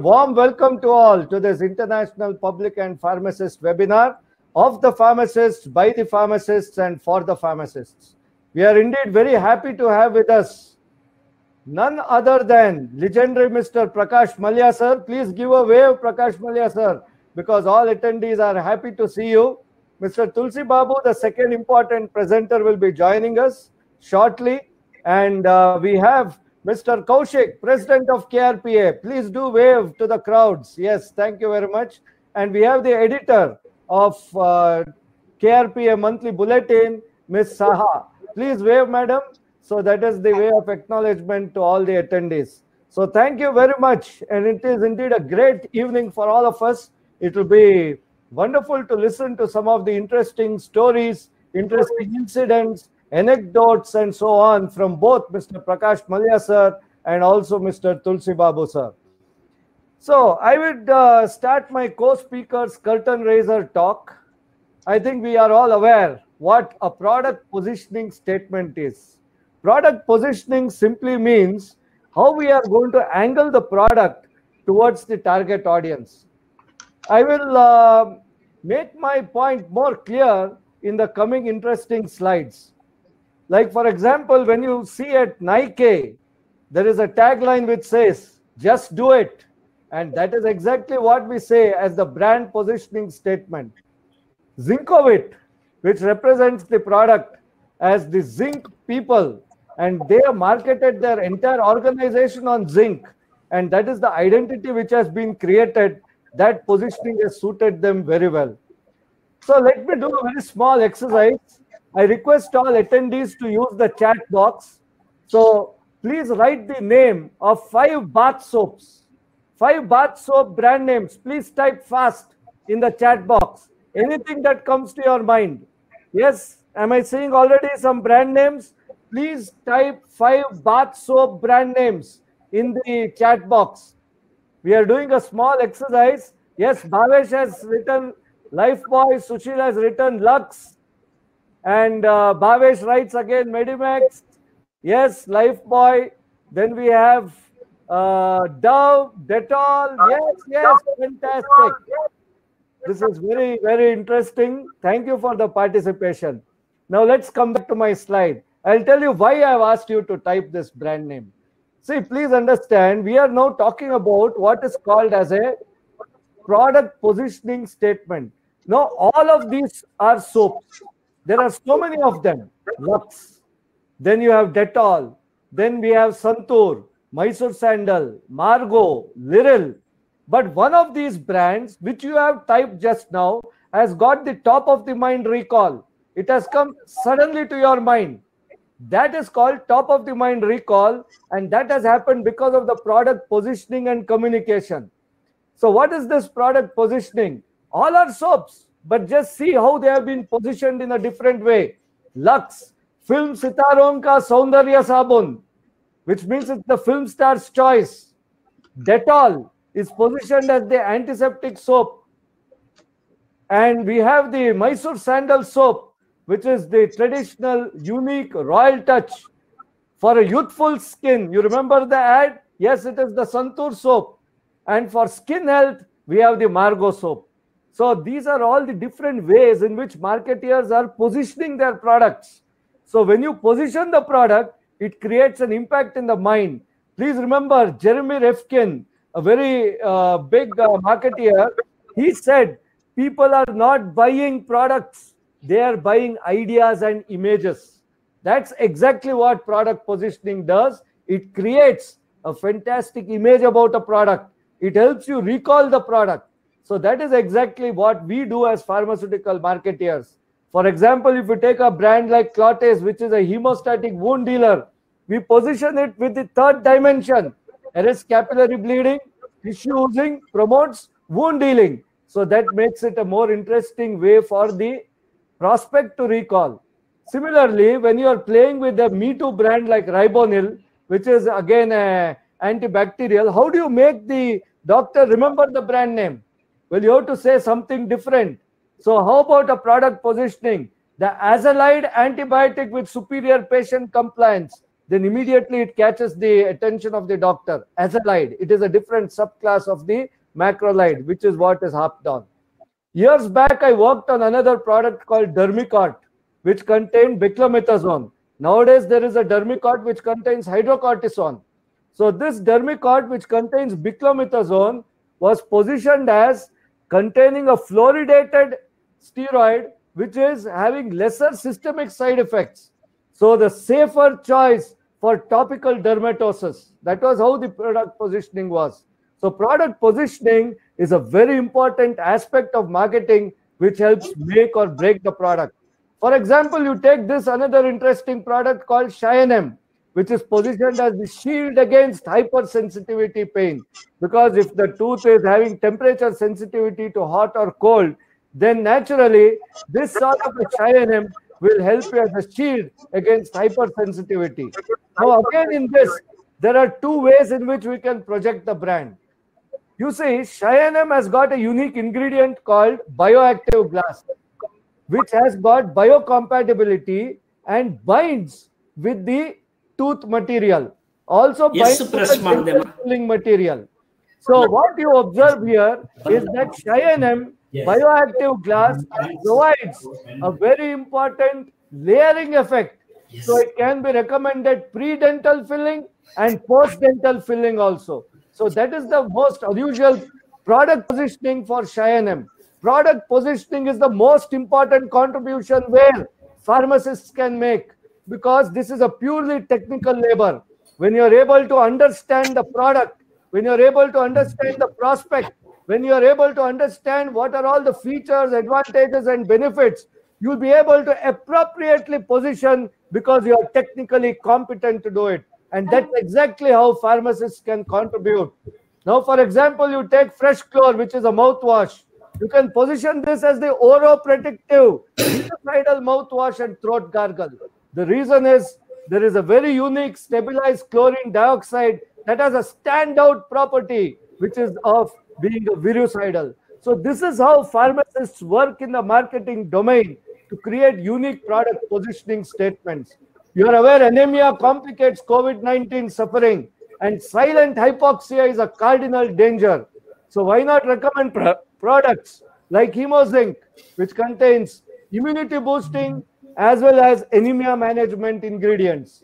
Warm welcome to all to this International Public and Pharmacist webinar of the pharmacists, by the pharmacists and for the pharmacists. We are indeed very happy to have with us none other than legendary Mr. Prakash Mallya sir. Please give a wave, Prakash Mallya sir, because all attendees are happy to see you. Mr. Tulsi Babu, the second important presenter, will be joining us shortly. And we have Mr. Kaushik, President of KRPA. Please do wave to the crowds. Yes, thank you very much. And we have the editor of KRPA Monthly Bulletin, Ms. Saha. Please wave, madam. So that is the way of acknowledgement to all the attendees. So thank you very much. And it is indeed a great evening for all of us. It will be wonderful to listen to some of the interesting stories, interesting incidents, anecdotes and so on from both Mr. Prakash Mallya sir and also Mr. Tulsi Babu sir. So I would start my co-speaker's curtain raiser talk. I think we are all aware what a product positioning statement is. Product positioning simply means how we are going to angle the product towards the target audience. I will make my point more clear in the coming interesting slides. Like, for example, when you see at Nike, there is a tagline which says, just do it. And that is exactly what we say as the brand positioning statement. Zinkovit, which represents the product as the zinc people, and they have marketed their entire organization on zinc. And that is the identity which has been created. That positioning has suited them very well. So let me do a very small exercise. I request all attendees to use the chat box. So please write the name of 5 bath soaps. 5 bath soap brand names. Please type fast in the chat box. Anything that comes to your mind. Yes, am I seeing already some brand names? Please type 5 bath soap brand names in the chat box. We are doing a small exercise. Yes, Bhavesh has written Lifebuoy, Sushil has written Lux. And Bhavesh writes again Medimax. Yes, Lifebuoy. Then we have Dove, Dettol. Yes, fantastic. This is very, very interesting. Thank you for the participation. Now let's come back to my slide. I'll tell you why I've asked you to type this brand name. See, please understand, we are now talking about what is called as a product positioning statement. Now, all of these are soaps. There are so many of them. Lux. Then you have Dettol. Then we have Santur, Mysore Sandal, Margo, Liril. But one of these brands, which you have typed just now, has got the top of the mind recall. It has come suddenly to your mind. That is called top of the mind recall, and that has happened because of the product positioning and communication. So what is this product positioning? All are soaps, but just see how they have been positioned in a different way. Lux, Film Sitaron Ka Saundarya Sabun, which means it's the film star's choice. Dettol is positioned as the antiseptic soap. And we have the Mysore Sandal soap, which is the traditional, unique, royal touch for a youthful skin. You remember the ad? Yes, it is the Santur soap. And for skin health, we have the Margo soap. So these are all the different ways in which marketeers are positioning their products. So when you position the product, it creates an impact in the mind. Please remember Jeremy Rifkin, a very big marketeer. He said, people are not buying products. They are buying ideas and images. That's exactly what product positioning does. It creates a fantastic image about a product. It helps you recall the product. So that is exactly what we do as pharmaceutical marketeers. For example, if you take a brand like Clotes, which is a hemostatic wound dealer, we position it with the third dimension. Arrests capillary bleeding, tissue oozing, promotes wound healing. So that makes it a more interesting way for the prospect to recall. Similarly, when you are playing with a Me Too brand like Ribonil, which is again antibacterial, how do you make the doctor remember the brand name? Well, you have to say something different. So how about a product positioning? the azalide antibiotic with superior patient compliance, then immediately it catches the attention of the doctor. Azalide, it is a different subclass of the macrolide, which is what is harped on. Years back, I worked on another product called Dermicort, which contained beclomethasone. Nowadays, there is a Dermicort which contains hydrocortisone. So this Dermicort, which contains beclomethasone, was positioned as containing a fluoridated steroid, which is having lesser systemic side effects. So the safer choice for topical dermatosis. That was how the product positioning was. So product positioning is a very important aspect of marketing which helps make or break the product. For example, you take this another interesting product called ENAM, which is positioned as the shield against hypersensitivity pain. Because if the tooth is having temperature sensitivity to hot or cold, then naturally this sort of a ENAM will help you as a shield against hypersensitivity. Now again in this, there are two ways in which we can project the brand. You see, ENAM has got a unique ingredient called bioactive glass, which has got biocompatibility and binds with the tooth material. Also binds with the filling material. So what you observe here is that ENAM bioactive glass provides a very important layering effect. So it can be recommended pre-dental filling and post-dental filling also. So that is the most unusual product positioning for ENAM. Product positioning is the most important contribution where pharmacists can make, because this is a purely technical labor. When you are able to understand the product, when you are able to understand the prospect, when you are able to understand what are all the features, advantages and benefits, you will be able to appropriately position because you are technically competent to do it. And that's exactly how pharmacists can contribute. Now, for example, you take Fresh Chlor, which is a mouthwash. You can position this as the oroprotective, bactericidal mouthwash and throat gargle. The reason is there is a very unique stabilized chlorine dioxide that has a standout property, which is of being a virucidal. So this is how pharmacists work in the marketing domain to create unique product positioning statements. You are aware anemia complicates COVID-19 suffering, and silent hypoxia is a cardinal danger. So why not recommend products like Hemozinc, which contains immunity boosting as well as anemia management ingredients.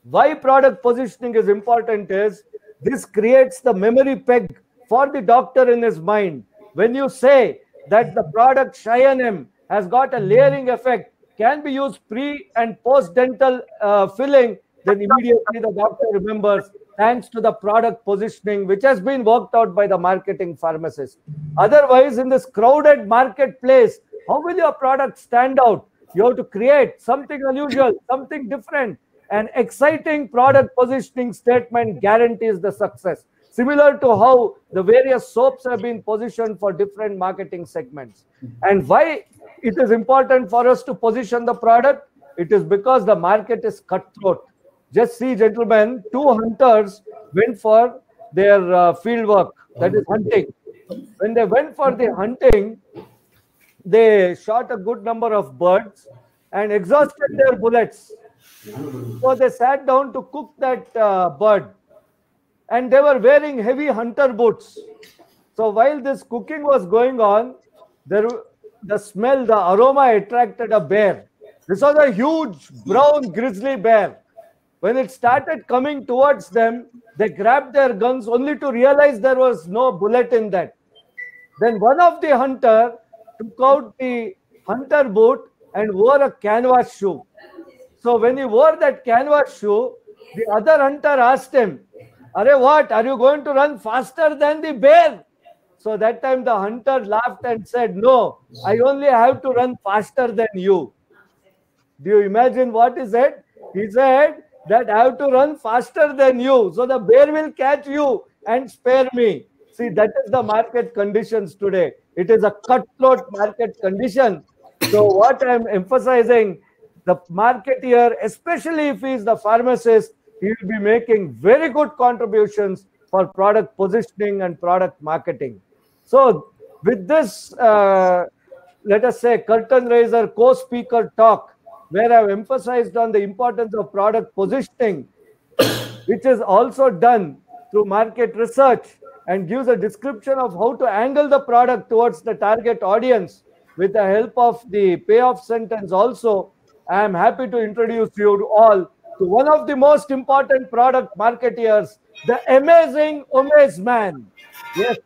Why product positioning is important is this creates the memory peg for the doctor in his mind. When you say that the product ENAM has got a layering effect, can be used pre and post dental filling, then immediately the doctor remembers, thanks to the product positioning which has been worked out by the marketing pharmacist. Otherwise, in this crowded marketplace, how will your product stand out? You have to create something unusual, something different. An exciting product positioning statement guarantees the success. Similar to how the various soaps have been positioned for different marketing segments. And why it is important for us to position the product? It is because the market is cutthroat. Just see, gentlemen, two hunters went for their field work, that is hunting. When they went for the hunting, they shot a good number of birds and exhausted their bullets. So they sat down to cook that bird. And they were wearing heavy hunter boots. So while this cooking was going on, the smell, the aroma attracted a bear. This was a huge brown grizzly bear. When it started coming towards them, they grabbed their guns only to realize there was no bullet in that. Then one of the hunter took out the hunter boot and wore a canvas shoe. So when he wore that canvas shoe, the other hunter asked him, "Arey, what? Are you going to run faster than the bear?" So that time the hunter laughed and said, "No, I only have to run faster than you." Do you imagine what he said? He said that I have to run faster than you, so the bear will catch you and spare me. See, that is the market conditions today. It is a cutthroat market condition. So what I am emphasizing, the marketeer, especially if he is the pharmacist, he will be making very good contributions for product positioning and product marketing. So with this let us say, curtain raiser co-speaker talk, where I've emphasized on the importance of product positioning, which is also done through market research and gives a description of how to angle the product towards the target audience with the help of the payoff sentence also. I am happy to introduce you all to one of the most important product marketeers, the amazing OMEZ man. Yes,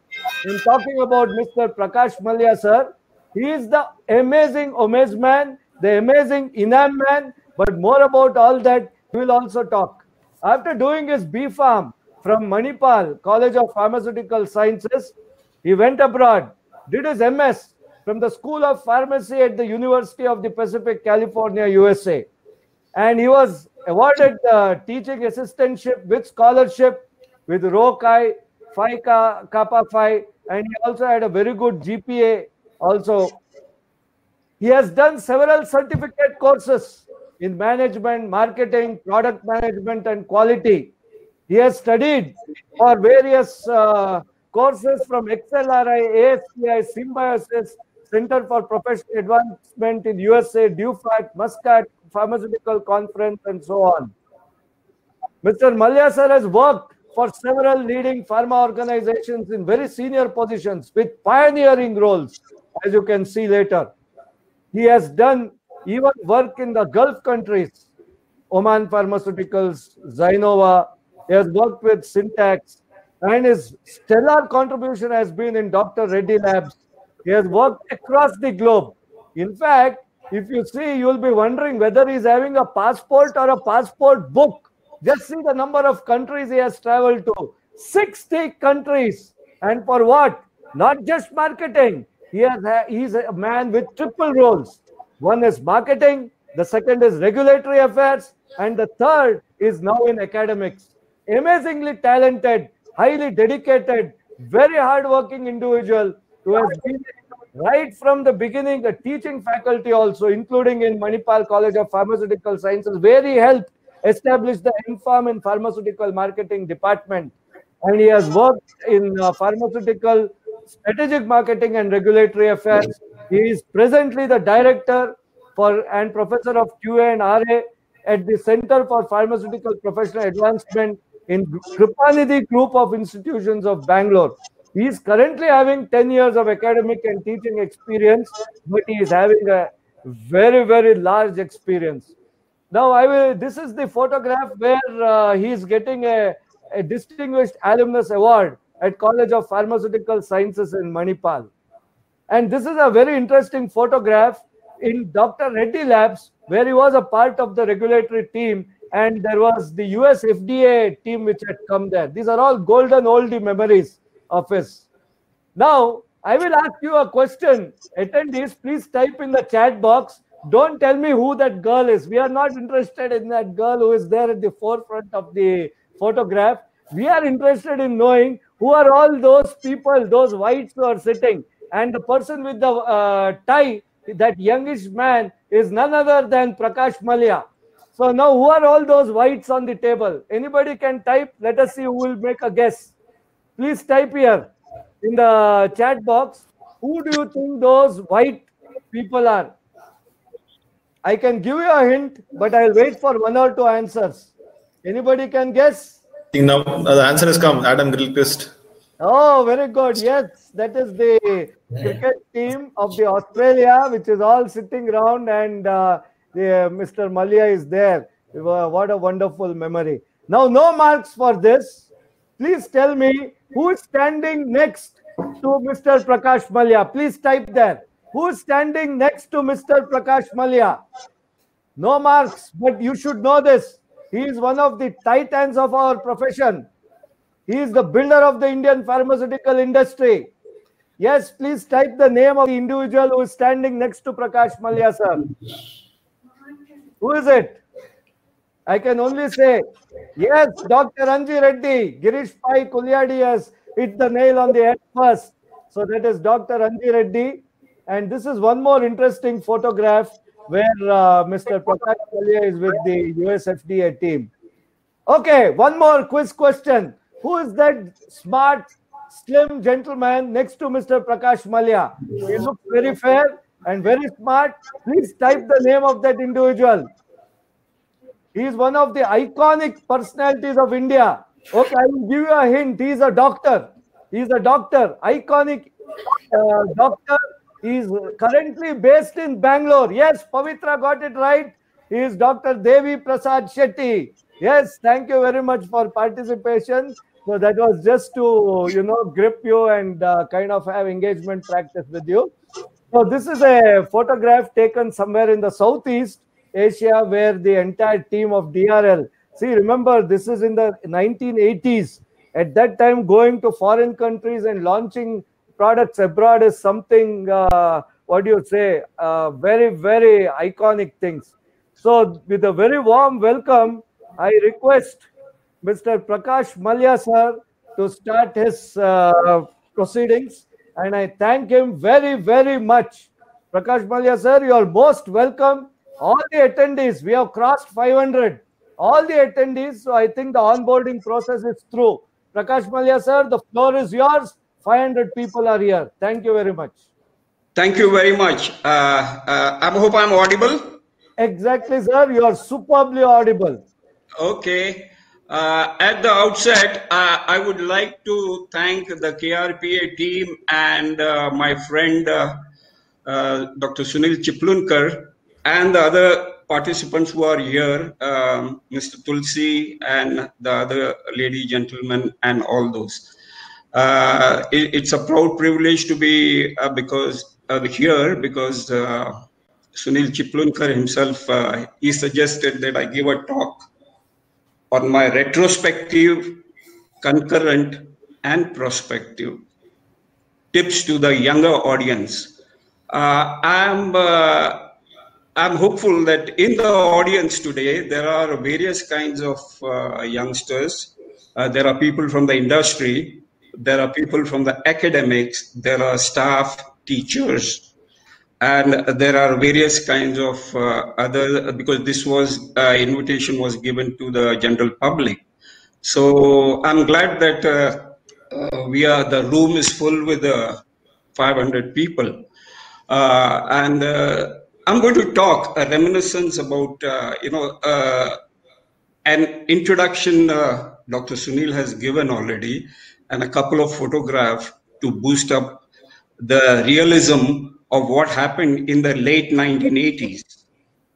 I'm talking about Mr. Prakash Mallya, sir. He is the amazing OMEZ man, the amazing ENAM man, but more about all that, he will also talk. After doing his B.Pharm from Manipal College of Pharmaceutical Sciences, he went abroad, did his MS from the School of Pharmacy at the University of the Pacific, California, USA. And he was awarded the teaching assistantship with scholarship with Rho Chi, Phi Kappa Phi, and he also had a very good GPA also. He has done several certificate courses in management, marketing, product management, and quality. He has studied for various courses from XLRI, ASPI, Symbiosis, Center for Professional Advancement in USA, DUFAT, Muscat, Pharmaceutical Conference, and so on. Mr. Mallya sir has worked for several leading pharma organizations in very senior positions with pioneering roles, as you can see later. He has done even work in the Gulf countries, Oman Pharmaceuticals, Zinova. He has worked with Syntax, and his stellar contribution has been in Dr. Reddy Labs. He has worked across the globe. In fact, if you see, you will be wondering whether he's having a passport or a passport book. Just see the number of countries he has traveled to. 60 countries. And for what? Not just marketing. He's a man with triple roles. One is marketing, the second is regulatory affairs, and the third is now in academics. Amazingly talented, highly dedicated, very hardworking individual who has been right from the beginning a teaching faculty also, including in Manipal College of Pharmaceutical Sciences, where he helped establish the MPharm in Pharmaceutical Marketing Department. And he has worked in pharmaceutical strategic marketing and regulatory affairs. He is presently the director and professor of QA and RA at the Center for Pharmaceutical Professional Advancement in Krupanidhi Group of Institutions of Bangalore. He is currently having 10 years of academic and teaching experience, but he is having a very, very large experience. Now, this is the photograph where he is getting a Distinguished Alumnus Award at College of Pharmaceutical Sciences in Manipal. And this is a very interesting photograph in Dr. Reddy Labs, where he was a part of the regulatory team, and there was the USFDA team which had come there. These are all golden oldie memories of his. Now, I will ask you a question. Attendees, please type in the chat box. Don't tell me who that girl is. We are not interested in that girl who is there at the forefront of the photograph. We are interested in knowing who are all those people, those whites who are sitting. And the person with the tie, that youngish man, is none other than Prakash Mallya. So now, who are all those whites on the table? Anybody can type. Let us see who will make a guess. Please type here in the chat box. Who do you think those white people are? I can give you a hint, but I'll wait for one or two answers. Anybody can guess? Now the answer has come. Adam Gilchrist. Oh, very good. Yes, that is the cricket team of the Australia, which is all sitting around, and Mr. Mallya is there. What a wonderful memory. Now, no marks for this. Please tell me who is standing next to Mr. Prakash Mallya. Please type there. Who is standing next to Mr. Prakash Mallya? No marks, but you should know this. He is one of the titans of our profession. He is the builder of the Indian pharmaceutical industry. Yes, please type the name of the individual who is standing next to Prakash Mallya, sir. Who is it? I can only say, yes, Dr. Anji Reddy. Girish Pai Kulyadi has hit the nail on the head first. So that is Dr. Anji Reddy. And this is one more interesting photograph where Mr. Prakash Mallya is with the USFDA team. Okay, one more quiz question. Who is that smart, slim gentleman next to Mr. Prakash Mallya? He looks very fair. and very smart. Please type the name of that individual. He is one of the iconic personalities of India. Okay, I will give you a hint. He is a doctor. He is a doctor, iconic doctor. He is currently based in Bangalore. Yes, Pavitra got it right. He is Dr. Devi Prasad Shetty. Yes, thank you very much for participation. So that was just to, grip you and kind of have engagement practice with you. So this is a photograph taken somewhere in the Southeast Asia where the entire team of DRL. See, remember, this is in the 1980s. At that time, going to foreign countries and launching products abroad is something, very, very iconic things. So with a very warm welcome, I request Mr. Prakash Mallya, sir, to start his proceedings. And I thank him very, very much. Prakash Mallya, sir, you are most welcome. All the attendees, we have crossed 500. All the attendees, so I think the onboarding process is through. Prakash Mallya, sir, the floor is yours. 500 people are here. Thank you very much. Thank you very much. I hope I'm audible. Exactly, sir. You are superbly audible. Okay. At the outset, I would like to thank the KRPA team and my friend Dr. Sunil Chiplunkar and the other participants who are here, Mr. Tulsi and the other lady, gentlemen, and all those. It's a proud privilege to be here because Sunil Chiplunkar himself, he suggested that I give a talk on my retrospective, concurrent, and prospective tips to the younger audience. I'm hopeful that in the audience today, there are various kinds of youngsters. There are people from the industry. There are people from the academics. There are staff, teachers, and there are various kinds of other, because this was invitation was given to the general public. So I'm glad that the room is full with 500 people. I'm going to talk a reminiscence about, an introduction Dr. Sunil has given already, and a couple of photographs to boost up the realism of what happened in the late 1980s.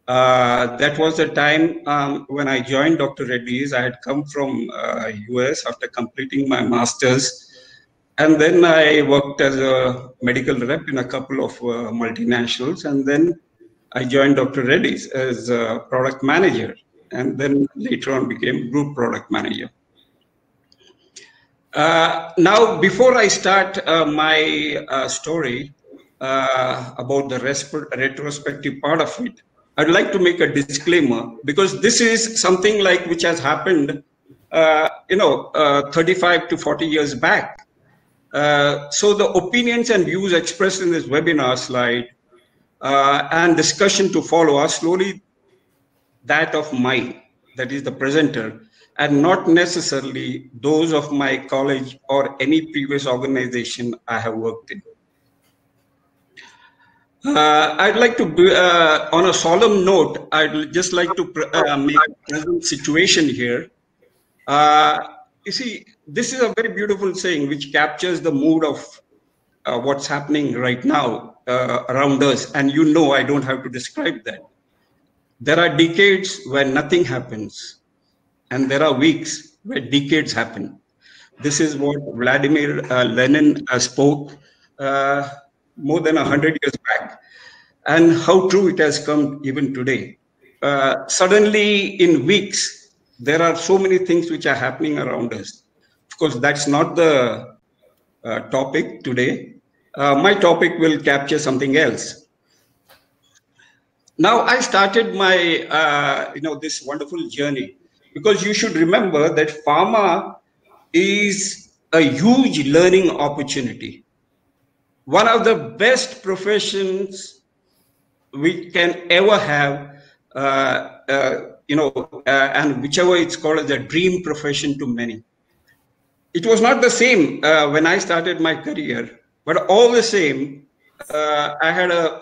That was the time when I joined Dr. Reddy's. I had come from US after completing my master's. And then I worked as a medical rep in a couple of multinationals. And then I joined Dr. Reddy's as a product manager. And then later on became group product manager. Now, before I start my story about the retrospective part of it, I'd like to make a disclaimer, because this is something like which has happened, 35 to 40 years back. So the opinions and views expressed in this webinar slide and discussion to follow are slowly that of mine, that is the presenter, and not necessarily those of my college or any previous organization I have worked in. I'd like to, on a solemn note, I'd just like to make a present situation here. You see, this is a very beautiful saying which captures the mood of what's happening right now around us. And I don't have to describe that. There are decades where nothing happens, and there are weeks where decades happen. This is what Vladimir Lenin spoke more than 100 years back, and how true it has come even today. Suddenly, in weeks, there are so many things which are happening around us. Of course, that's not the topic today. My topic will capture something else. Now, I started my, this wonderful journey, because you should remember that pharma is a huge learning opportunity. One of the best professions we can ever have, and whichever it's called as a dream profession to many. It was not the same when I started my career, but all the same, I had a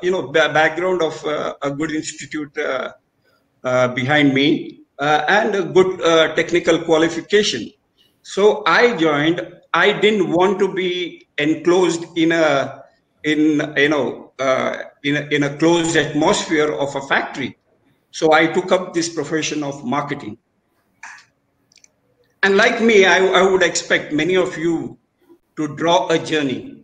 background of a good institute behind me and a good technical qualification. So I joined. I didn't want to be enclosed in a closed atmosphere of a factory. So I took up this profession of marketing. And like me, I would expect many of you to draw a journey.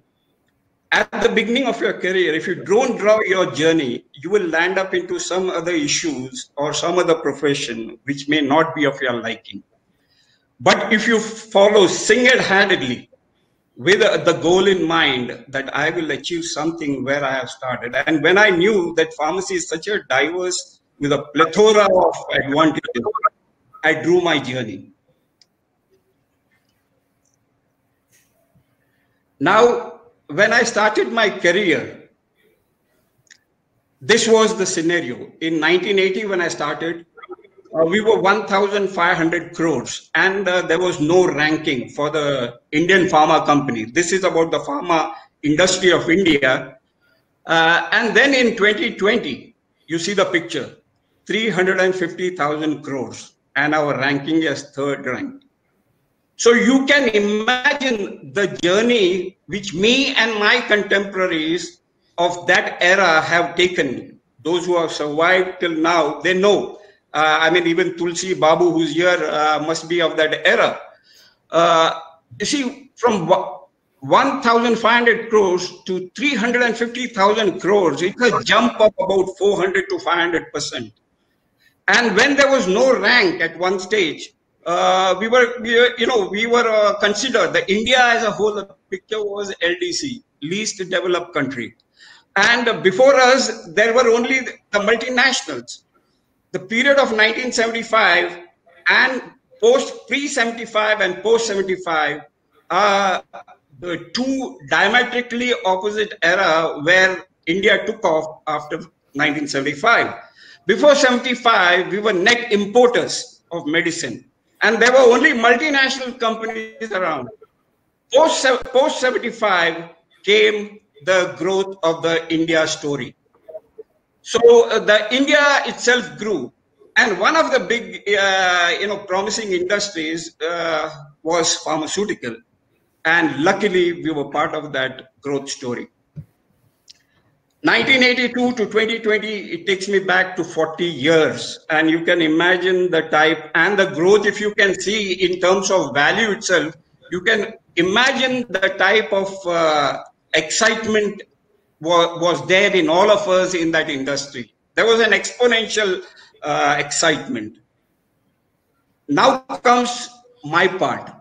At the beginning of your career, if you don't draw your journey, you will land up into some other issues or some other profession which may not be of your liking. But if you follow single-handedly with the goal in mind that I will achieve something where I have started, and when I knew that pharmacy is such a diverse, with a plethora of advantages, I drew my journey. Now, when I started my career, this was the scenario. In 1980, when I started, we were 1,500 crores, and there was no ranking for the Indian pharma company. This is about the pharma industry of India. And then in 2020, you see the picture, 350,000 crores, and our ranking is third rank. So you can imagine the journey which me and my contemporaries of that era have taken. Those who have survived till now, they know. I mean, even Tulsi Babu, who's here, must be of that era. You see, from 1,500 crores to 350,000 crores, it's a jump of about 400 to 500%. And when there was no rank at one stage, we were considered the India as a whole. The picture was LDC, least developed country, and before us there were only the multinationals. The period of 1975 and pre-75 and post-75 are the two diametrically opposite era where India took off after 1975. Before 75, we were net importers of medicine, and there were only multinational companies around. Post-75 came the growth of the India story. So the India itself grew, and one of the big, promising industries was pharmaceutical, and luckily we were part of that growth story. 1982 to 2020, it takes me back to 40 years, and you can imagine the type and the growth. If you can see in terms of value itself, you can imagine the type of excitement was there in all of us in that industry. There was an exponential excitement. Now comes my part.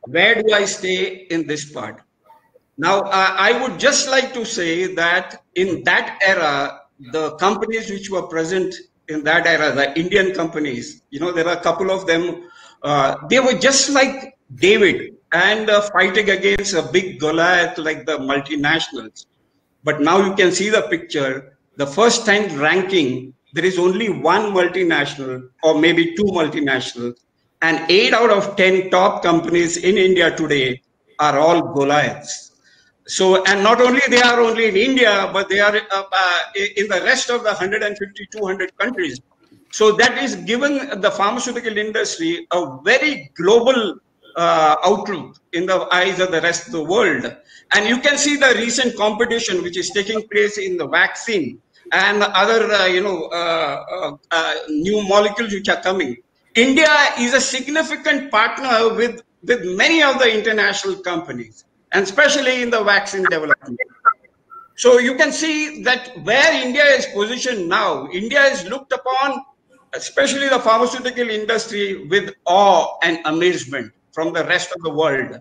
Where do I stay in this part? Now, I would just like to say that in that era, the companies which were present in that era, the Indian companies, there are a couple of them, they were just like David and fighting against a big Goliath like the multinationals. But now you can see the picture, the first time ranking, there is only one multinational or maybe two multinationals, and 8 out of 10 top companies in India today are all Goliaths. So, and not only they are only in India, but they are in the rest of the 150, 200 countries. So that is given the pharmaceutical industry a very global outlook in the eyes of the rest of the world. And you can see the recent competition which is taking place in the vaccine and other, new molecules which are coming. India is a significant partner with many of the international companies, and especially in the vaccine development. So you can see that where India is positioned now, India is looked upon, especially the pharmaceutical industry, with awe and amazement from the rest of the world.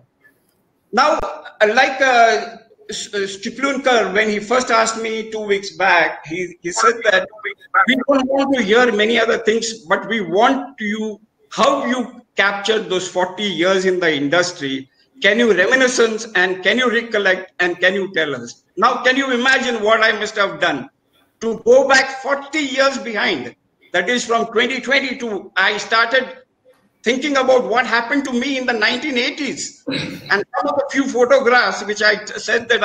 Now, like Stiplunkar, when he first asked me 2 weeks back, he said that we don't want to hear many other things, but we want how you captured those 40 years in the industry. Can you reminiscence and can you recollect and can you tell us? Now, can you imagine what I must have done to go back 40 years behind? That is from 2022, I started thinking about what happened to me in the 1980s, and some of the few photographs which I said that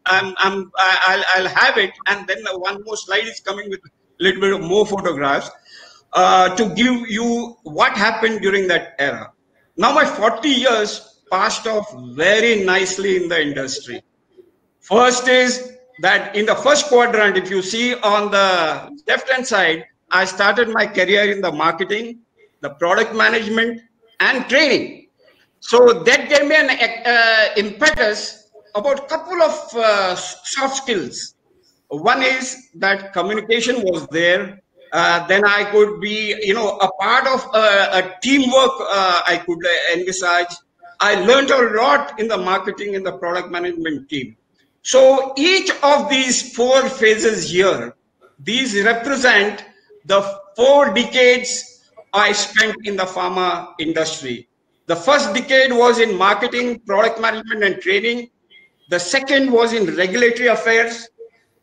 I'll have it, and then one more slide is coming with a little bit of more photographs to give you what happened during that era. Now my 40 years passed off very nicely in the industry. First is that in the first quadrant, if you see on the left-hand side, I started my career in the marketing, the product management, and training. So that gave me an impetus about a couple of soft skills. One is that communication was there. Then I could be, a part of a teamwork I could envisage. I learned a lot in the marketing and the product management team. So each of these 4 phases here, these represent the 4 decades I spent in the pharma industry. The first decade was in marketing, product management, and training. The second was in regulatory affairs.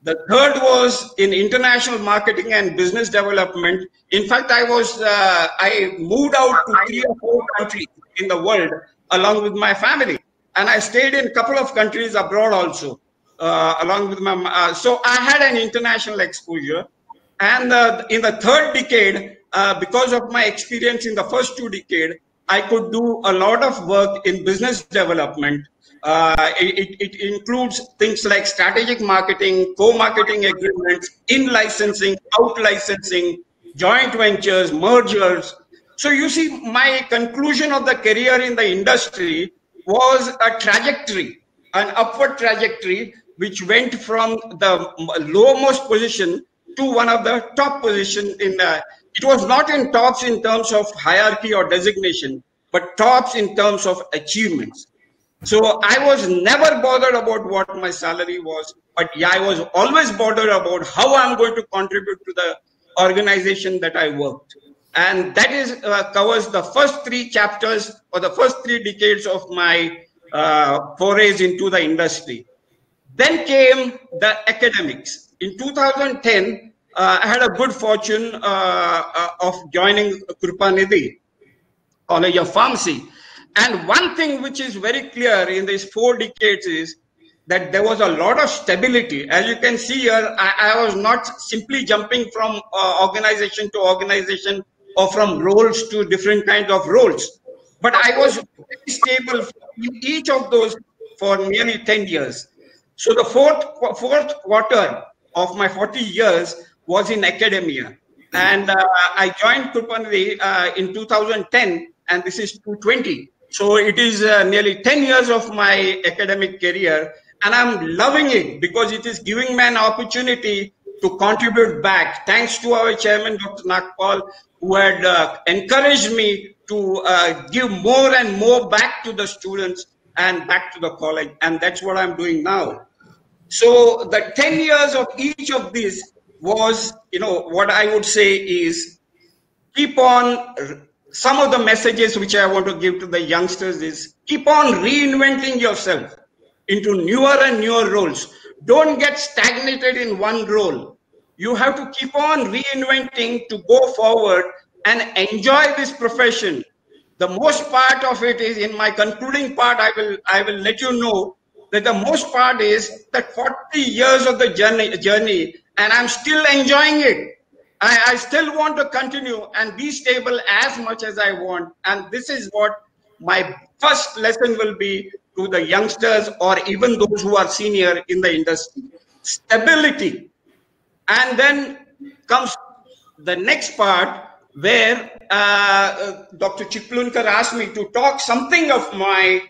The third was in international marketing and business development. In fact, I moved out to 3 or 4 countries in the world along with my family. And I stayed in a couple of countries abroad also, along with my, so I had an international exposure. And in the third decade, because of my experience in the first 2 decades, I could do a lot of work in business development. It includes things like strategic marketing, co-marketing agreements, in-licensing, out-licensing, joint ventures, mergers. So you see, my conclusion of the career in the industry was a trajectory, an upward trajectory, which went from the lowmost position to one of the top positions in the, it was not in tops in terms of hierarchy or designation, but tops in terms of achievements. So I was never bothered about what my salary was, but yeah, I was always bothered about how I'm going to contribute to the organization that I worked. And that is covers the first 3 chapters or the first 3 decades of my forays into the industry. Then came the academics. In 2010, I had a good fortune of joining Krupanidhi College of Pharmacy. And one thing which is very clear in these 4 decades is that there was a lot of stability. As you can see here, I was not simply jumping from organization to organization or from roles to different kinds of roles. But I was very stable in each of those for nearly 10 years. So the fourth quarter of my 40 years was in academia. And I joined Krupanidhi in 2010, and this is 2020. So it is nearly 10 years of my academic career, and I'm loving it because it is giving me an opportunity to contribute back. Thanks to our chairman, Dr. Nagpal, who had encouraged me to give more and more back to the students and back to the college. And that's what I'm doing now. So the 10 years of each of these was, what I would say is keep on. Some of the messages which I want to give to the youngsters is keep on reinventing yourself into newer and newer roles. Don't get stagnated in one role. You have to keep on reinventing to go forward and enjoy this profession. The most part of it is in my concluding part. I will let you know that the most part is that 40 years of the journey, and I'm still enjoying it. I still want to continue and be stable as much as I want. And this is what my first lesson will be to the youngsters or even those who are senior in the industry. Stability. And then comes the next part where Dr. Chiklunkar asked me to talk something of my,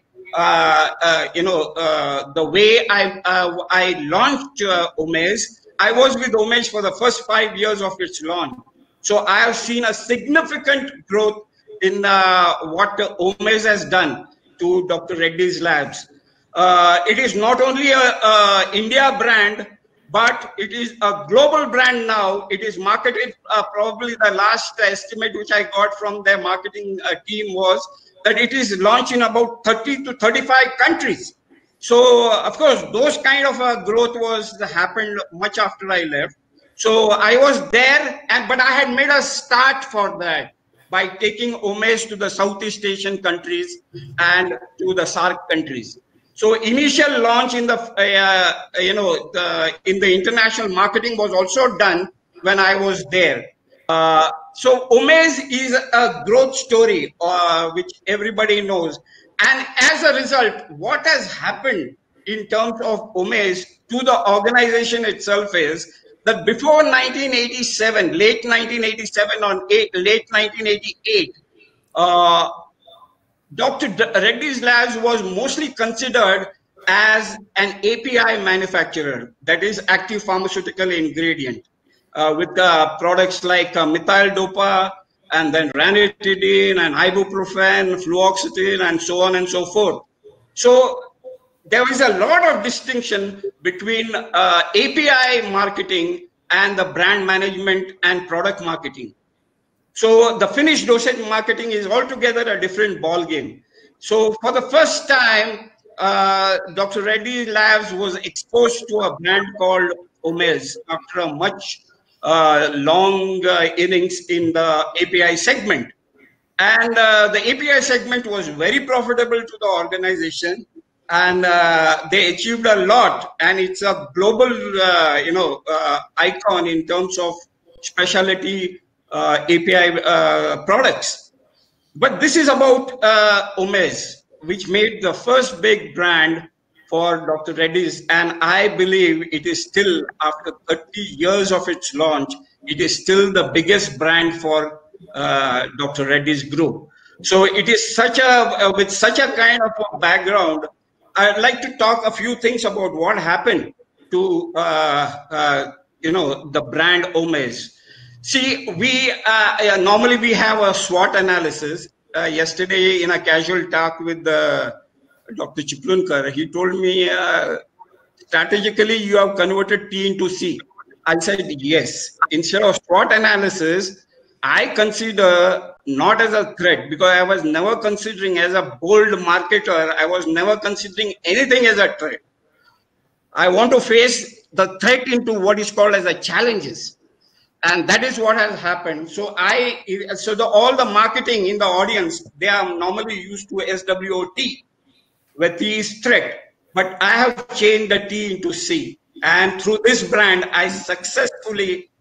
the way I launched OMEZ. I was with OMEZ for the first 5 years of its launch. So I have seen a significant growth in what OMEZ has done to Dr. Reddy's labs. It is not only a India brand, but it is a global brand now. It is marketed, probably the last estimate which I got from their marketing team was that it is launched in about 30 to 35 countries. So, of course, those kind of growth happened much after I left. So I was there, but I had made a start for that. by taking OMEZ to the Southeast Asian countries and to the SAARC countries. So initial launch in the in the international marketing was also done when I was there. So OMEZ is a growth story, which everybody knows. And as a result, what has happened in terms of OMEZ to the organization itself is that before 1987, late 1987 or late 1988, Dr. Reddy's Labs was mostly considered as an API manufacturer, that is active pharmaceutical ingredient, with products like methyl dopa and then ranitidine and ibuprofen, fluoxetine, and so on and so forth. So there is a lot of distinction between API marketing and the brand management and product marketing. So the finished dosage marketing is altogether a different ball game. So for the first time, Dr. Reddy's Labs was exposed to a brand called OMEZ after a much long innings in the API segment. And the API segment was very profitable to the organization, and they achieved a lot. And it's a global, icon in terms of specialty API products. But this is about OMEZ, which made the first big brand for Dr. Reddy's, and I believe it is still, after 30 years of its launch, it is still the biggest brand for Dr. Reddy's Group. So it is such a, with such a kind of a background, I'd like to talk a few things about what happened to, the brand OMEZ. See, we normally we have a SWOT analysis. Yesterday, in a casual talk with Dr. Chiplunkar, he told me, strategically, you have converted T into C. I said, yes. Instead of SWOT analysis, I consider not as a threat, because I was never considering as a bold marketer, I was never considering anything as a threat. I want to face the threat into what is called as a challenges. And that is what has happened. So all the marketing in the audience, they are normally used to SWOT, where T is threat. But I have changed the T into C. And through this brand, I successfully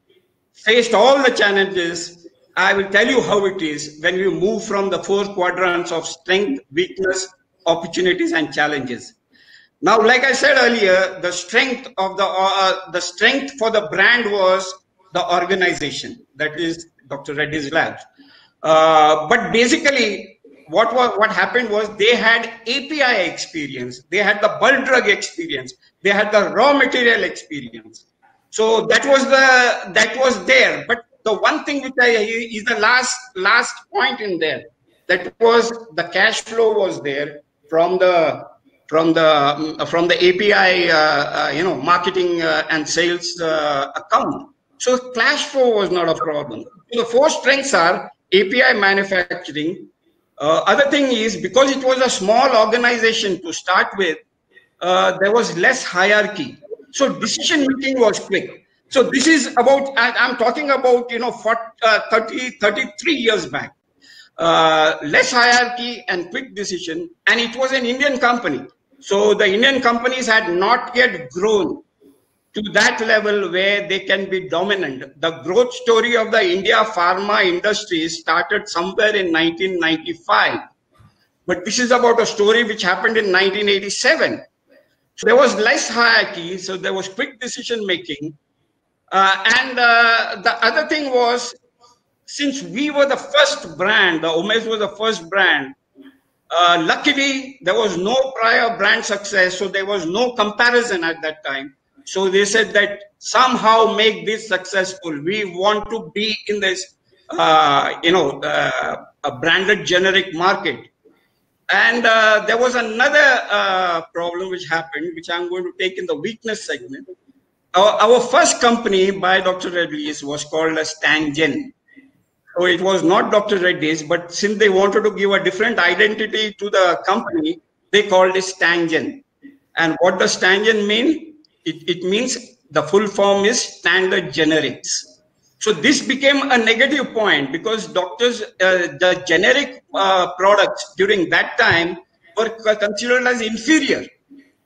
faced all the challenges. I will tell you how it is when we move from the 4 quadrants of strength, weakness, opportunities, and challenges. Now, like I said earlier, the strength of the strength for the brand was the organization, that is Dr. Reddy's Labs. But basically, what happened was they had API experience, they had the bulk drug experience, they had the raw material experience. So that was there. But the one thing which is the last point in there, that was the cash flow was there from the API marketing and sales account. So cash flow was not a problem. So the 4 strengths are API manufacturing. Other thing is, because it was a small organization to start with, there was less hierarchy. So decision making was quick. So this is about, I'm talking about, 33 years back. Less hierarchy and quick decision. And it was an Indian company. So the Indian companies had not yet grown to that level where they can be dominant. The growth story of the India pharma industry started somewhere in 1995. But this is about a story which happened in 1987. So there was less hierarchy, so there was quick decision making. The other thing was, since we were the first brand, the OMEZ was the first brand, luckily there was no prior brand success, so there was no comparison at that time. So they said that somehow make this successful. We want to be in this, a branded generic market. And there was another problem which happened, which I'm going to take in the weakness segment. Our first company by Dr. Reddy's was called as Stangen. So it was not Dr. Reddy's, but since they wanted to give a different identity to the company, they called it Stangen. And what does Stangen mean? It means the full form is standard generics. So this became a negative point because doctors, the generic products during that time were considered as inferior.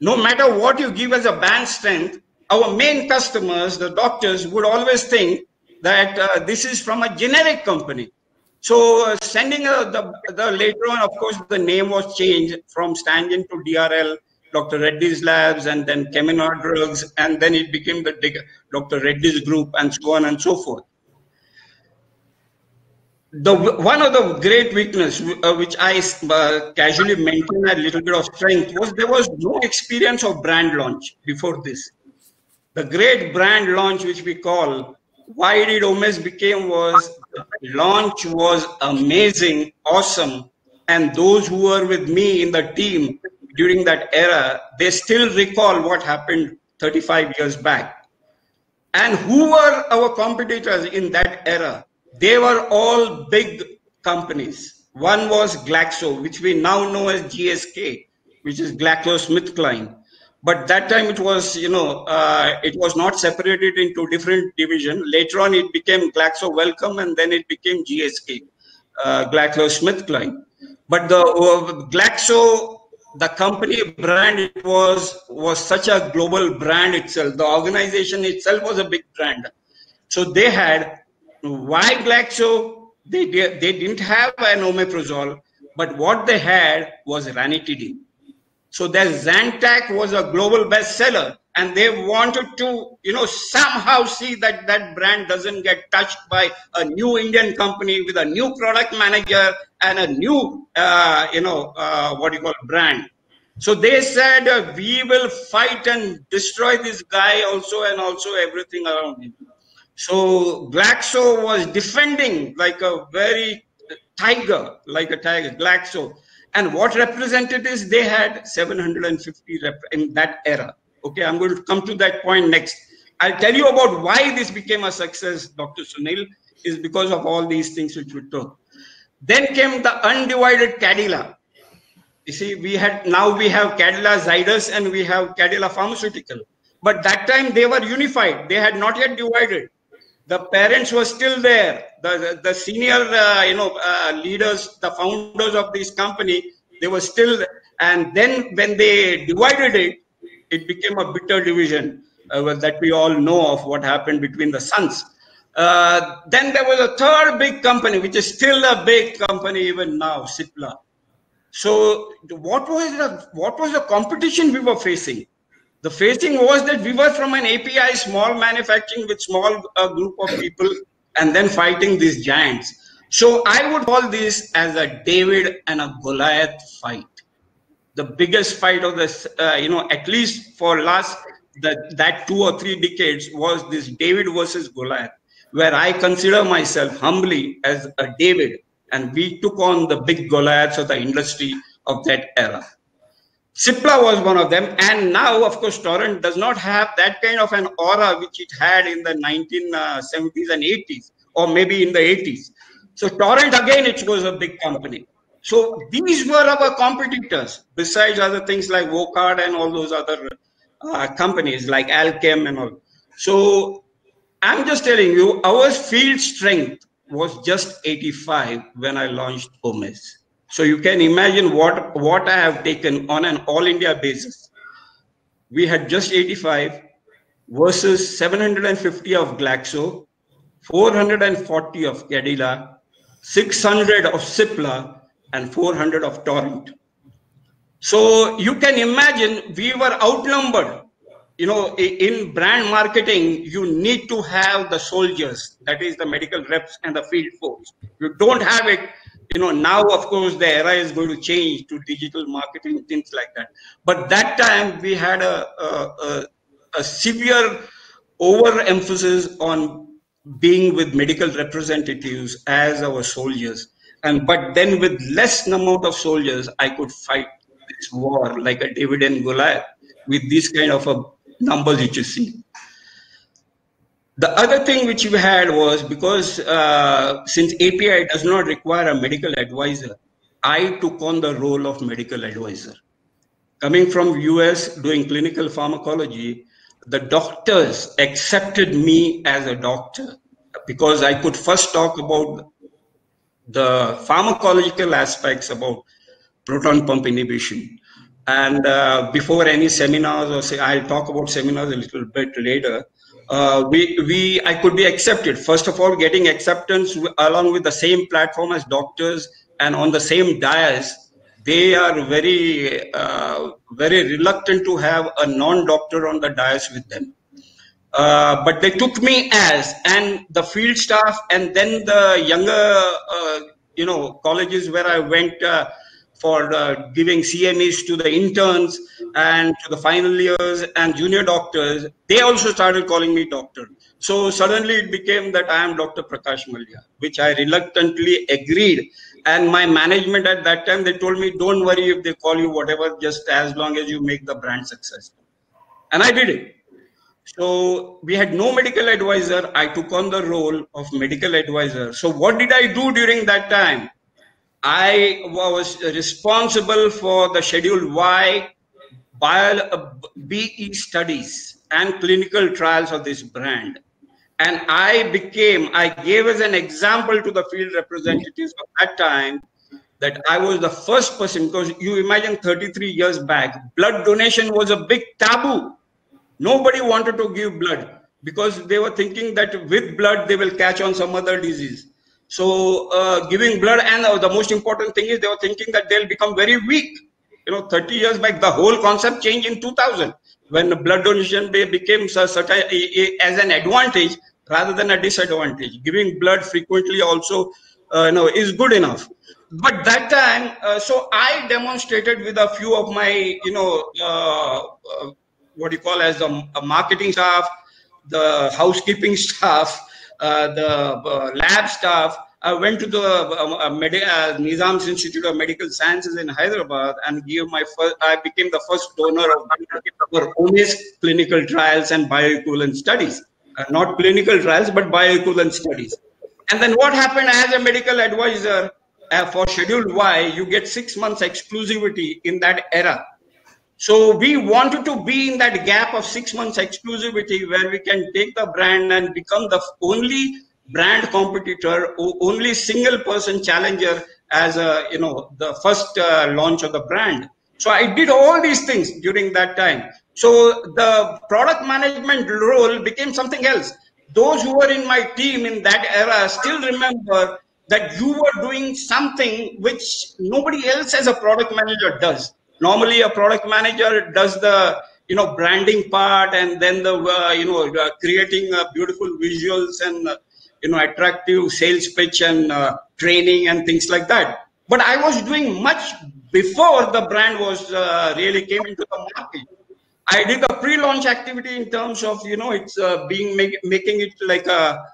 No matter what you give as a band strength, our main customers, the doctors, would always think that this is from a generic company. So sending the later on, of course, the name was changed from Stangen to DRL, Dr. Reddy's Labs, and then Kemina Drugs, and then it became the Dr. Reddy's Group, and so on and so forth. One of the great weakness, which I casually maintain a little bit of strength, was there was no experience of brand launch before this. The great brand launch, which we call, why did OMEZ became was, the launch was amazing, awesome. And those who were with me in the team during that era, they still recall what happened 35 years back. And who were our competitors in that era? They were all big companies. One was Glaxo, which we now know as GSK, which is GlaxoSmithKline. But that time it was, it was not separated into different divisions. Later on, it became Glaxo Wellcome, and then it became GSK, GlaxoSmithKline. But the Glaxo, the company brand, it was such a global brand itself. The organization itself was a big brand. So they had, why Glaxo? They didn't have an omeprazole, but what they had was ranitidine. So their Zantac was a global bestseller, and they wanted to, somehow see that that brand doesn't get touched by a new Indian company with a new product manager and a new, brand. So they said, we will fight and destroy this guy also, and also everything around him. So Glaxo was defending like a very tiger, Glaxo. And what representatives they had? 750 in that era. Okay, I'm going to come to that point next. I'll tell you about why this became a success, Dr. Sunil, is because of all these things which we took. Then came the undivided Cadila. You see, now we have Cadila Zydus and we have Cadila Pharmaceutical. But that time they were unified. They had not yet divided. The parents were still there. The senior, leaders, the founders of this company, they were still there. And then when they divided it, it became a bitter division that we all know of what happened between the sons. Then there was a third big company, which is still a big company even now, Cipla. So what was the competition we were facing? The facing was that we were from an API, small manufacturing with small group of people, and then fighting these giants. So I would call this as a David and a Goliath fight. The biggest fight of this, at least for that 2 or 3 decades was this David versus Goliath, where I consider myself humbly as a David, and we took on the big Goliaths of the industry of that era. Cipla was one of them, and now, of course, Torrent does not have that kind of an aura which it had in the 1970s and 80s, or maybe in the 80s. So Torrent, again, it was a big company. So these were our competitors, besides other things like Vocard and all those other companies like Alchem and all. So I'm just telling you, our field strength was just 85 when I launched OMEZ. So you can imagine what I have taken on an all India basis. We had just 85 versus 750 of Glaxo, 440 of Cadila, 600 of Cipla, and 400 of Torrent. So you can imagine we were outnumbered. In brand marketing, you need to have the soldiers, that is the medical reps and the field force. You don't have it. Now, of course, the era is going to change to digital marketing, things like that. But that time we had a severe overemphasis on being with medical representatives as our soldiers. But then with less amount of soldiers, I could fight this war like a David and Goliath with these kind of numbers which you see. The other thing which we had was, because since API does not require a medical advisor, I took on the role of medical advisor. Coming from US doing clinical pharmacology, the doctors accepted me as a doctor. because I could first talk about the pharmacological aspects about proton pump inhibition. And before any seminars, or say, I'll talk about seminars a little bit later, I could be accepted. First of all, getting acceptance along with the same platform as doctors and on the same dais, they are very, very reluctant to have a non-doctor on the dais with them. But they took me and the field staff, and then the younger, colleges where I went for giving CMEs to the interns and to the final years and junior doctors, they also started calling me doctor. So suddenly it became that I am Dr. Prakash Mallya, which I reluctantly agreed. And my management at that time, they told me, don't worry if they call you whatever, just as long as you make the brand successful. And I did it. So we had no medical advisor. I took on the role of medical advisor. So what did I do during that time? I was responsible for the Schedule Y BE studies and clinical trials of this brand. And I gave as an example to the field representatives of that time that I was the first person, because you imagine 33 years back, blood donation was a big taboo. Nobody wanted to give blood because they were thinking that with blood, they will catch on some other disease. So giving blood, and the most important thing is they were thinking that they'll become very weak. 30 years back, the whole concept changed in 2000 when blood donation became as an advantage rather than a disadvantage. Giving blood frequently also is good enough. But that time, so I demonstrated with a few of my, what you call as the marketing staff, the housekeeping staff, the lab staff. I went to the Nizam's Institute of Medical Sciences in Hyderabad and I became the first donor for OMEZ clinical trials and bioequivalent studies. Not clinical trials, but bioequivalent studies. And then what happened as a medical advisor for Schedule Y, you get 6 months exclusivity in that era. So we wanted to be in that gap of 6 months exclusivity where we can take the brand and become the only brand competitor, only single person challenger as the first launch of the brand. So I did all these things during that time. So the product management role became something else. Those who were in my team in that era still remember that you were doing something which nobody else as a product manager does. Normally, a product manager does the branding part, and then the creating beautiful visuals and attractive sales pitch and training and things like that. But I was doing much before the brand was really came into the market. I did the pre-launch activity in terms of it's making it like a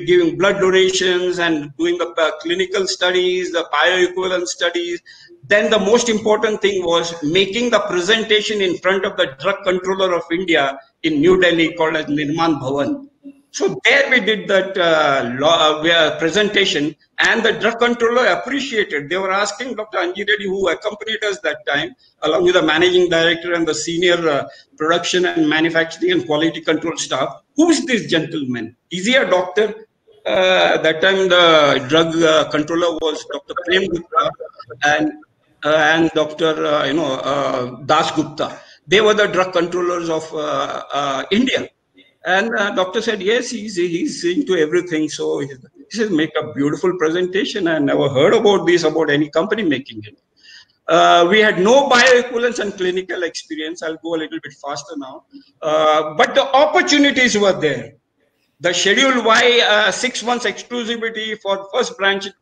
giving blood donations and doing the clinical studies, the bioequivalent studies. Then the most important thing was making the presentation in front of the Drug Controller of India in New Delhi called as Nirman Bhavan. So there we did that presentation, and the Drug Controller appreciated. They were asking Dr. Anji Reddy, who accompanied us that time, along with the Managing Director and the Senior Production and Manufacturing and Quality Control staff, who is this gentleman? Is he a doctor? That time the Drug Controller was Dr. Prem Gupta and Dr. Das Gupta. They were the drug controllers of India. And doctor said, yes, he's into everything. So he said, make a beautiful presentation. I never heard about any company making it. We had no bioequivalence and clinical experience. I'll go a little bit faster now. But the opportunities were there. The Schedule Y 6 months exclusivity for first brand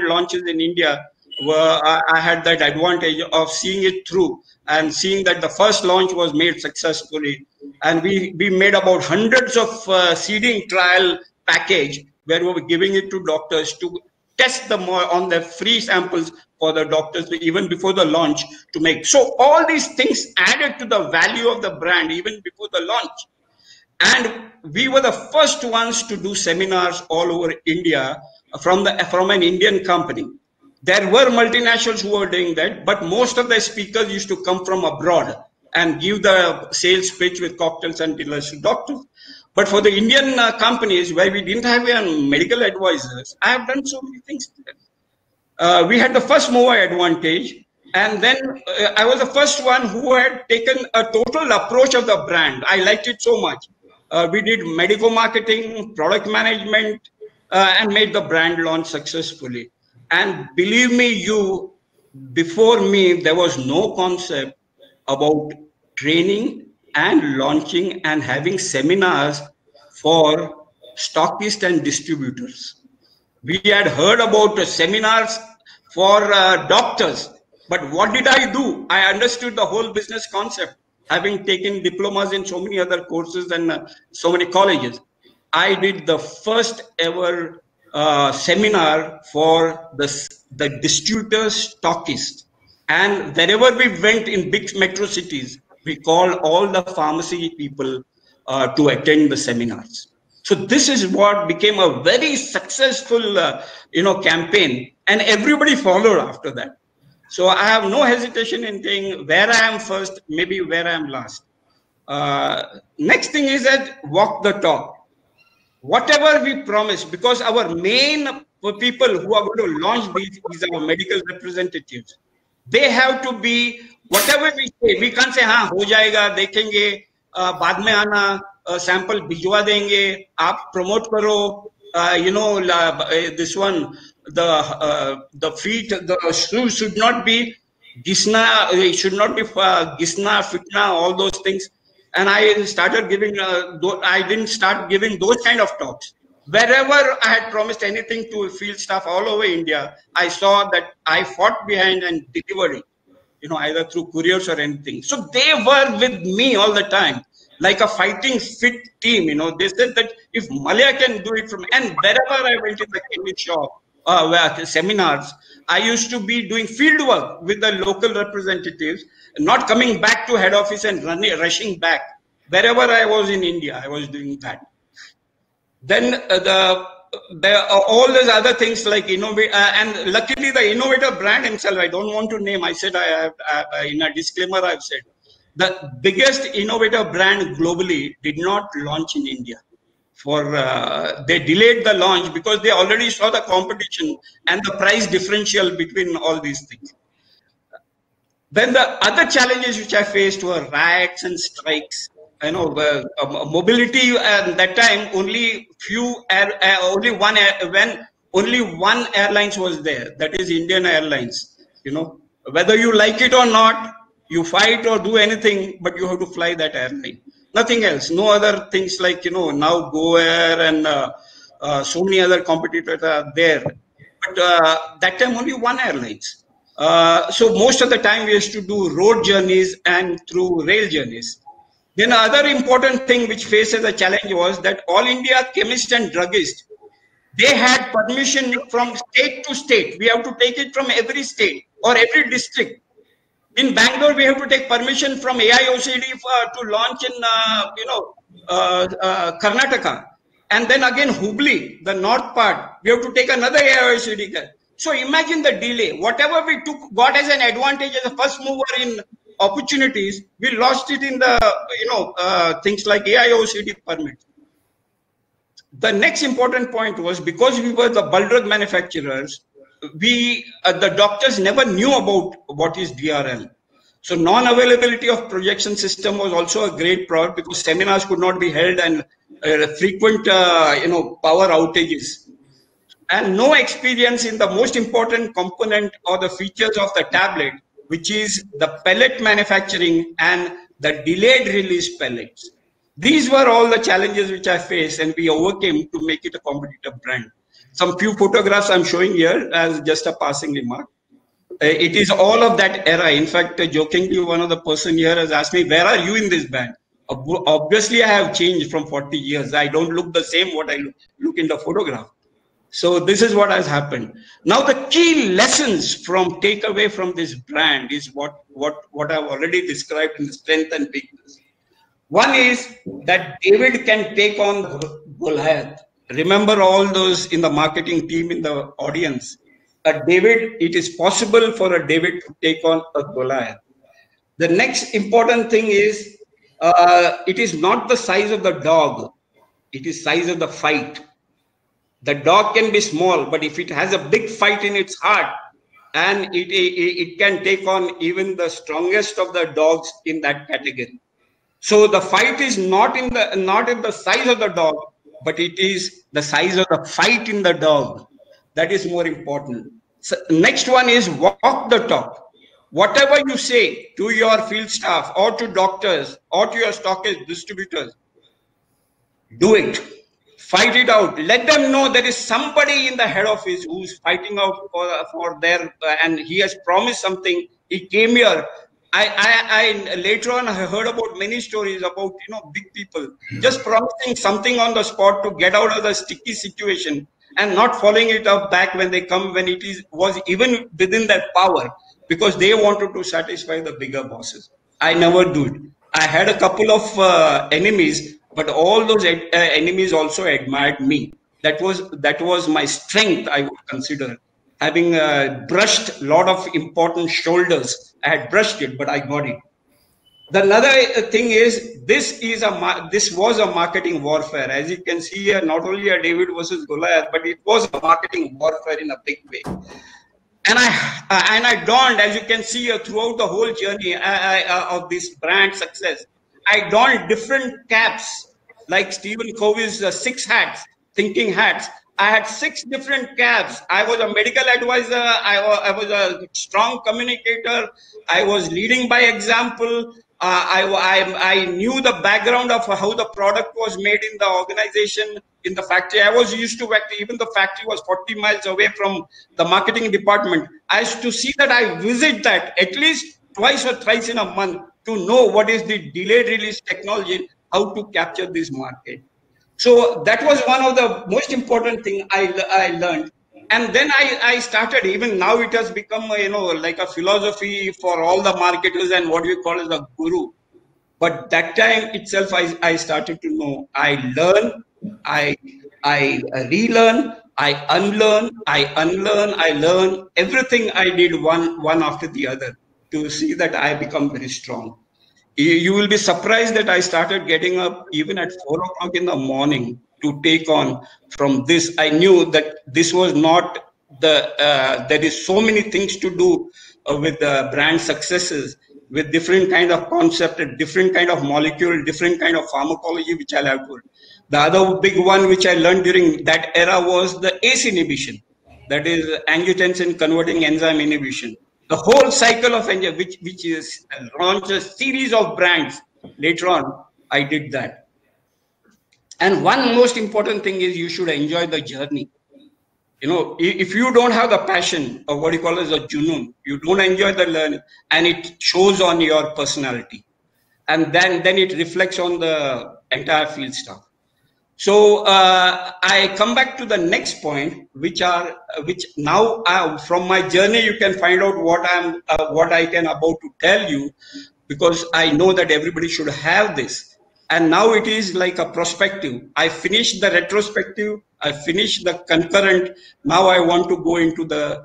launches in India, I had that advantage of seeing it through and seeing that the first launch was made successfully. And we made about hundreds of seeding trial package where we were giving it to doctors to test them on their free samples for the doctors even before the launch to make. So all these things added to the value of the brand even before the launch. And we were the first ones to do seminars all over India from an Indian company. There were multinationals who were doing that, but most of the speakers used to come from abroad and give the sales pitch with cocktails and dinners to doctors. But for the Indian companies where we didn't have medical advisors, I have done so many things. We had the first mover advantage. And then I was the first one who had taken a total approach of the brand. I liked it so much. We did medical marketing, product management, and made the brand launch successfully. And believe me, before me, there was no concept about training and launching and having seminars for stockists and distributors. We had heard about seminars for doctors, but what did I do? I understood the whole business concept, having taken diplomas in so many other courses and so many colleges. I did the first ever seminar for the distributors, stockists. And wherever we went in big metro cities, we called all the pharmacy people to attend the seminars. So this is what became a very successful, campaign, and everybody followed after that. So I have no hesitation in saying where I am first, maybe where I am last. Next thing is that walk the talk. Whatever we promise, because our main people who are going to launch these are our medical representatives. They have to be, whatever we say, we can't say, हाँ हो जाएगा, देखेंगे, बाद में आना, sample भिजवा देंगे, आप promote करो, this one, the feet, the shoes should not be gisna, it should not be gisna, fitna, all those things. And I started giving, I didn't start giving those kind of talks. Wherever I had promised anything to field staff all over India, I saw that I fought behind and delivered it, either through couriers or anything. So they were with me all the time, like a fighting fit team. They said that if Mallya can do it and wherever I went in the chemist shop, seminars, I used to be doing field work with the local representatives, not coming back to head office and rushing back. Wherever I was in India, I was doing that. Then all those other things like and luckily the innovator brand himself, I don't want to name, I said in a disclaimer I've said, the biggest innovator brand globally did not launch in India. They delayed the launch because they already saw the competition and the price differential between all these things. Then the other challenges which I faced were riots and strikes. Mobility at that time, only one airlines was there, that is Indian Airlines. Whether you like it or not, you fight or do anything, but you have to fly that airline. Nothing else. No other things like, now Go Air and so many other competitors are there. But that time only one airlines. So most of the time we used to do road journeys and through rail journeys. Then another important thing which faces a challenge was that all India chemists and druggists, they had permission from state to state. We have to take it from every state or every district. In Bangalore, we have to take permission from AIOCD to launch in, Karnataka. And then again, Hubli, the north part, we have to take another AIOCD. So imagine the delay. Whatever we got as an advantage as a first mover in opportunities, we lost it in the, things like AIOCD permit. The next important point was because we were the bulk drug manufacturers, the doctors never knew about what is DRL. So non-availability of projection system was also a great problem because seminars could not be held and frequent, power outages. And no experience in the most important component or the features of the tablet, which is the pellet manufacturing and the delayed release pellets. These were all the challenges which I faced and we overcame to make it a competitive brand. Some few photographs I'm showing here as just a passing remark. It is all of that era. In fact, jokingly, one of the person here has asked me, where are you in this band? Obviously, I have changed from 40 years. I don't look the same what I look in the photograph. So this is what has happened. Now, the key lessons from takeaway from this brand is what I've already described in the strength and weakness. One is that David can take on Goliath. Remember all those in the marketing team, in the audience. David, it is possible for a David to take on a Goliath. The next important thing is, it is not the size of the dog. It is size of the fight. The dog can be small, but if it has a big fight in its heart, and it can take on even the strongest of the dogs in that category. So the fight is not in the size of the dog, but it is the size of the fight in the dog. That is more important. So next one is walk the talk. Whatever you say to your field staff or to doctors or to your stockist distributors, do it. Fight it out. Let them know there is somebody in the head office who's fighting out for their, and he has promised something. He came here. I later on I heard about many stories about, you know, big people just promising something on the spot to get out of the sticky situation and not following it up back when they come, when it was even within their power, because they wanted to satisfy the bigger bosses. I never do it. I had a couple of enemies, but all those enemies also admired me. That was my strength, I would consider. Having brushed a lot of important shoulders, I had brushed it, but I got it. The another thing is, this was a marketing warfare. As you can see here, not only a David versus Goliath, but it was a marketing warfare in a big way. And I donned, as you can see here, throughout the whole journey of this brand success, I donned different caps, like Stephen Covey's 6 hats, thinking hats. I had 6 different caps. I was a medical advisor. I was a strong communicator. I was leading by example. I knew the background of how the product was made in the organization, in the factory. I was used to factory. Even the factory was 40 miles away from the marketing department. I used to see that I visit that at least twice or thrice in a month to know what is the delayed release technology, how to capture this market. So that was one of the most important thing I learned. And then I started, even now it has become, you know, like a philosophy for all the marketers and what we call as a guru. But that time itself, I started to know, I learn, I relearn, I unlearn, I learn. Everything I did one after the other to see that I become very strong. You will be surprised that I started getting up even at 4 o'clock in the morning to take on from this. I knew that this was not there is so many things to do with the brand successes, with different kind of concept, different kind of molecule, different kind of pharmacology, which I'll have to. The other big one which I learned during that era was the ACE inhibition, that is angiotensin converting enzyme inhibition. The whole cycle of engine, which is launched a series of brands later on, I did that. And one most important thing is you should enjoy the journey. You know, if you don't have the passion, or what you call as a junoon, you don't enjoy the learning, and it shows on your personality, and then it reflects on the entire field staff. So I come back to the next point, which now from my journey you can find out what I can about to tell you, because I know that everybody should have this. And now it is like a prospective. I finished the retrospective, I finished the concurrent. Now I want to go into the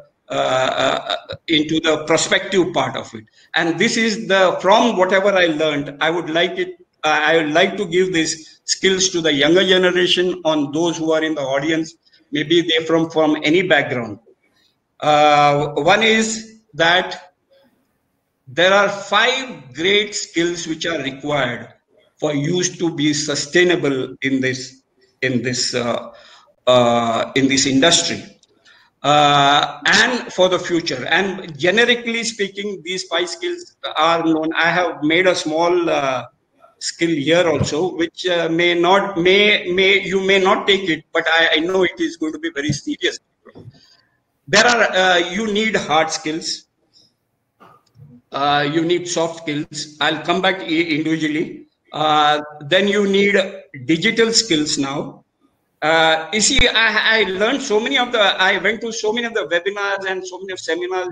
prospective part of it. And this is from whatever I learned, I would like to give this skills to the younger generation, on those who are in the audience, maybe they're from any background. One is that there are 5 great skills which are required for you to be sustainable in this industry and for the future. And generically speaking, these 5 skills are known. I have made a small skill here also, which you may not take it, but I know it is going to be very serious. There are you need hard skills, you need soft skills. I'll come back individually. Then you need digital skills now. You see, I learned I went to so many of the webinars and so many of seminars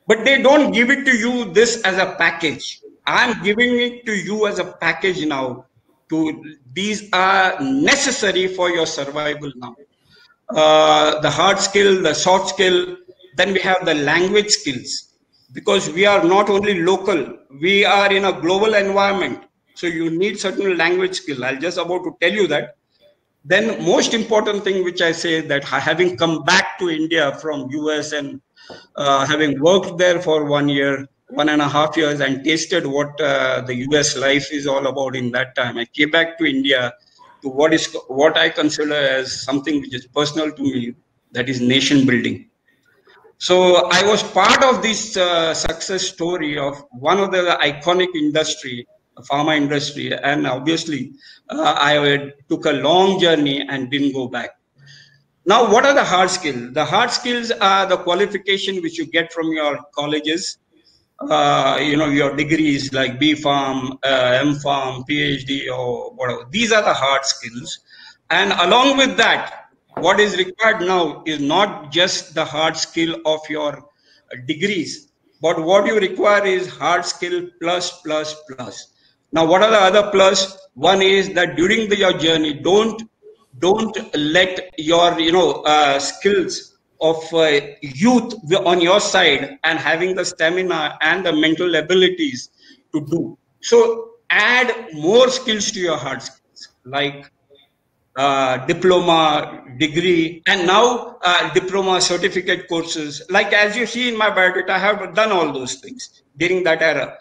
but they don't give it to you this as a package. I'm giving it to you as a package now. These are necessary for your survival now. The hard skill, the soft skill, then we have the language skills, because we are not only local, we are in a global environment. So you need certain language skill. I'll just about to tell you that. Then most important thing which I say, that having come back to India from US and having worked there for 1 year, 1.5 years, and tasted what the US life is all about in that time, I came back to India to what I consider as something which is personal to me, that is nation building. So I was part of this success story of one of the iconic industry, pharma industry, and obviously I took a long journey and didn't go back. Now, what are the hard skills? The hard skills are the qualification which you get from your colleges, your degrees like B Pharm, M Pharm, PhD, or whatever. These are the hard skills. And along with that, what is required now is not just the hard skill of your degrees, but what you require is hard skill plus, plus, plus. Now, what are the other plus? One is that during your journey, don't let your skills of youth on your side and having the stamina and the mental abilities to do. So add more skills to your hard skills, like diploma, degree, and now diploma certificate courses. Like as you see in my biodata, I have done all those things during that era.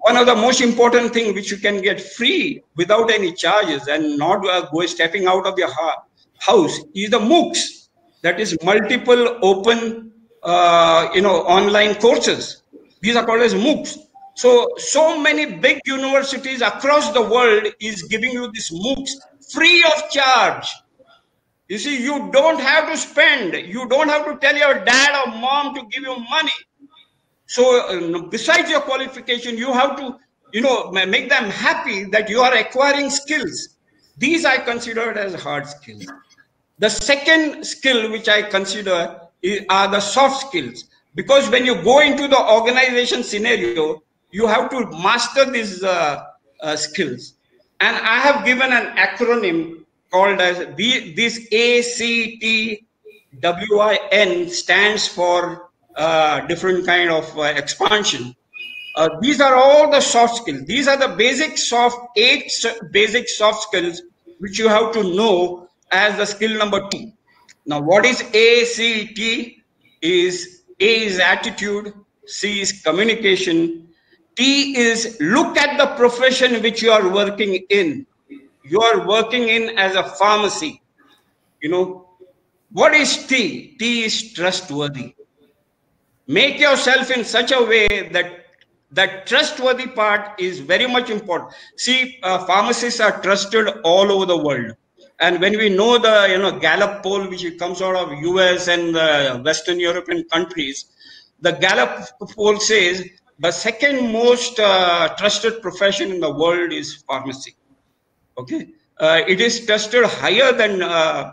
One of the most important things which you can get free without any charges and not stepping out of your house is the MOOCs. That is multiple open, online courses. These are called as MOOCs. So many big universities across the world is giving you these MOOCs free of charge. You see, you don't have to spend. You don't have to tell your dad or mom to give you money. So besides your qualification, you have to, make them happy that you are acquiring skills. These I consider as hard skills. The second skill which I consider are the soft skills, because when you go into the organization scenario, you have to master these skills. And I have given an acronym called as this ACTWIN stands for different kind of expansion. These are all the soft skills. These are the eight basic soft skills which you have to know as the skill number 2. Now, what is ACT? A is attitude, C is communication, T is look at the profession which you are working in. You are working in as a pharmacy. What is T? T is trustworthy. Make yourself in such a way that that trustworthy part is very much important. See, pharmacists are trusted all over the world. And when we know the Gallup poll, which comes out of US and the Western European countries, the Gallup poll says the second most trusted profession in the world is pharmacy. Okay, it is trusted higher than.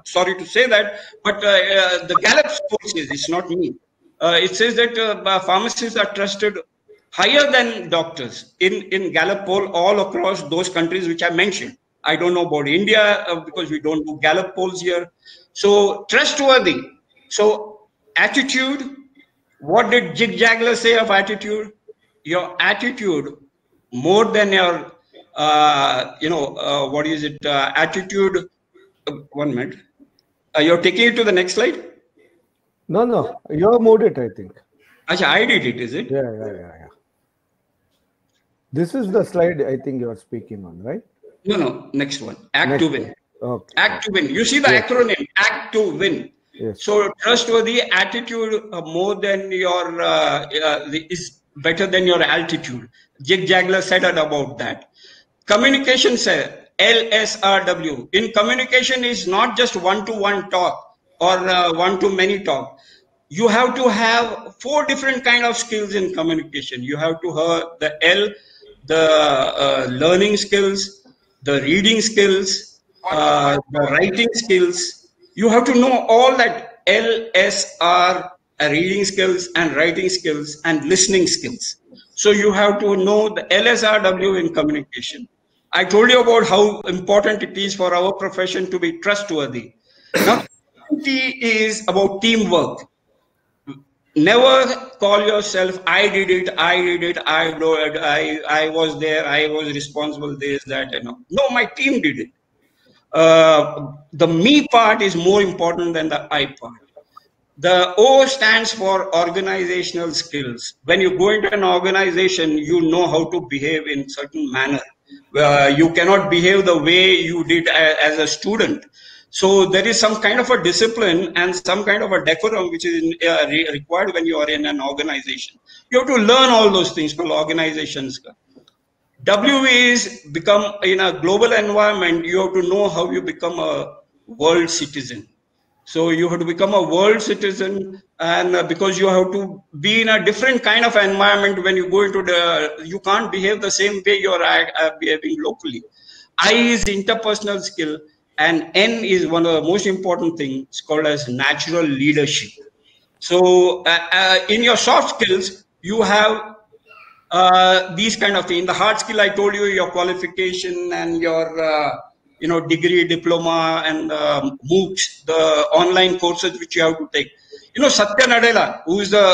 Sorry to say that, but the Gallup poll says, it's not me. It says that pharmacists are trusted higher than doctors in Gallup poll all across those countries which I mentioned. I don't know about India because we don't do Gallup polls here. So trustworthy. So attitude. What did Zig Ziglar say of attitude? Your attitude more than your, what is it? Attitude. 1 minute. You're taking it to the next slide? No. You moved it, I think. Achha, I did it, is it? Yeah. This is the slide I think you are speaking on, right? No. Next one. Act to win. Okay. Act to win. You see the acronym, act to win. Yes. So trustworthy attitude more than your is better than your altitude. Zig Ziglar said about that. Communication, sir, LSRW. In communication is not just one-to-one talk or one-to-many talk. You have to have 4 different kind of skills in communication. You have to have the L, the learning skills, the reading skills, the writing skills. You have to know all that LSR, reading skills and writing skills and listening skills. So you have to know the LSRW in communication. I told you about how important it is for our profession to be trustworthy. Now, T is about teamwork. Never call yourself, I did it, I was there, I was responsible, this, that, and all. No, my team did it. the me part is more important than the I part. The O stands for organizational skills. When you go into an organization, you know how to behave in certain manner. You cannot behave the way you did as a student. So there is some kind of a discipline and some kind of a decorum which is required when you are in an organization. You have to learn all those things called organizations. W is become in a global environment. You have to know how you become a world citizen. So you have to become a world citizen, and because you have to be in a different kind of environment when you go into you can't behave the same way you are behaving locally. I is interpersonal skill, and N is one of the most important things. It's called as natural leadership. So in your soft skills, you have these kind of things. In the hard skill, I told you your qualification and your degree, diploma, and MOOCs, the online courses which you have to take. Satya Nadella, who's the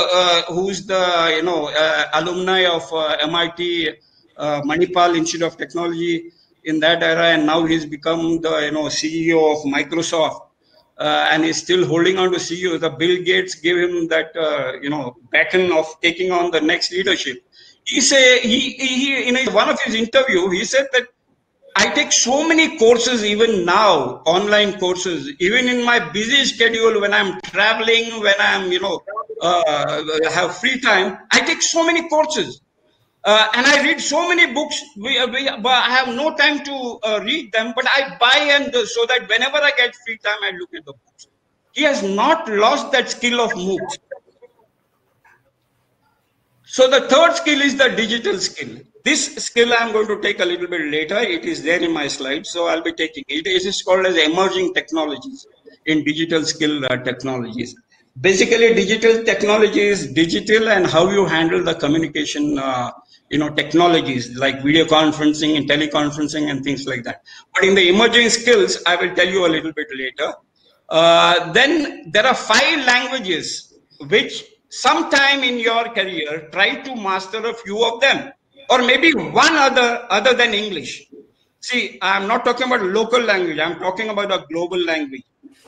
alumni of MIT, Manipal Institute of Technology in that era, and now he's become the CEO of Microsoft, and he's still holding on to CEO. The Bill Gates gave him that beacon of taking on the next leadership. He in one of his interview, he said that I take so many courses even now, online courses, even in my busy schedule when I'm traveling, when I'm, have free time, I take so many courses. And I read so many books, but I have no time to read them, but I buy so that whenever I get free time, I look at the books. He has not lost that skill of MOOCs. So the third skill is the digital skill. This skill I'm going to take a little bit later. It is there in my slides, so I'll be taking it. It is called as emerging technologies in digital skill technologies. Basically, digital technology is digital and how you handle the communication, technologies like video conferencing and teleconferencing and things like that. But in the emerging skills, I will tell you a little bit later. Then there are 5 languages which sometime in your career, try to master a few of them, or maybe one other than English. See, I'm not talking about local language. I'm talking about a global language.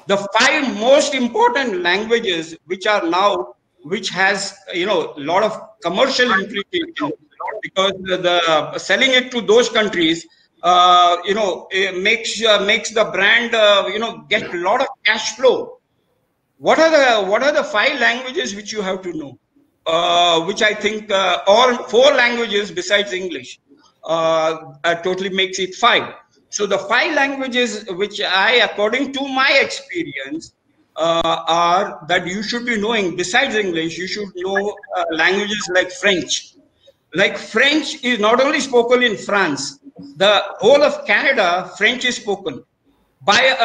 The 5 most important languages which are now, which has, a lot of commercial implications, because the selling it to those countries, it makes the brand, get a lot of cash flow. What are the 5 languages which you have to know? Which I think, or 4 languages besides English, totally makes it 5. So the 5 languages which according to my experience, are that you should be knowing. Besides English, you should know languages like French. Like French is not only spoken in France, the whole of Canada, French is spoken. By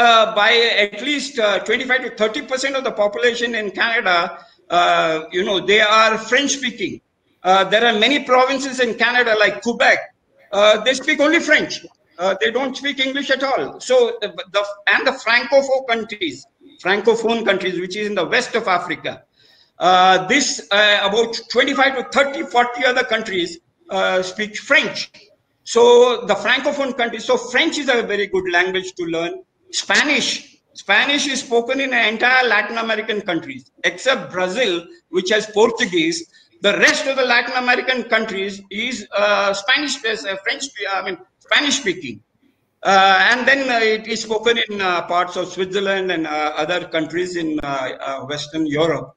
at least 25 to 30% of the population in Canada, they are French speaking. There are many provinces in Canada like Quebec. They speak only French. They don't speak English at all. So the Francophone countries, which is in the west of Africa, about 25 to 30, 40 other countries speak French. So the Francophone countries, so French is a very good language to learn. Spanish is spoken in the entire Latin American countries, except Brazil, which has Portuguese. The rest of the Latin American countries is Spanish speaking. And then it is spoken in parts of Switzerland and other countries in Western Europe.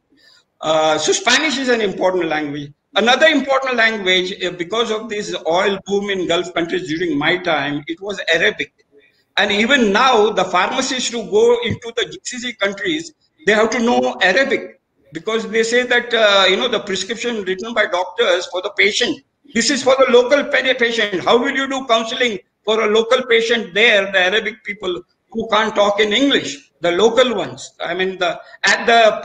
So Spanish is an important language. Another important language, because of this oil boom in Gulf countries during my time, it was Arabic. And even now, the pharmacists who go into the GCC countries, they have to know Arabic, because they say that, the prescription written by doctors for the patient, this is for the local patient. How will you do counseling for a local patient there, the Arabic people who can't talk in English, the local ones? I mean, at the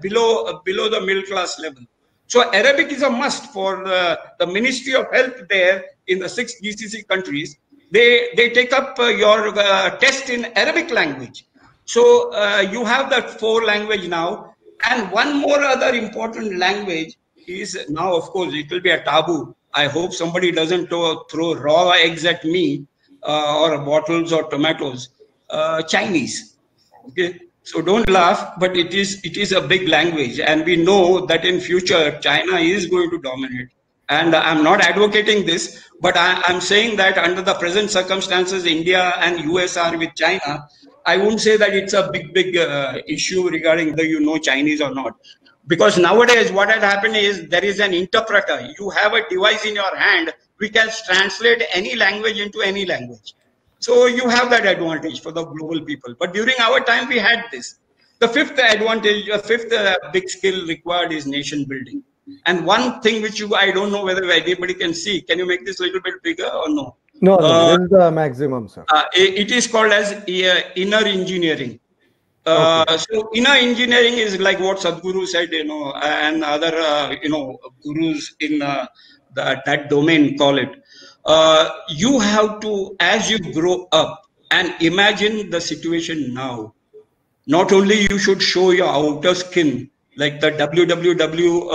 below the middle class level. So Arabic is a must for the Ministry of Health there in the 6 GCC countries. They take up your test in Arabic language. So you have that 4 language now. And one more other important language is now, of course, it will be a taboo. I hope somebody doesn't throw raw eggs at me. or bottles or tomatoes, Chinese. Okay, so don't laugh, but it is a big language, and we know that in future China is going to dominate. And I'm not advocating this, but I'm saying that under the present circumstances, India and US are with China. I wouldn't say that it's a big issue regarding whether you know Chinese or not. Because nowadays what had happened is there is an interpreter. You have a device in your hand which can translate any language into any language. So you have that advantage for the global people. But during our time, we had this. The fifth advantage, fifth big skill required is nation building. And one thing which I don't know whether anybody can see. Can you make this a little bit bigger or no? No, this is the maximum, sir. It is called as inner engineering. Okay. So inner engineering is like what Sadhguru said, and other, gurus in that domain call it. You have to, as you grow up and imagine the situation now, not only you should show your outer skin, like the WWW,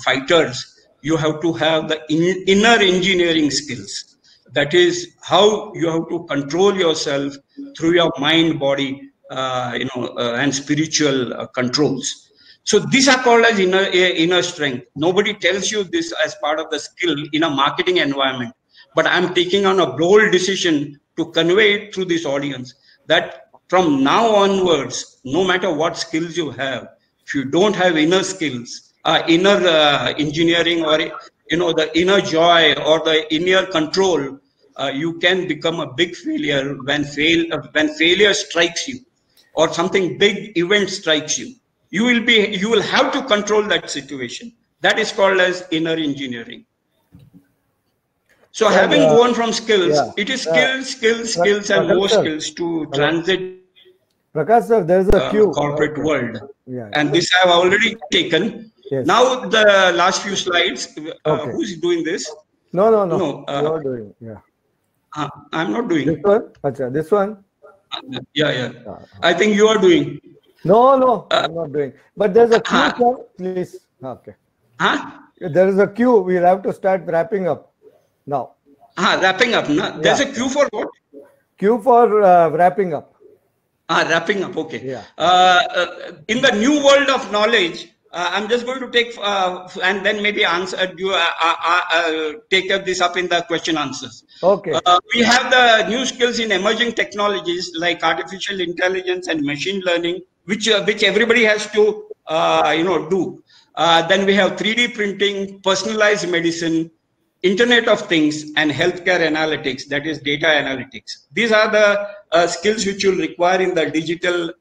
fighters, you have to have the inner engineering skills. That is how you have to control yourself through your mind, body, and spiritual controls. So these are called as inner strength. Nobody tells you this as part of the skill in a marketing environment, but I'm taking on a bold decision to convey it through this audience that from now onwards, no matter what skills you have, if you don't have inner skills, inner engineering, or the inner joy or the inner control, you can become a big failure when failure strikes you or something big event strikes you. You will have to control that situation. That is called as inner engineering. So having gone from skills, it is skills and more skills to transit Prakash sir, there is a queue. Corporate world. And this I have already taken. Yes. Now the last few slides, who's doing this? No, you are doing. Yeah. I'm not doing. This one? Achha, this one? Yeah. I think you are doing. No, I'm not doing. But there's a queue, sir. Please. Okay. There is a queue. We'll have to start wrapping up now. Wrapping up. No? There's a queue for what? Queue for wrapping up. Wrapping up. Okay. Yeah. In the new world of knowledge, I'm just going to take and then maybe take this up in the question answers. Okay. We have the new skills in emerging technologies like artificial intelligence and machine learning, which everybody has to do. Then we have 3D printing, personalized medicine, Internet of Things, and healthcare analytics, that is data analytics. These are the skills which you'll require in the digital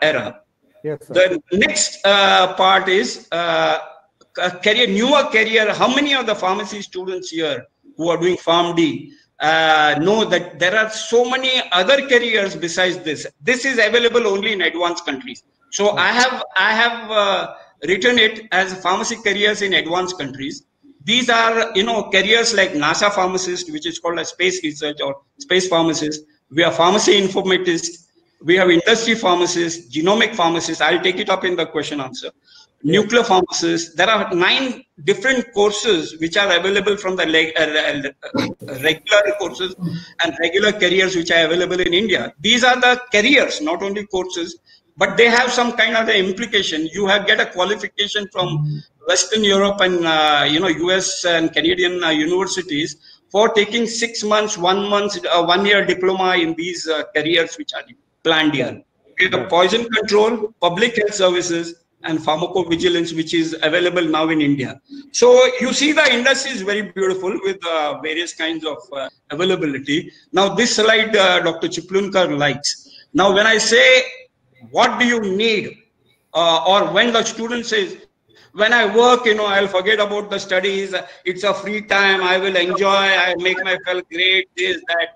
era. Yes, sir. The next part is newer career. How many of the pharmacy students here who are doing PharmD know that there are so many other careers besides this? This is available only in advanced countries. So I have written it as pharmacy careers in advanced countries. These are, careers like NASA pharmacist, which is called a space research or space pharmacist. We are pharmacy informatist. We have industry pharmacists, genomic pharmacists. I'll take it up in the question answer. Nuclear pharmacists. There are 9 different courses which are available from the regular courses and regular careers which are available in India. These are the careers, not only courses, but they have some kind of the implication. You get a qualification from Western Europe and US and Canadian universities for taking 6 months, 1 year diploma in these careers which are planned here. We have poison control, public health services, and pharmacovigilance, which is available now in India. So you see the industry is very beautiful with various kinds of availability. Now this slide Dr. Chiplunkar likes. Now when I say, what do you need? Or when the student says, when I work, I'll forget about the studies. It's a free time. I will enjoy. I make myself great, this, that.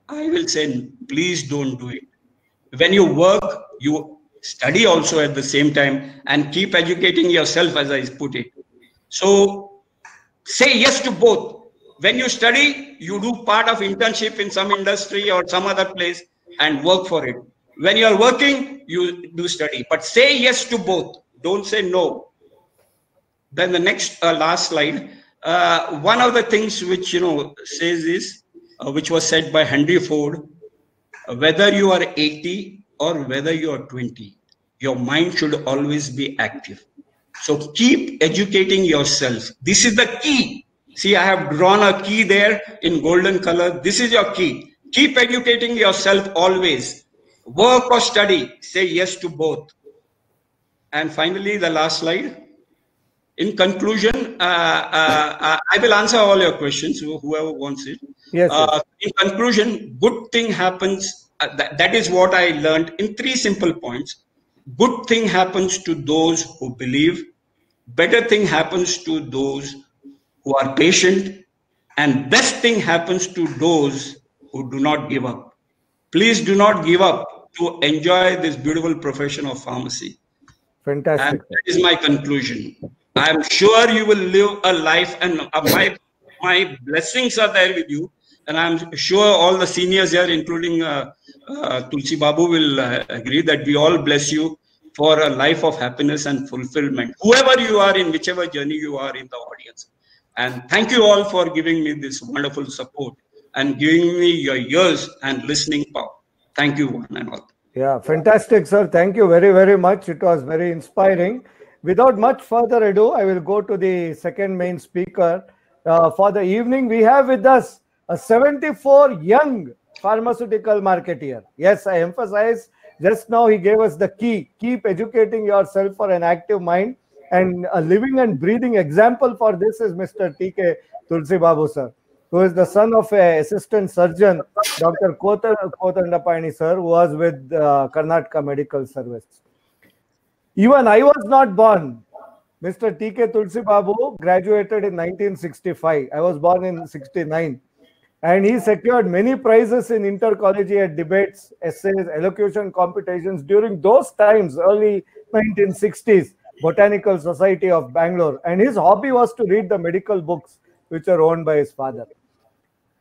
I will say, please don't do it. When you work, you study also at the same time and keep educating yourself, as I put it. So say yes to both. When you study, you do part of internship in some industry or some other place and work for it. When you are working, you do study. But say yes to both. Don't say no. Then the next last slide. One of the things which says is which was said by Henry Ford, whether you are 80 or whether you are 20, your mind should always be active. So keep educating yourself. This is the key. See, I have drawn a key there in golden color. This is your key. Keep educating yourself always. Work or study, say yes to both. And finally, the last slide. In conclusion, I will answer all your questions, whoever wants it. Yes. In conclusion, good thing happens. That is what I learned in 3 simple points. Good thing happens to those who believe. Better thing happens to those who are patient. And best thing happens to those who do not give up. Please do not give up to enjoy this beautiful profession of pharmacy. Fantastic. And that is my conclusion. I am sure you will live a life, and my blessings are there with you. And I'm sure all the seniors here, including Tulsi Babu, will agree that we all bless you for a life of happiness and fulfillment, whoever you are, in whichever journey you are in the audience. And thank you all for giving me this wonderful support and giving me your ears and listening power. Thank you, one and all. Yeah, fantastic, sir. Thank you very, very much. It was very inspiring. Without much further ado, I will go to the second main speaker for the evening. We have with us a 74 young pharmaceutical marketeer. Yes, I emphasize, just now he gave us the key. Keep educating yourself for an active mind. And a living and breathing example for this is Mr. T.K. Tulsi Babu, sir, who is the son of an assistant surgeon, Dr. Kotandapani, sir, who was with Karnataka Medical Service. Even I was not born. Mr. T.K. Tulsi Babu graduated in 1965. I was born in 69. And he secured many prizes in intercollegiate debates, essays, elocution competitions during those times, early 1960s, Botanical Society of Bangalore. And his hobby was to read the medical books, which are owned by his father.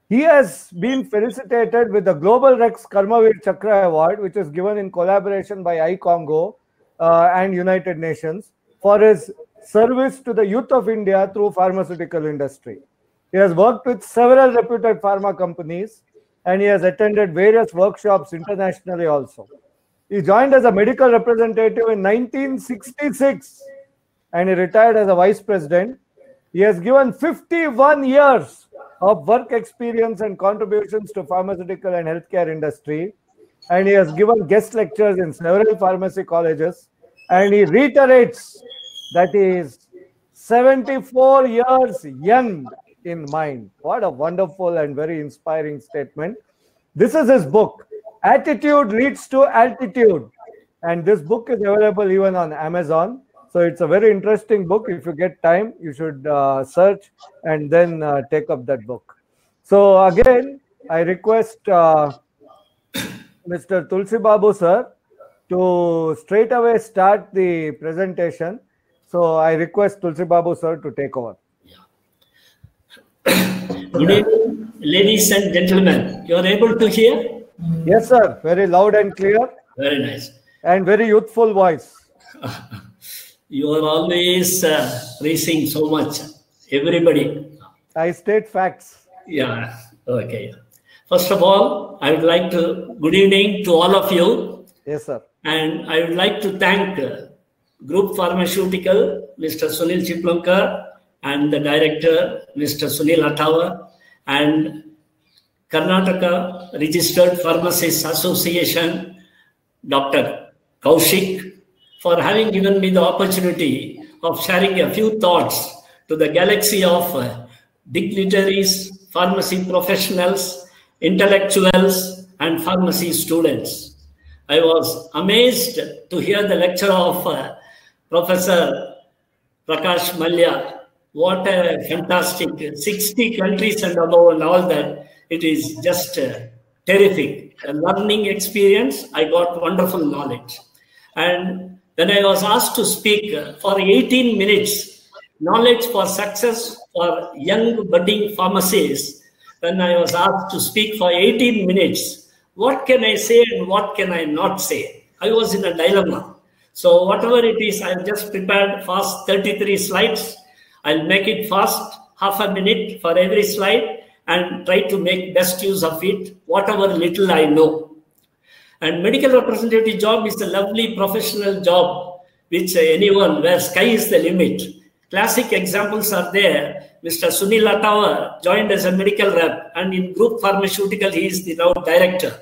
He has been felicitated with the Global Rex Karmavir Chakra Award, which is given in collaboration by iCongo and United Nations for his service to the youth of India through pharmaceutical industry. He has worked with several reputed pharma companies and he has attended various workshops internationally also. He joined as a medical representative in 1966 and he retired as a vice president. He has given 51 years of work experience and contributions to pharmaceutical and healthcare industry. And he has given guest lectures in several pharmacy colleges. And he reiterates that he is 74 years young in mind. What a wonderful and very inspiring statement. This is his book, Attitude Leads to Altitude. And this book is available even on Amazon. So it's a very interesting book. If you get time, you should search and then take up that book. So again, I request Mr. Tulsi Babu, sir, to straight away start the presentation. So I request Tulsi Babu, sir, to take over. Good evening, ladies and gentlemen. You are able to hear? Yes, sir. Very loud and clear. Very nice. And very youthful voice. You are always raising so much. Everybody. I state facts. Yeah. Okay. First of all, I would like to, good evening to all of you. Yes, sir. And I would like to thank Group Pharmaceutical, Mr. Sunil Chiplankar, and the director, Mr. Sunil Atawa, and Karnataka Registered Pharmacists Association, Dr. Kaushik, for having given me the opportunity of sharing a few thoughts to the galaxy of dignitaries, pharmacy professionals, intellectuals, and pharmacy students. I was amazed to hear the lecture of Professor Prakash Mallya. What a fantastic 60 countries and above and all that. It is just terrific. A learning experience. I got wonderful knowledge. And when I was asked to speak for 18 minutes, knowledge for success for young budding pharmacists, when I was asked to speak for 18 minutes, what can I say and what can I not say? I was in a dilemma. So whatever it is, I've just prepared fast 33 slides. I'll make it fast, half a minute for every slide. and try to make best use of it, whatever little I know. And medical representative job is a lovely professional job, which anyone, where sky is the limit. Classic examples are there. Mr. Sunil Atawa joined as a medical rep, and in Group Pharmaceutical, he is the now director,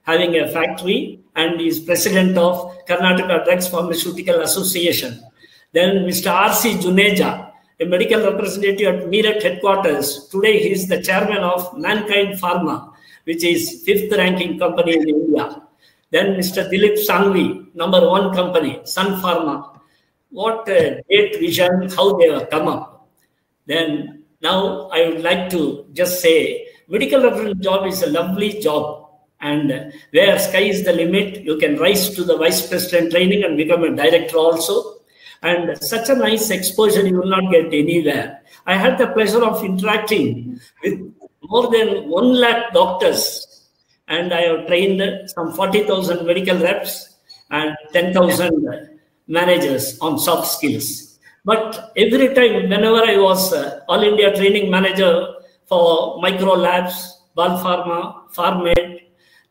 having a factory, and is president of Karnataka Drugs Pharmaceutical Association. Then Mr. R.C. Juneja, a medical representative at Meerut headquarters. Today, he is the chairman of Mankind Pharma, which is 5th ranking company in India. Then Mr. Dilip Sangvi, number 1 company, Sun Pharma. What a great vision, how they have come up. Then now I would like to just say, medical representative job is a lovely job. And where sky is the limit, you can rise to the vice president training and become a director also. And such a nice exposure you will not get anywhere. I had the pleasure of interacting with more than 1 lakh doctors, and I have trained some 40,000 medical reps and 10,000 managers on soft skills. But every time, whenever I was All India Training Manager for Micro Labs, Bal Pharma, Pharmed,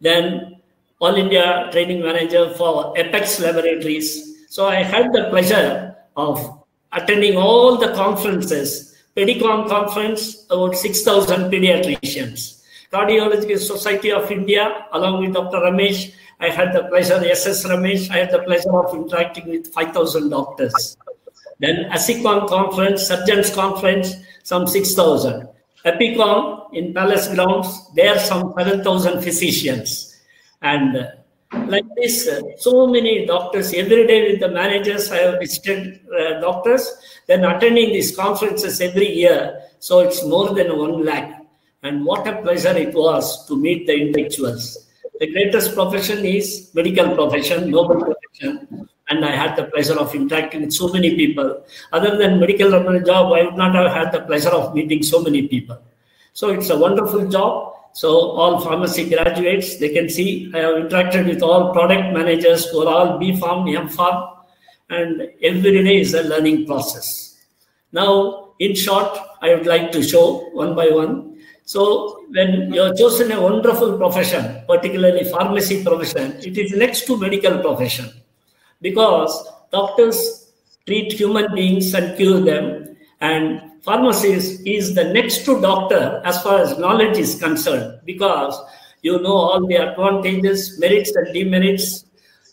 then All India Training Manager for Apex Laboratories. So I had the pleasure of attending all the conferences, Pedicom conference, about 6,000 pediatricians. Cardiological Society of India, along with Dr. Ramesh, I had the pleasure, SS Ramesh, I had the pleasure of interacting with 5,000 doctors. Then ASICOM conference, Surgeons Conference, some 6,000. Epicom in Palace Grounds, there some 7,000 physicians. And like this, so many doctors, every day with the managers, I have visited doctors, then attending these conferences every year. So it's more than 1 lakh. And what a pleasure it was to meet the intellectuals. The greatest profession is medical profession, noble profession. And I had the pleasure of interacting with so many people. Other than medical job, I would not have had the pleasure of meeting so many people. So it's a wonderful job. So all pharmacy graduates, they can see I have interacted with all product managers who are all B Pharm, M Pharm, and every day is a learning process. Now, in short, I would like to show one by one. So when you have chosen a wonderful profession, particularly pharmacy profession, it is next to medical profession, because doctors treat human beings and cure them, and pharmacist is the next to doctor as far as knowledge is concerned, because you know all the advantages, merits and demerits,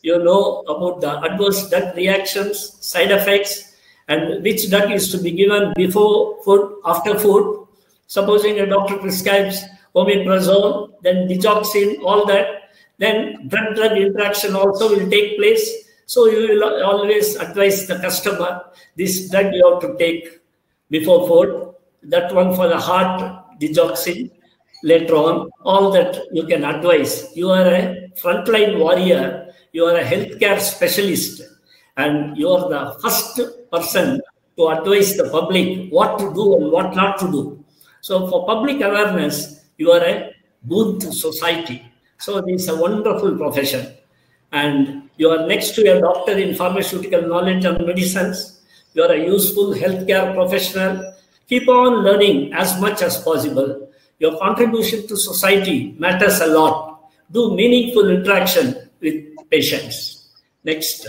you know about the adverse drug reactions, side effects, and which drug is to be given before food, after food. Supposing a doctor prescribes omeprazole, then digoxin, all that, then drug-drug interaction also will take place. So you will always advise the customer, this drug you have to take before food, that one for the heart, digoxin, later on, all that you can advise. You are a frontline warrior, you are a healthcare specialist, and you are the first person to advise the public what to do and what not to do. So for public awareness, you are a boon to society. So this is a wonderful profession. And you are next to a doctor in pharmaceutical knowledge and medicines. You are a useful healthcare professional. Keep on learning as much as possible. Your contribution to society matters a lot. Do meaningful interaction with patients. Next.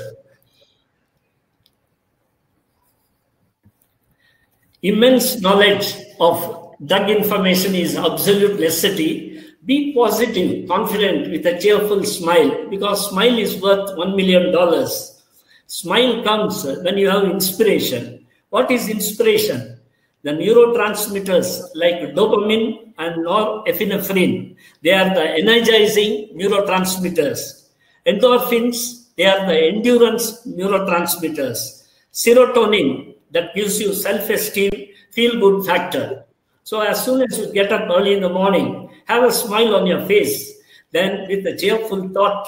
Immense knowledge of drug information is absolute necessity. Be positive, confident with a cheerful smile, because smile is worth $1 million. Smile comes when you have inspiration. What is inspiration? The neurotransmitters like dopamine and norepinephrine, they are the energizing neurotransmitters. Endorphins, they are the endurance neurotransmitters. Serotonin, that gives you self-esteem, feel-good factor. So as soon as you get up early in the morning, have a smile on your face. Then with a cheerful thought,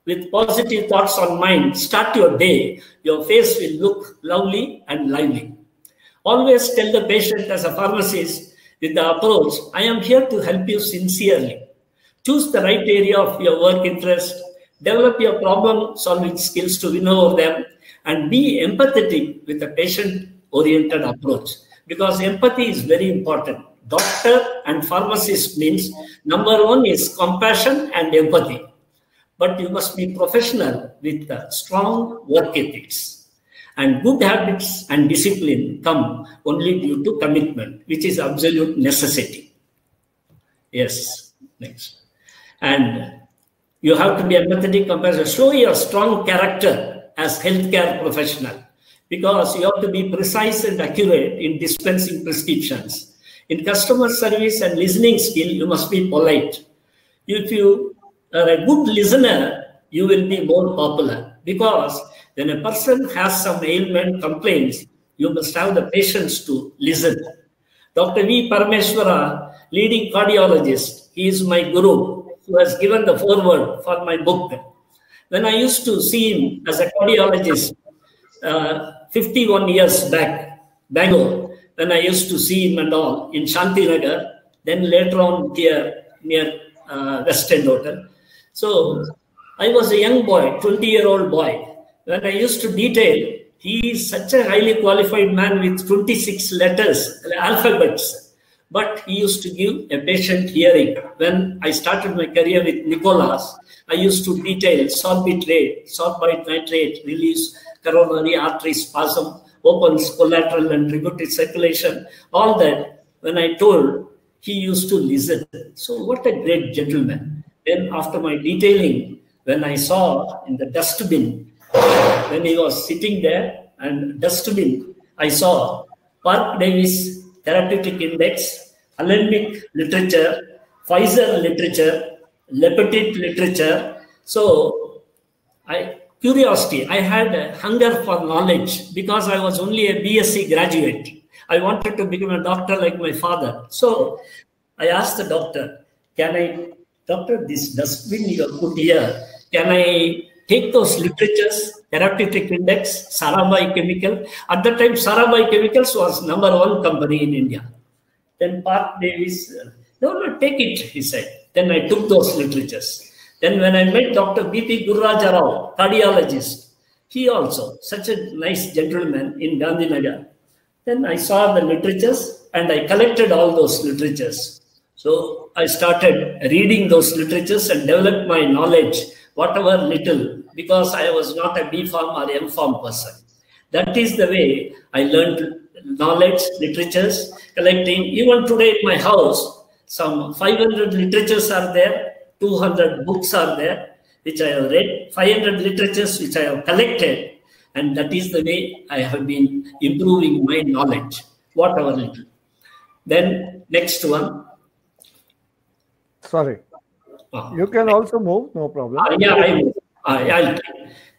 with positive thoughts on mind, start your day. Your face will look lovely and lively. Always tell the patient as a pharmacist with the approach, I am here to help you sincerely. Choose the right area of your work interest. Develop your problem-solving skills to win over them. And be empathetic with a patient-oriented approach. Because empathy is very important. doctor and pharmacist means number one is compassion and empathy. But you must be professional with strong work ethics. And good habits and discipline come only due to commitment, which is absolute necessity. Yes, next. And you have to be empathetic, compassionate. Show your strong character as healthcare professional, because you have to be precise and accurate in dispensing prescriptions. In customer service and listening skill, you must be polite. If you are a good listener, you will be more popular, because when a person has some ailment, complaints, you must have the patience to listen. Dr. V. Parameswara, leading cardiologist, he is my guru, who has given the foreword for my book. When I used to see him as a cardiologist 51 years back, Bangalore, when I used to see him and all in Shantinagar, then later on here near West End Hotel. So I was a young boy, 20-year-old boy. When I used to detail, he is such a highly qualified man with 26 letters, alphabets. But he used to give a patient hearing. When I started my career with Nicholas, I used to detail sorbitol, sorbite nitrate, release coronary artery spasm, opens collateral and tributary circulation, all that. When I told, he used to listen. So what a great gentleman. Then after my detailing, when I saw in the dustbin, when he was sitting there and dustbin, I saw Park Davis Therapeutic Index, Alembic literature, Pfizer literature, Lepetit literature. So curiosity, I had a hunger for knowledge, because I was only a BSc graduate. I wanted to become a doctor like my father. So I asked the doctor, doctor, this dustbin you have put here, can I take those literatures, Therapeutic Index, Sarabhai Chemical? At that time, Sarabhai Chemicals was #1 company in India. Then Park Davis, no, take it, he said. Then I took those literatures. Then when I met Dr. B.P. Gururaja Rao, cardiologist, he also, such a nice gentleman in Gandhinagar. Then I saw the literatures and I collected all those literatures. So I started reading those literatures and developed my knowledge, whatever little, because I was not a B Pharm or M Pharm person. That is the way I learned knowledge, literatures, collecting. Even today in my house, some 500 literatures are there, 200 books are there, which I have read, 500 literatures which I have collected, and that is the way I have been improving my knowledge, whatever little. Then next one. Sorry. You can also move, no problem. Yeah, I'll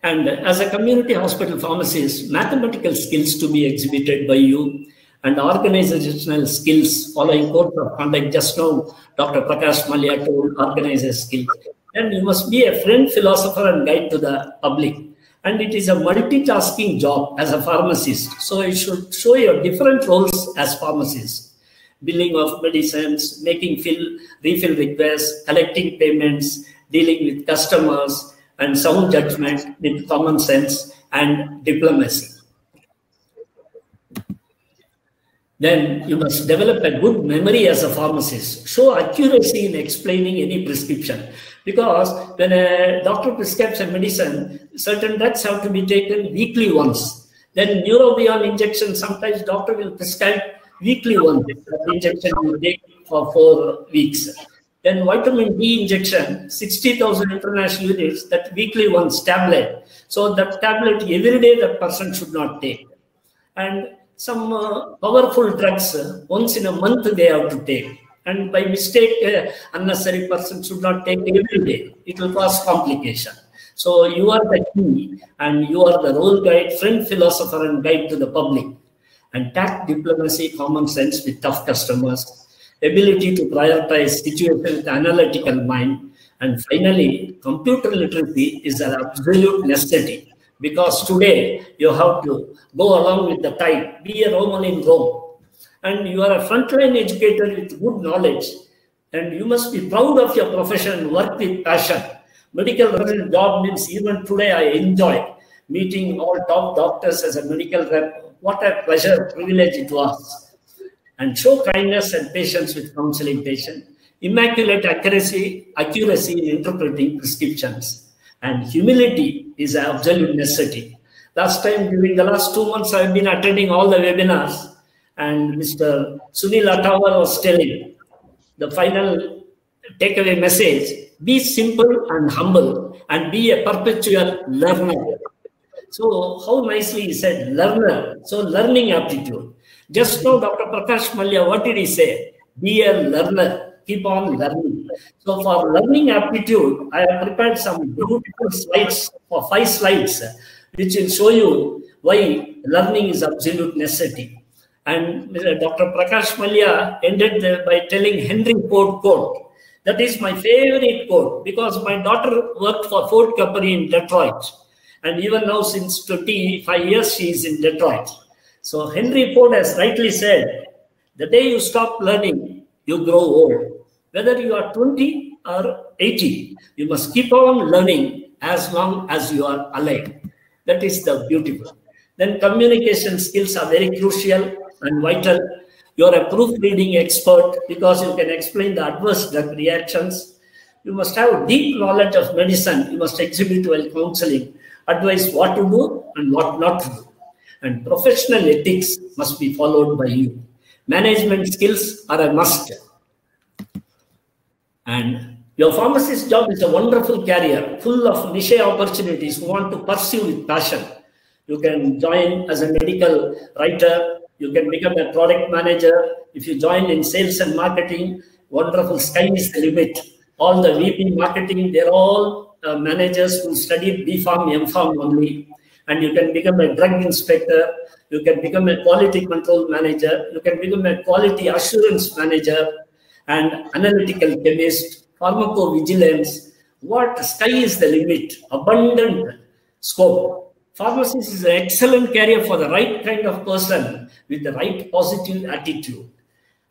and as a community hospital pharmacist, mathematical skills to be exhibited by you, and organizational skills following code of conduct. Just now, Dr. Prakash Mallya told organizer skills. Then you must be a friend, philosopher, and guide to the public. And it is a multitasking job as a pharmacist. So you should show your different roles as pharmacist. Billing of medicines, making refill requests, collecting payments, dealing with customers, and sound judgment with common sense and diplomacy. Then you must develop a good memory as a pharmacist. Show accuracy in explaining any prescription. Because when a doctor prescribes a medicine, certain drugs have to be taken weekly once. Then neurobion injection, sometimes doctor will prescribe weekly once. That injection will take for 4 weeks. Then vitamin D injection, 60,000 international units, that weekly once tablet. So that tablet every day that person should not take. And some powerful drugs, once in a month they have to take. And by mistake, unnecessary person should not take every day. It will cause complication. So you are the key, and you are the role guide, friend, philosopher, and guide to the public. And tact, diplomacy, common sense with tough customers, ability to prioritize situation with analytical mind, and finally, computer literacy is an absolute necessity. Because today you have to go along with the tide, be a Roman in Rome. And you are a frontline educator with good knowledge. And you must be proud of your profession and work with passion. Medical resident job means even today I enjoy meeting all top doctors as a medical rep. What a pleasure, privilege it was. and show kindness and patience with counseling patient, immaculate accuracy in interpreting prescriptions, and humility is an absolute necessity. Last time, during the last 2 months, I've been attending all the webinars, and Mr. Sunil Attawar was telling the final takeaway message: be simple and humble, and be a perpetual learner. So how nicely he said learner. So learning aptitude. Just now, Dr. Prakash Mallya, what did he say? Be a learner. Keep on learning. So for learning aptitude, I have prepared some beautiful slides, for 5 slides, which will show you why learning is absolute necessity. And Dr. Prakash Mallya ended by telling Henry Ford quote. That is my favorite quote, because my daughter worked for Ford Company in Detroit. And even now, since 25 years, she is in Detroit. So Henry Ford has rightly said, the day you stop learning, you grow old. Whether you are 20 or 80, you must keep on learning as long as you are alive. That is the beautiful. Then communication skills are very crucial and vital. You are a proofreading expert because you can explain the adverse drug reactions. You must have deep knowledge of medicine. You must exhibit well counseling, advise what to do and what not to do. And professional ethics must be followed by you. Management skills are a must. And your pharmacist job is a wonderful career, full of niche opportunities you want to pursue with passion. You can join as a medical writer. You can become a product manager. If you join in sales and marketing, wonderful, sky is the limit. All the VP marketing, they're all managers who studied B.Pharm, M.Pharm only. And you can become a drug inspector. You can become a quality control manager. You can become a quality assurance manager and analytical chemist, pharmacovigilance. What sky is the limit? Abundant scope. Pharmacist is an excellent career for the right kind of person with the right positive attitude.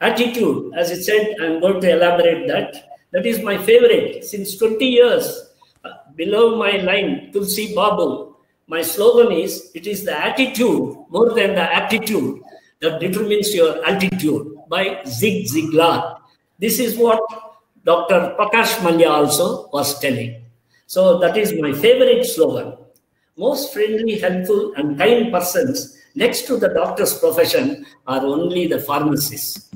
Attitude, as it said, I'm going to elaborate that. That is my favorite. Since 20 years, below my line, Tulsi Babu, my slogan is, it is the attitude more than the aptitude that determines your altitude, by Zig Ziglar. This is what Dr. Prakash Mallya also was telling. So that is my favorite slogan. Most friendly, helpful, and kind persons next to the doctor's profession are only the pharmacists.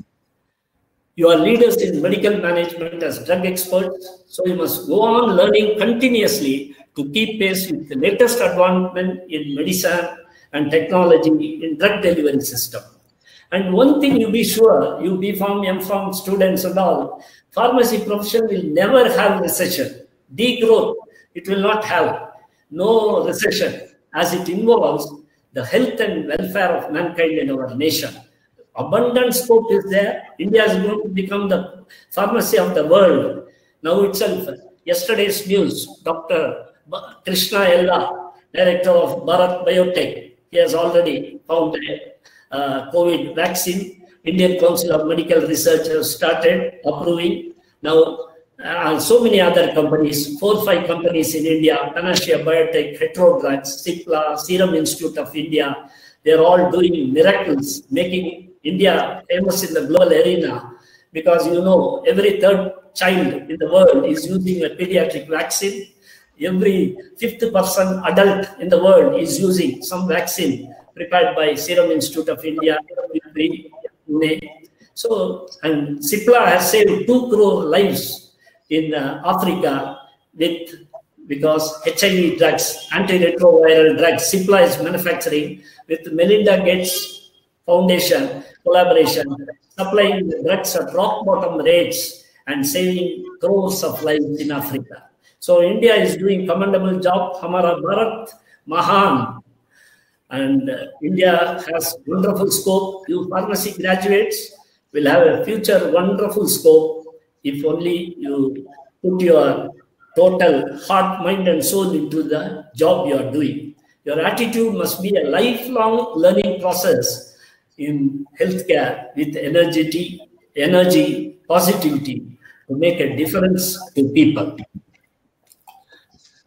You are leaders in medical management as drug experts, so you must go on learning continuously to keep pace with the latest advancement in medicine and technology in drug delivery system. And one thing you be sure, you B.Pharm, M.Pharm students and all, pharmacy profession will never have recession, degrowth. It will not have. No recession, as it involves the health and welfare of mankind in our nation. Abundant scope is there. India is going to become the pharmacy of the world. Now itself, yesterday's news, Dr. Krishna Ella, director of Bharat Biotech, he has already found a COVID vaccine. Indian Council of Medical Research has started approving. Now, so many other companies, 4 or 5 companies in India, Panacea Biotech, Hetero Drugs, Cipla, Serum Institute of India, they're all doing miracles, making India famous in the global arena, because you know every 3rd child in the world is using a pediatric vaccine. Every 5th person adult in the world is using some vaccine prepared by Serum Institute of India. So, and Cipla has saved 2 crore lives in Africa because HIV drugs, antiretroviral drugs, Cipla is manufacturing with Melinda Gates Foundation collaboration, supplying the drugs at rock bottom rates and saving crores of lives in Africa. So India is doing commendable job. Hamara Bharat Mahan. And India has wonderful scope. You pharmacy graduates will have a future wonderful scope if only you put your total heart, mind, and soul into the job you are doing. Your attitude must be a lifelong learning process in healthcare with energy, positivity to make a difference to people.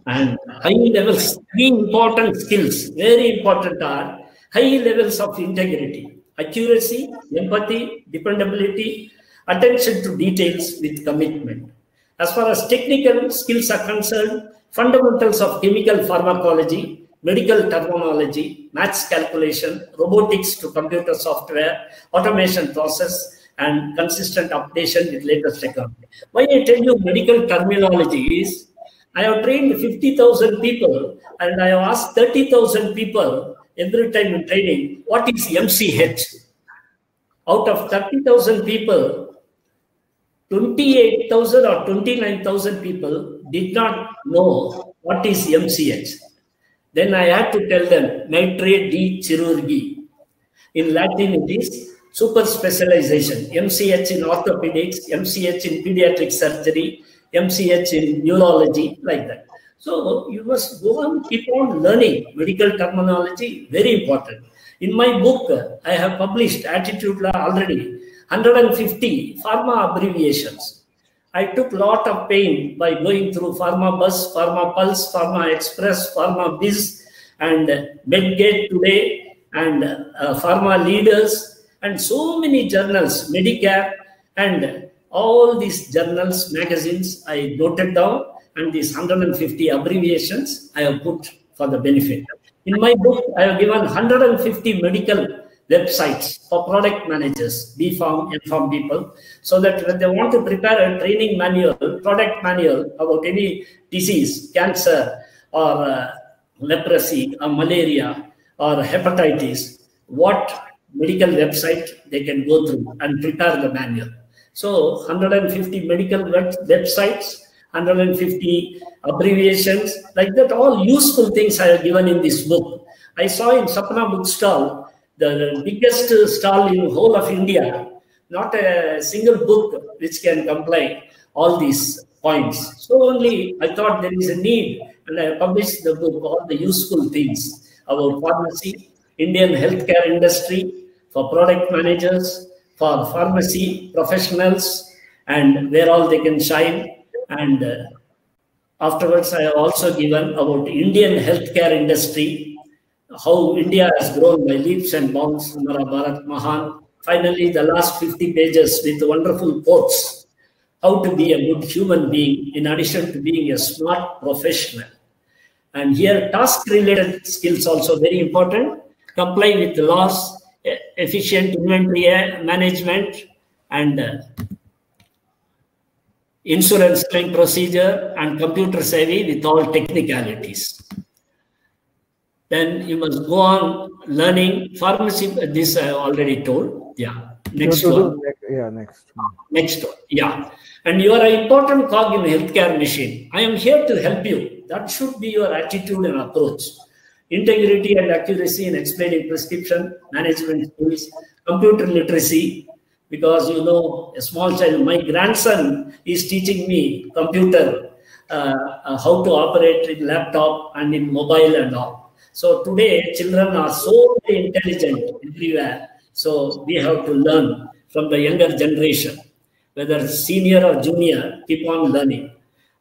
And high levels, 3 important skills, very important, are high levels of integrity. accuracy, empathy, dependability, attention to details with commitment. As far as technical skills are concerned, fundamentals of chemical pharmacology, medical terminology, maths calculation, robotics to computer software, automation process, and consistent updation with latest technology. Why I tell you medical terminology is, I have trained 50,000 people and I have asked 30,000 people every time in training, what is MCH? Out of 30,000 people, 28,000 or 29,000 people did not know what is MCH. Then I had to tell them, Maitre di Chirurgi. In Latin, it is super specialization. MCH in orthopedics, MCH in pediatric surgery, MCH in neurology, like that. So you must go on, keep on learning medical terminology, very important. In my book, I have published Attitude Law already, 150 pharma abbreviations. I took a lot of pain by going through Pharma Bus, Pharma Pulse, Pharma Express, Pharma Biz, and Medgate Today, and Pharma Leaders, and so many journals, Medicare, and all these journals, magazines, I noted down, and these 150 abbreviations I have put for the benefit. In my book, I have given 150 medical websites for product managers, B-Pharm, N-Pharm people, so that when they want to prepare a training manual, product manual about any disease, cancer, or leprosy, or malaria, or hepatitis, what medical website they can go through and prepare the manual. So 150 medical websites, 150 abbreviations, like that, all useful things I have given in this book. I saw in Sapna bookstall, the biggest stall in whole of India, not a single book which can comply all these points. So only I thought there is a need, and I published the book, all the useful things about pharmacy, Indian healthcare industry, for product managers, for pharmacy professionals, and where all they can shine. And afterwards, I have also given about Indian healthcare industry, how India has grown by leaps and bounds, Hamara Bharat Mahan. Finally, the last 50 pages with wonderful quotes, how to be a good human being in addition to being a smart professional. And here, task-related skills also very important. Comply with the laws, efficient inventory management, and insurance claim procedure, and computer savvy with all technicalities. Then you must go on learning pharmacy. This I already told. Yeah. Next one. Yeah, next. Next one. Yeah. And you are an important cog in healthcare machine. I am here to help you. That should be your attitude and approach. Integrity and accuracy in explaining prescription, management skills, computer literacy, because you know, a small child, my grandson is teaching me computer, how to operate in laptop and in mobile and all. So today, children are so intelligent everywhere. So we have to learn from the younger generation, whether senior or junior, keep on learning.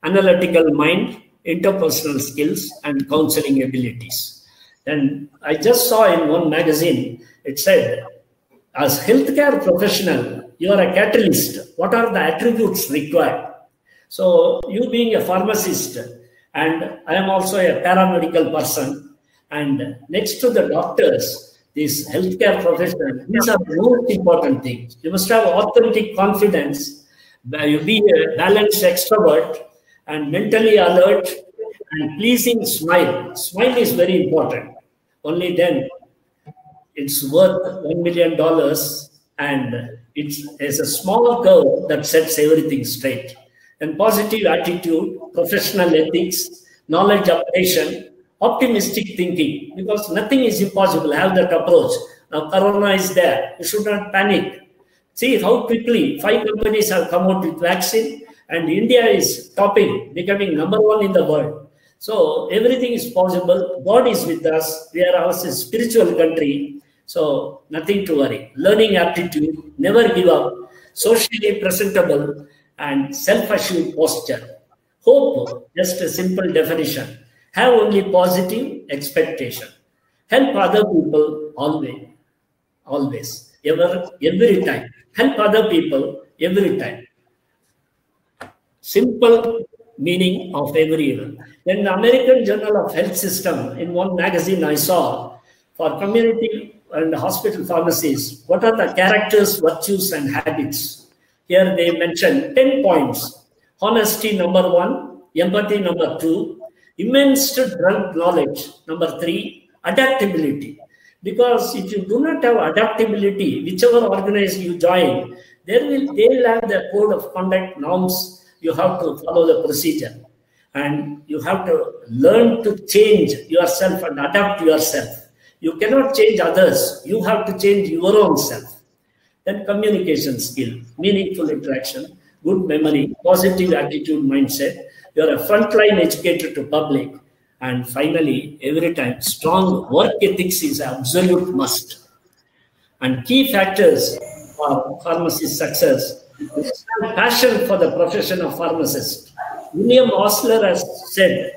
Analytical mind, interpersonal skills, and counseling abilities. And I just saw in one magazine, it said, as healthcare professional, you are a catalyst. What are the attributes required? So you being a pharmacist, and I am also a paramedical person, and next to the doctors, these healthcare professionals, these are the most important things. You must have authentic confidence, you be a balanced extrovert, and mentally alert, and pleasing smile. Smile is very important. Only then it's worth $1 million, and it's a small curve that sets everything straight. And positive attitude, professional ethics, knowledge updation, optimistic thinking, because nothing is impossible. Have that approach. Now, Corona is there. You should not panic. See how quickly 5 companies have come out with vaccine, and India is topping, becoming #1 in the world. So everything is possible. God is with us. We are also a spiritual country. So nothing to worry. Learning aptitude, never give up, socially presentable, and self-assured posture. Hope, just a simple definition. Have only positive expectation. Help other people always. every time. Help other people every time. Simple meaning of every event. Then the American Journal of Health System, in one magazine I saw, for community and hospital pharmacies, what are the characters, virtues, and habits? Here they mention 10 points. Honesty, number 1. Empathy, number 2. Immense drug knowledge, number 3. Adaptability. Because if you do not have adaptability, whichever organization you join, they will have their code of conduct norms. You have to follow the procedure. And you have to learn to change yourself and adapt yourself. You cannot change others. You have to change your own self. Then communication skill, meaningful interaction, good memory, positive attitude mindset. You are a frontline educator to public. And finally, every time, strong work ethics is an absolute must. And key factors for pharmacist success is passion for the profession of pharmacist. William Osler has said,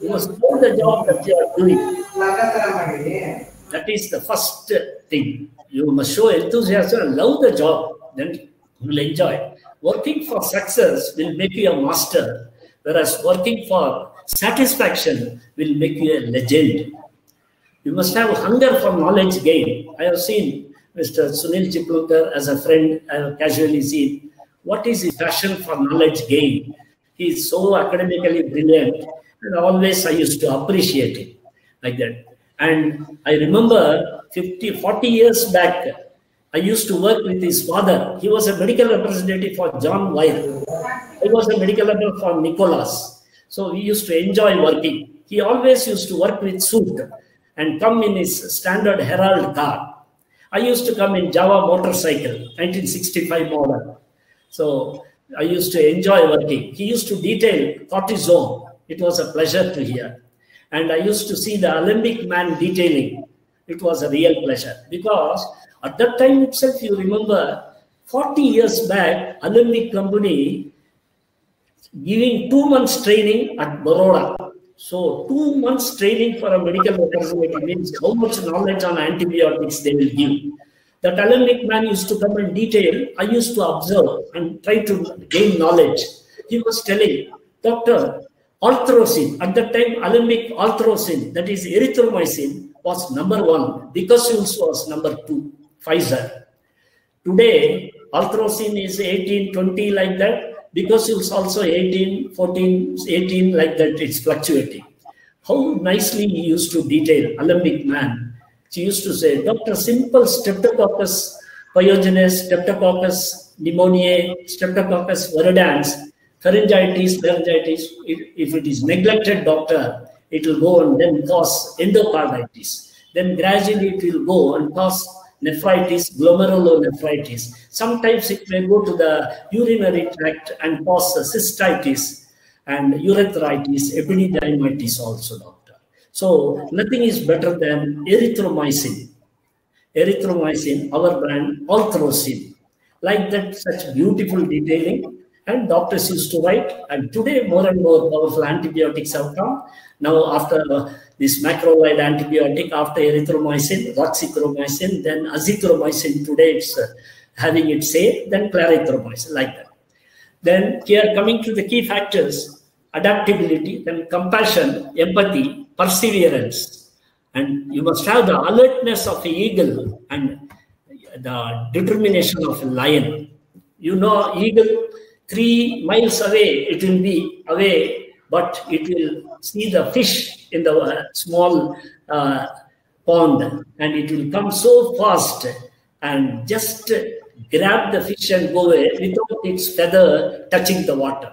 you must know the job that you are doing. That is the first thing. You must show enthusiasm and love the job, then you will enjoy. Working for success will make you a master, whereas working for satisfaction will make you a legend. You must have hunger for knowledge gain. I have seen Mr. Sunil Chiplunker as a friend. I have casually seen what is his passion for knowledge gain. He is so academically brilliant, and always I used to appreciate it like that. And I remember 40 years back, I used to work with his father. He was a medical representative for John Wire. I was a medical representative for Nicholas. So we used to enjoy working. He always used to work with suit and come in his standard Herald car. I used to come in Java motorcycle, 1965 model. So I used to enjoy working. He used to detail cortisone. It was a pleasure to hear. And I used to see the Alembic man detailing. It was a real pleasure. Because at that time itself, you remember, 40 years back, Alembic company giving 2 months training at Baroda. So 2 months training for a medical representative means how much knowledge on antibiotics they will give. That Alembic man used to come and detail. I used to observe and try to gain knowledge. He was telling, Doctor, Althrocin, at that time Alembic Althrocin, that is erythromycin, was number 1. Bicosils was number 2, Pfizer. Today, Althrocin is 18, 20 like that. Bicosils also 18, 14, 18 like that. It's fluctuating. How nicely he used to detail, Alembic man. She used to say, Dr. Simple Streptococcus pyogenes, Streptococcus pneumoniae, Streptococcus viridans, pharyngitis, if it is neglected, doctor, it will go and then cause endocarditis. Then gradually it will go and cause nephritis, glomerulonephritis. Sometimes it may go to the urinary tract and cause cystitis and urethritis, epididymitis also, doctor. So nothing is better than erythromycin. Erythromycin, our brand, Althrocin. Like that, such beautiful detailing. And doctors used to write, and today more and more powerful antibiotics have come. Now after this macrolide antibiotic, after erythromycin, roxichromycin, then azithromycin, today it's having its say, then clarithromycin, like that. Then here coming to the key factors, adaptability, then compassion, empathy, perseverance. And you must have the alertness of an eagle and the determination of a lion. You know, eagle, 3 miles away, it will be away, but it will see the fish in the small pond, and it will come so fast and just grab the fish and go away without its feather touching the water.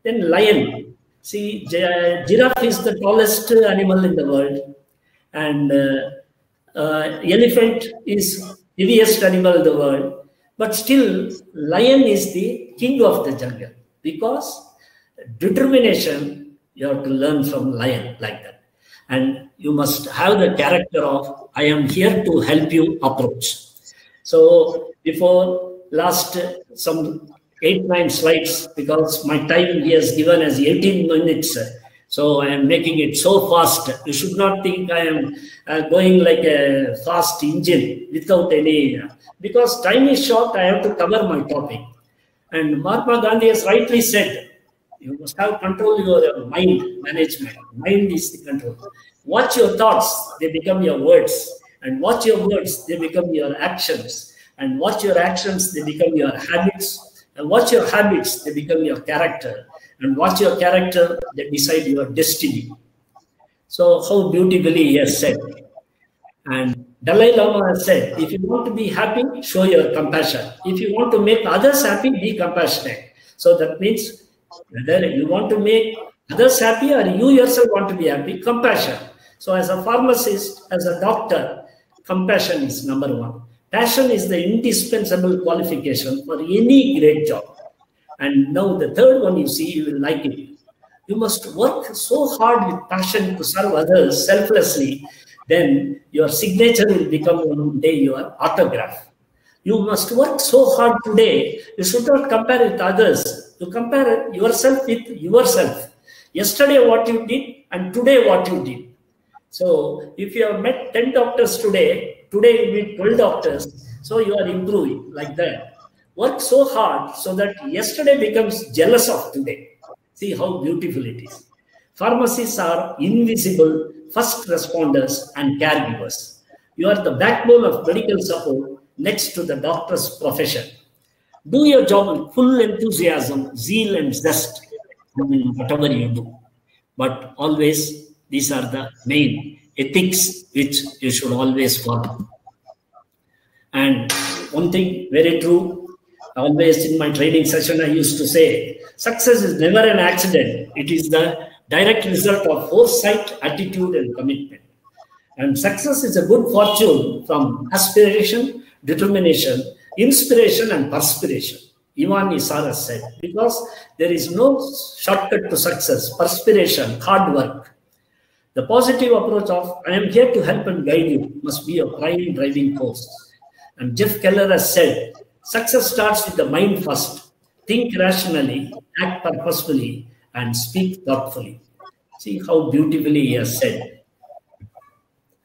Then lion. See, giraffe is the tallest animal in the world, and elephant is heaviest animal in the world. But still, lion is the king of the jungle, because determination, you have to learn from lion like that. And you must have the character of, I am here to help you approach. So before last some 8-9 slides, because my time he has given as 18 minutes, So I am making it so fast. You should not think I am going like a fast engine without any, because time is short, I have to cover my topic. And Mahatma Gandhi has rightly said, you must have control your mind management. Mind is the control. Watch your thoughts, they become your words. And watch your words, they become your actions. And watch your actions, they become your habits. And watch your habits, they become your character. And watch your character, they decide your destiny. So how beautifully he has said. And Dalai Lama has said, if you want to be happy, show your compassion. If you want to make others happy, be compassionate. So that means whether you want to make others happy or you yourself want to be happy, compassion. So as a pharmacist, as a doctor, compassion is number one. Passion is the indispensable qualification for any great job. And now the third one, you see, you will like it. You must work so hard with passion to serve others selflessly, then your signature will become one day your autograph. You must work so hard today. You should not compare with others. You compare yourself with yourself. Yesterday what you did and today what you did. So if you have met 10 doctors today you meet 12 doctors. So you are improving like that. Work so hard so that yesterday becomes jealous of today. See how beautiful it is. Pharmacists are invisible first responders and caregivers. You are the backbone of medical support next to the doctor's profession. Do your job with full enthusiasm, zeal, and zest in whatever you do. But always, these are the main ethics which you should always follow. And one thing very true, always in my training session, I used to say, success is never an accident. It is the direct result of foresight, attitude, and commitment. And success is a good fortune from aspiration, determination, inspiration, and perspiration. Ivan Isara said, because there is no shortcut to success, perspiration, hard work. The positive approach of, I am here to help and guide you, must be a prime driving force. And Jeff Keller has said, success starts with the mind first. Think rationally, act purposefully, and speak thoughtfully. See how beautifully he has said.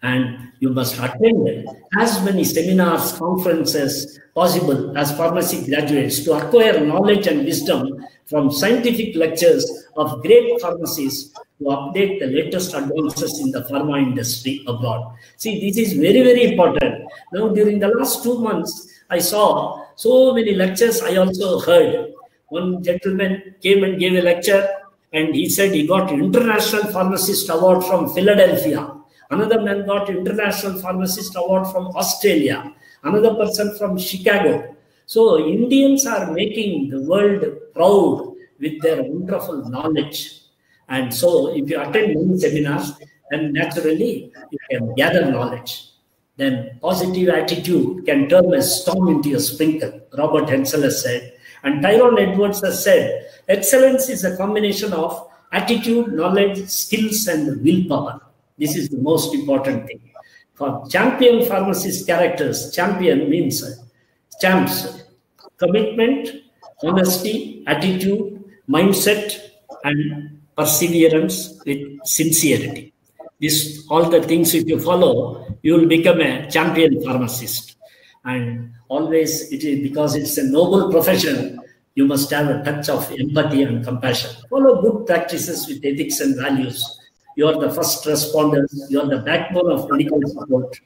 And you must attend as many seminars, conferences possible as pharmacy graduates to acquire knowledge and wisdom from scientific lectures of great pharmacists to update the latest advances in the pharma industry abroad. See, this is very, very important. Now, during the last 2 months, I saw so many lectures. I also heard one gentleman came and gave a lecture, and he said he got International Pharmacist Award from Philadelphia. Another man got International Pharmacist Award from Australia. Another person from Chicago. So Indians are making the world proud with their wonderful knowledge. And so if you attend many seminars, then naturally you can gather knowledge. Then positive attitude can turn a storm into a sprinkle, Robert Hensel has said. And Tyrone Edwards has said, excellence is a combination of attitude, knowledge, skills, and willpower. This is the most important thing. For champion pharmacist characters, champion means champs, commitment, honesty, attitude, mindset, and perseverance with sincerity. This, all the things if you follow, you will become a champion pharmacist. And always it is because it's a noble profession, you must have a touch of empathy and compassion. Follow good practices with ethics and values. You are the first responders. You are the backbone of medical support.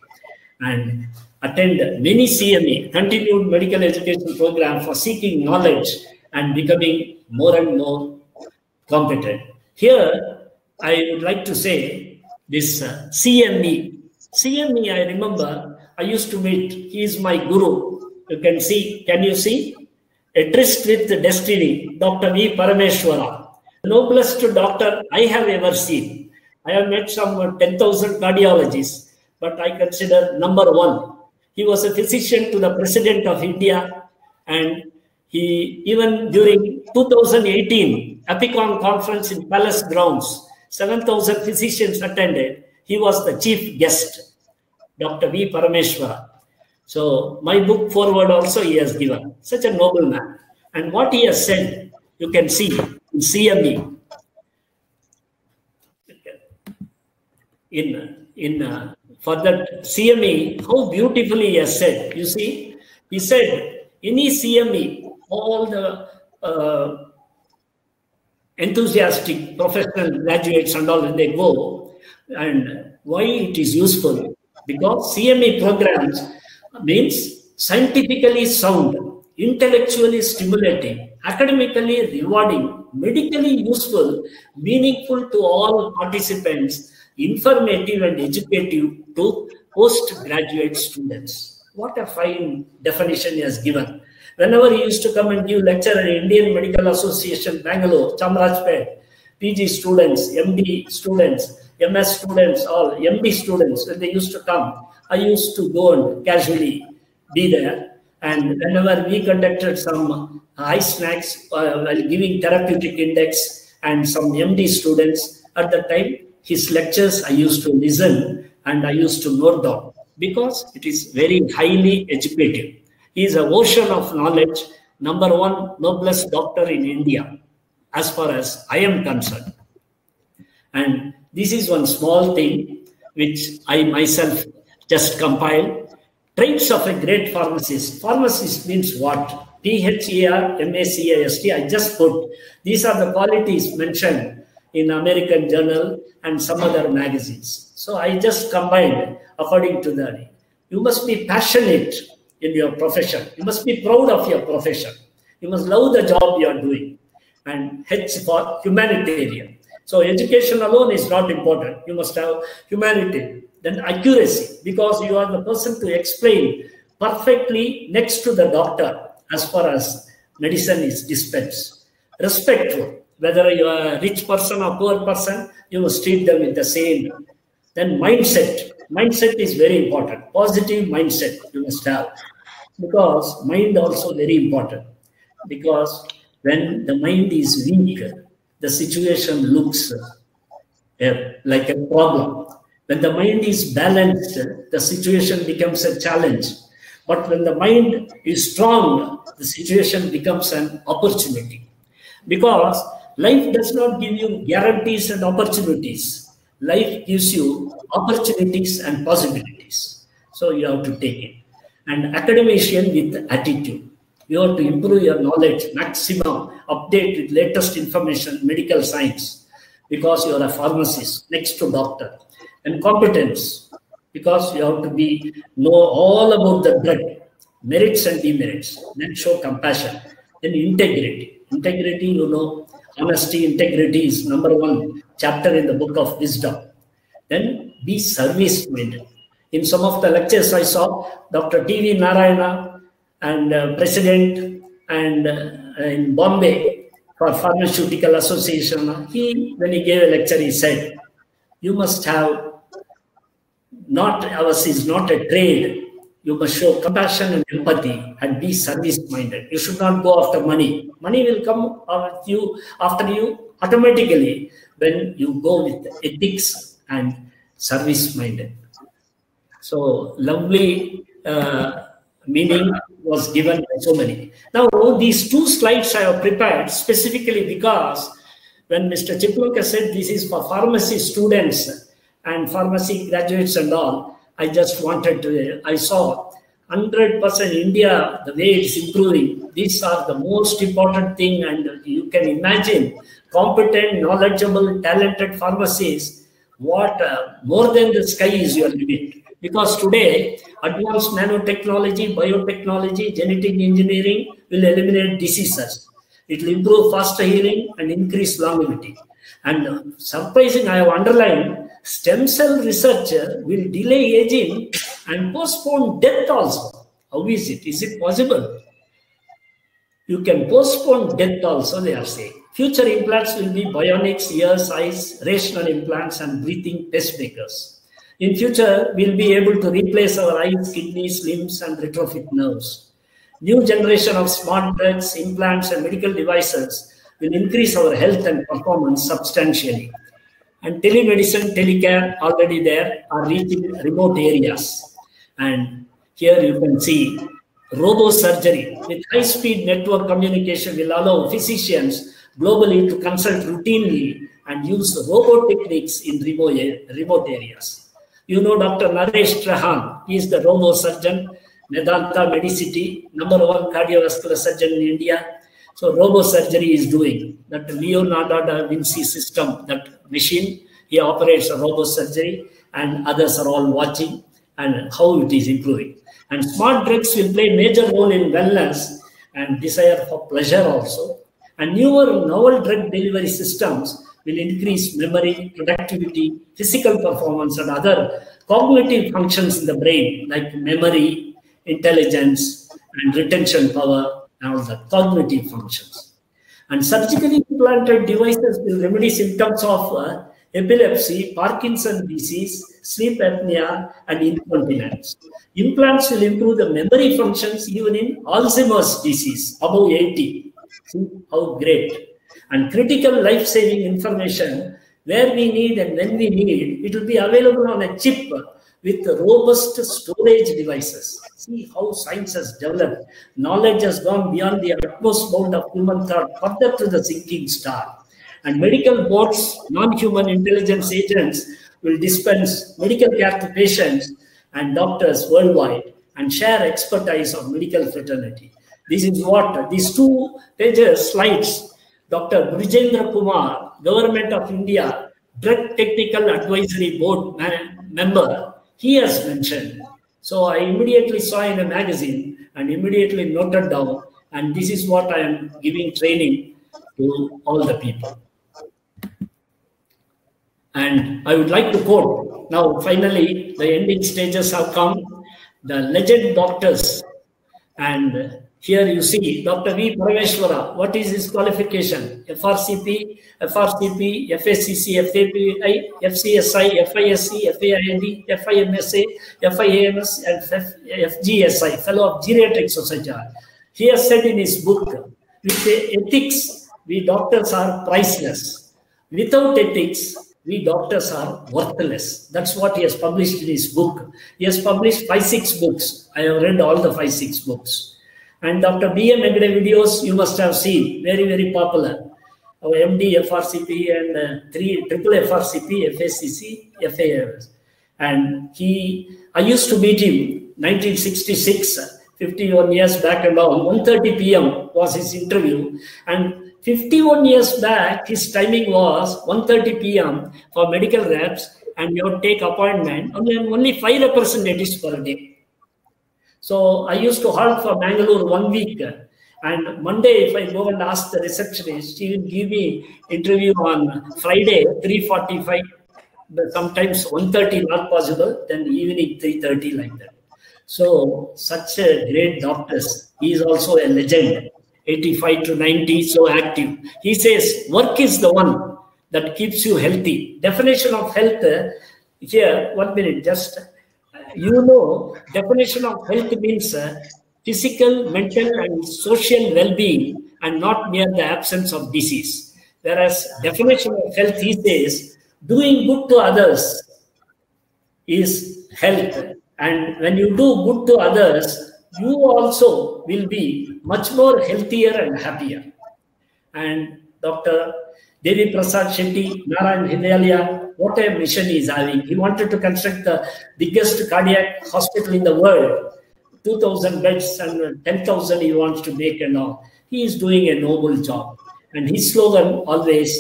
And attend many CME, continued medical education program for seeking knowledge and becoming more and more competent. Here, I would like to say this CME. CME, I remember, I used to meet. He is my guru. You can see, can you see? A Tryst with Destiny, Dr. V. Parameshwara. The noblest doctor I have ever seen. I have met some 10,000 cardiologists, but I consider number one. He was a physician to the President of India, and he, even during 2018 Epicon conference in Palace grounds, 7,000 physicians attended. He was the chief guest, Dr. V. Parameshwara. So my book forward also he has given. Such a noble man. And what he has said, you can see in CME. for that CME, how beautifully he has said. You see, he said, any CME, all the enthusiastic professional graduates and all, when they go, and why it is useful? Because CME programs means scientifically sound, intellectually stimulating, academically rewarding, medically useful, meaningful to all participants, informative and educative to postgraduate students. What a fine definition he has given. Whenever he used to come and give lecture at Indian Medical Association, Bangalore, Chamarajpet, PG students, MD students, MS students, all MD students, when they used to come, I used to go and casually be there. And whenever we conducted some ice snacks while giving therapeutic index and some MD students, at the time, his lectures I used to listen and I used to note down because it is very highly educative. He is an ocean of knowledge, #1 noblest doctor in India, as far as I am concerned. And this is one small thing which I myself just compiled. Traits of a great pharmacist. Pharmacist means what? PHER-MACIST. I just put. These are the qualities mentioned in American Journal and some other magazines. So I just combined according to that. You must be passionate in your profession. You must be proud of your profession. You must love the job you are doing. And H for humanitarian. So education alone is not important. You must have humanity. Then accuracy, because you are the person to explain perfectly next to the doctor as far as medicine is dispensed. Respectful, whether you are a rich person or poor person, you must treat them with the same. Then mindset. Mindset is very important. Positive mindset you must have, because mind also very important. Because when the mind is weak, the situation looks like a problem. When the mind is balanced, the situation becomes a challenge. But when the mind is strong, the situation becomes an opportunity. Because life does not give you guarantees and opportunities. Life gives you opportunities and possibilities. So you have to take it. And academician with attitude. You have to improve your knowledge, maximum, update with latest information, medical science, because you are a pharmacist next to doctor. And competence, because you have to know all about the drug, merits and demerits, then show compassion. Then integrity. Integrity, you know, honesty, integrity is #1 chapter in the book of wisdom. Then be service-minded. In some of the lectures I saw, Dr. T.V. Narayana and President and in Bombay for Pharmaceutical Association, when he gave a lecture, he said, you must have ours is not a trade. You must show compassion and empathy and be service-minded. You should not go after money. Money will come after you automatically when you go with ethics and service-minded. So lovely meaning was given by so many. Now, these 2 slides I have prepared specifically because when Mr. Chiplanka said this is for pharmacy students and pharmacy graduates and all, I just wanted to, I saw 100% India, the way it's improving. These are the most important thing, and you can imagine competent, knowledgeable, talented pharmacists, what more than the sky is your limit. Because today, advanced nanotechnology, biotechnology, genetic engineering will eliminate diseases. It will improve faster healing and increase longevity. And surprising, I have underlined, stem cell research will delay aging and postpone death also. How is it? Is it possible? You can postpone death also, they are saying. Future implants will be bionics, ears, eyes, rational implants, and breathing pacemakers. In future, we'll be able to replace our eyes, kidneys, limbs, and retrofit nerves. New generation of smart drugs, implants, and medical devices will increase our health and performance substantially. And telemedicine, telecare already there are reaching remote areas. And here you can see robo-surgery with high-speed network communication will allow physicians globally to consult routinely and use robot techniques in remote areas. You know Dr. Naresh Trahan, he is the robo surgeon, Medanta Medicity, #1 cardiovascular surgeon in India. So robo surgery is doing that Leonardo da Vinci system, that machine, he operates a robo surgery, and others are all watching and how it is improving. And smart drugs will play a major role in wellness and desire for pleasure also. And newer novel drug delivery systems will increase memory, productivity, physical performance, and other cognitive functions in the brain like memory, intelligence, and retention power, and all the cognitive functions. And surgically implanted devices will remedy symptoms of epilepsy, Parkinson's disease, sleep apnea, and incontinence. Implants will improve the memory functions even in Alzheimer's disease above 80. See how great. And critical life-saving information where we need and when we need, it will be available on a chip with robust storage devices. See how science has developed. Knowledge has gone beyond the utmost bound of human thought, further to the sinking star. And medical bots, non-human intelligence agents, will dispense medical care to patients and doctors worldwide and share expertise on medical fraternity. This is what these 2 pages slides, Dr. Brijendra Kumar, Government of India, Drug Technical Advisory Board member, he has mentioned. So I immediately saw in a magazine and immediately noted down, and this is what I am giving training to all the people. And I would like to quote, now finally the ending stages have come, the legend doctors. And here you see Dr. V. Parameshwara. What is his qualification? FRCP, FRCP, FACC, FAPI, FCSI, FISC, FAIND, FIMSA, FIAMS, and FGSI, Fellow of Geriatric Society. He has said in his book, we say ethics, we doctors are priceless. Without ethics, we doctors are worthless. That's what he has published in his book. He has published 5-6 books. I have read all the 5-6 books. And Dr. B.M. Egde videos you must have seen, very, very popular. Our MD, FRCP, and triple FRCP, FACC, FAMS. And I used to meet him 1966, 51 years back and all. 1:30 p.m. was his interview. And 51 years back, his timing was 1:30 p.m. for medical reps, and you have to take appointment, only 5 representatives per day. So I used to halt for Bangalore 1 week, and Monday, if I go and ask the receptionist, she will give me interview on Friday, 3:45, but sometimes 1:30 not possible, then evening 3:30 like that. So such a great doctors. He is also a legend, 85 to 90, so active. He says, work is the one that keeps you healthy. Definition of health, here, 1 minute, just, definition of health means physical, mental, and social well-being, and not mere the absence of disease. Whereas definition of health, he says, doing good to others is health. And when you do good to others, you also will be much more healthier and happier. And Dr. Devi Prasad Shetty, Narayan Hidayalaya, what a mission he is having. He wanted to construct the biggest cardiac hospital in the world, 2,000 beds and 10,000 he wants to make and all. He is doing a noble job. And his slogan always,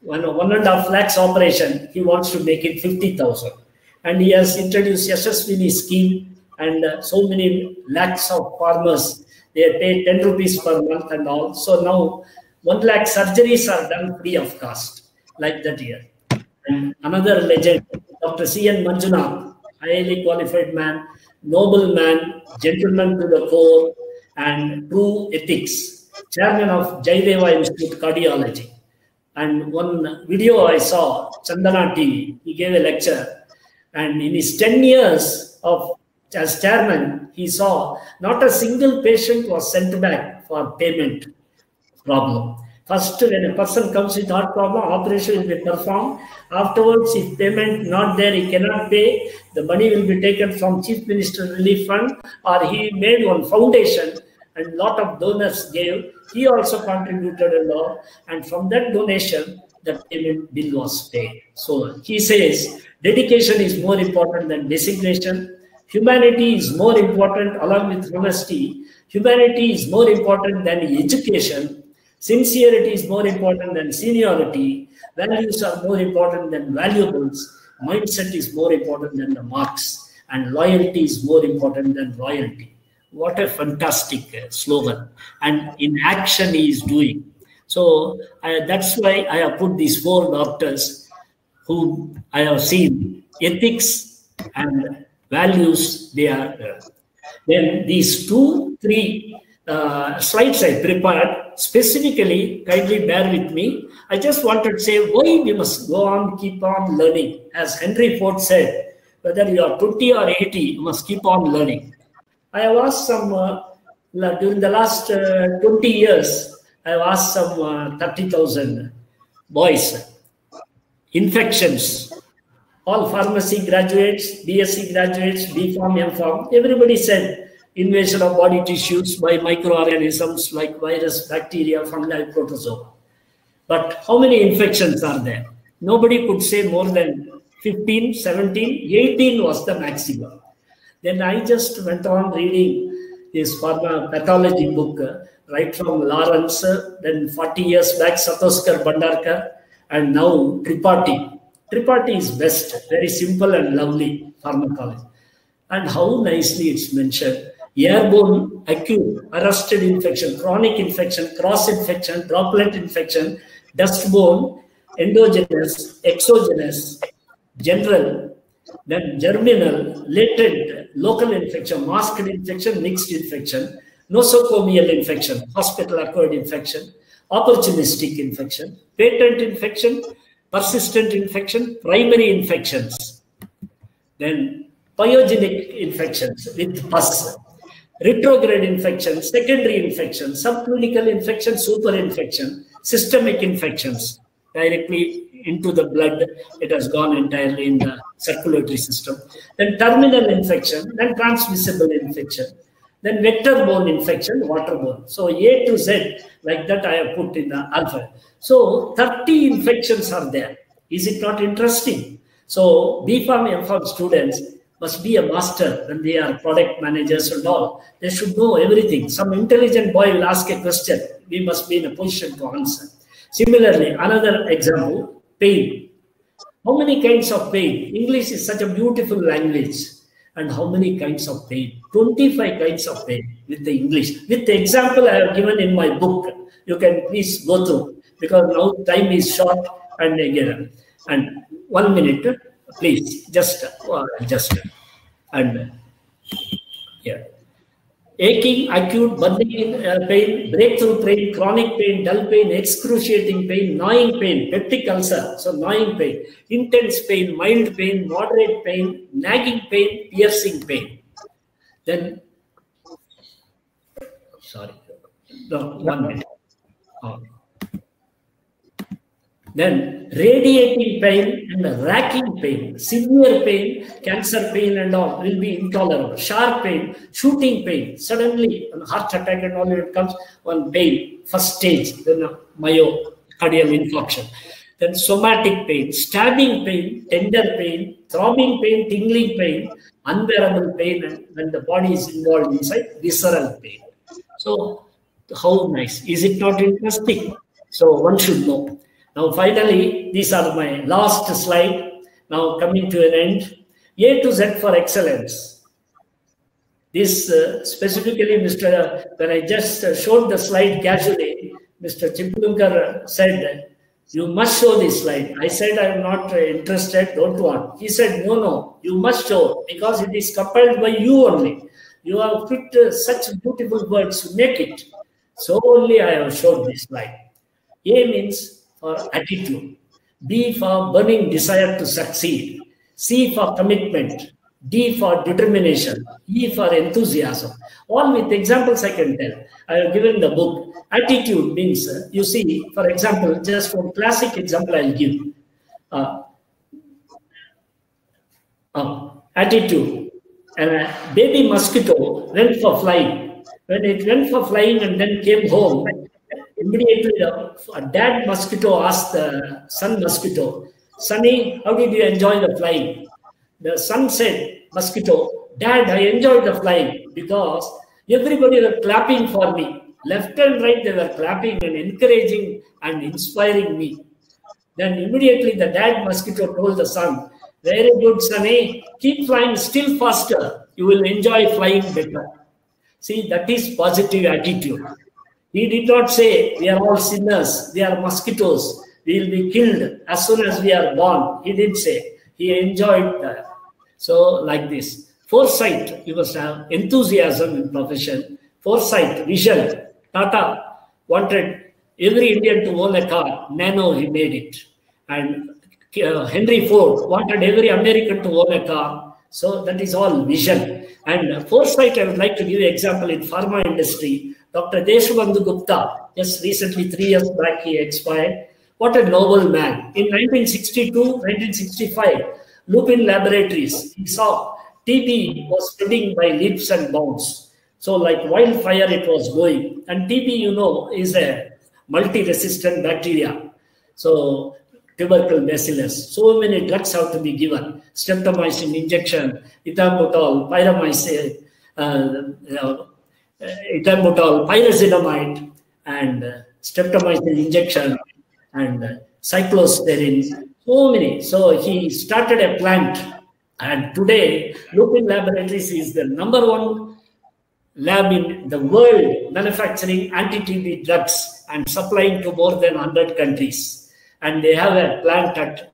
1.5 lakhs operation, he wants to make it 50,000. And he has introduced Yashaswini scheme, and so many lakhs of farmers, they pay 10 rupees per month and all. So now 1 lakh surgeries are done free of cost, like that here. And another legend, Dr. C.N. Manjunath, highly qualified man, noble man, gentleman to the core, and true ethics, chairman of Jaideva Institute Cardiology. And one video I saw, Chandana TV, he gave a lecture. And in his 10 years as chairman, he saw not a single patient was sent back for payment problem. First, when a person comes with heart problem, operation will be performed. Afterwards, if payment not there, he cannot pay, the money will be taken from Chief Minister Relief Fund, or he made one foundation and lot of donors gave. He also contributed a lot. And from that donation, the payment bill was paid. So he says, dedication is more important than designation. Humanity is more important along with honesty. Humanity is more important than education. Sincerity is more important than seniority. Values are more important than valuables. Mindset is more important than the marks. And loyalty is more important than royalty. What a fantastic slogan. And in action he is doing. So that's why I have put these 4 doctors who I have seen ethics and values they are. Then these 2-3 slides I prepared specifically, kindly bear with me. I just wanted to say why we must go on, keep on learning. As Henry Ford said, whether you are 20 or 80, you must keep on learning. I have asked some, during the last 20 years, I have asked some 30,000 boys, infections, all pharmacy graduates, BSc graduates, B.Pharm, M.Pharm, everybody said invasion of body tissues by microorganisms like virus, bacteria, fungi, protozoa. But how many infections are there? Nobody could say more than 15, 17, 18 was the maximum. Then I just went on reading this pathology book, right from Lawrence, then 40 years back, Satoskar Bhandarkar, and now Tripathi. Tripathi is best, very simple and lovely pharmacology. And how nicely it's mentioned. Airborne, acute, arrested infection, chronic infection, cross-infection, droplet infection, dust-borne, endogenous, exogenous, general, then germinal, latent, local infection, masked infection, mixed infection, nosocomial infection, hospital-acquired infection, opportunistic infection, patent infection, persistent infection, primary infections, then pyogenic infections with pus, retrograde infection, secondary infection, subclinical infection, superinfection, systemic infections, directly into the blood, it has gone entirely in the circulatory system. Then terminal infection, then transmissible infection, then vector-borne infection, waterborne. So A to Z, like that I have put in the alpha. So 30 infections are there. Is it not interesting? So B.Pharm, M.Pharm students must be a master when they are product managers and all. They should know everything. Some intelligent boy will ask a question. We must be in a position to answer. Similarly, another example, pain. How many kinds of pain? English is such a beautiful language. And how many kinds of pain? 25 kinds of pain with the English. With the example I have given in my book, you can please go through, because now time is short and again. And 1 minute, please, just, and yeah. Aching, acute, burning pain, breakthrough pain, chronic pain, dull pain, excruciating pain, gnawing pain, peptic ulcer, so gnawing pain, intense pain, mild pain, moderate pain, nagging pain, piercing pain. Then, sorry, no, 1 minute. Oh. Then radiating pain and racking pain, severe pain, cancer pain and all will be intolerable. Sharp pain, shooting pain, suddenly a heart attack and all, it comes one pain, first stage, then myocardial infarction. Then somatic pain, stabbing pain, tender pain, throbbing pain, tingling pain, unbearable pain, and when the body is involved inside, visceral pain. So how nice. Is it not interesting? So one should know. Now, finally, these are my last slide. Now, coming to an end. A to Z for excellence. This specifically, when I just showed the slide casually, Mr. Chiplumkar said, you must show this slide. I said, I am not interested, don't want. He said, no, you must show, because it is compiled by you only. You have put such beautiful words to make it. So only I have showed this slide. A means for attitude, B for burning desire to succeed, C for commitment, D for determination, E for enthusiasm. All with examples I can tell. I have given the book. Attitude means, you see, for example, just one classic example I'll give. Attitude. A baby mosquito went for flying. When it went for flying and then came home, immediately a dad mosquito asked the son mosquito, "Sonny, how did you enjoy the flying?" The son said, "Mosquito, Dad, I enjoyed the flying because everybody was clapping for me. Left and right, they were clapping and encouraging and inspiring me." Then immediately the dad mosquito told the son, "Very good, Sonny. Keep flying still faster. You will enjoy flying better." See, that is positive attitude. He did not say, "We are all sinners. We are mosquitoes. We will be killed as soon as we are born." He didn't say. He enjoyed that. So like this. Foresight, you must have enthusiasm in profession. Foresight, vision. Tata wanted every Indian to own a car. Nano, he made it. And Henry Ford wanted every American to own a car. So that is all vision. And foresight, I would like to give you an example in pharma industry. Dr. Deshbandhu Gupta, just recently 3 years back, he expired. What a noble man. In 1962, 1965, Lupin Laboratories, he saw TB was spreading by leaps and bounds. So like wildfire it was going. And TB, you know, is a multi-resistant bacteria. So tubercle bacillus. So many drugs have to be given. Streptomycin injection, ethambutol, pyramycin, ethambutol, pyrazinamide, and streptomycin injection, and cyclosporin. So many. So he started a plant. And today, Lupin Laboratories is the #1 lab in the world manufacturing anti-TB drugs and supplying to more than 100 countries. And they have a plant at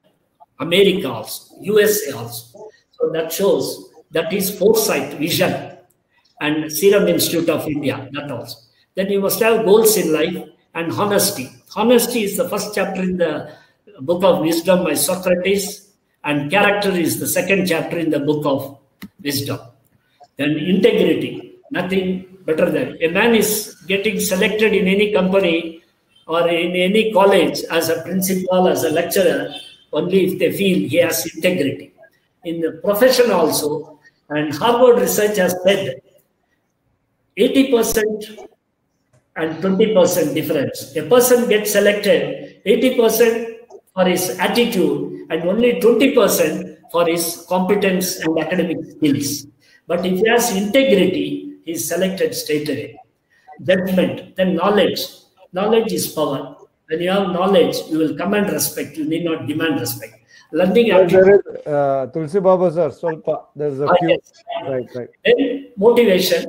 America also, USA also. So that shows that is foresight, vision. And Serum Institute of India, that also. Then you must have goals in life and honesty. Honesty is the first chapter in the book of wisdom by Socrates. And character is the second chapter in the book of wisdom. Then integrity, nothing better than. A man is getting selected in any company or in any college as a principal, as a lecturer, only if they feel he has integrity. In the profession also, and Harvard research has said 80% and 20% difference. A person gets selected 80% for his attitude and only 20% for his competence and academic skills. But if he has integrity, he is selected straight away. Judgment, then knowledge. Knowledge is power. When you have knowledge, you will command respect. You need not demand respect. Learning there is Tulsi Baba sir, there's a few. Yes. Right. Then motivation.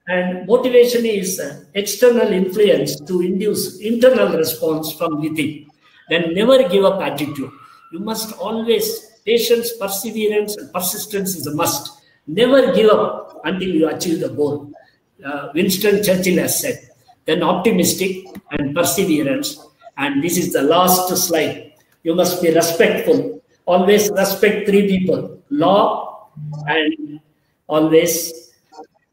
And motivation is external influence to induce internal response from within. Then never give up attitude. You must always, patience, perseverance, and persistence is a must. Never give up until you achieve the goal. Winston Churchill has said. Then optimistic and perseverance. And this is the last slide. You must be respectful. Always respect 3 people. Law and always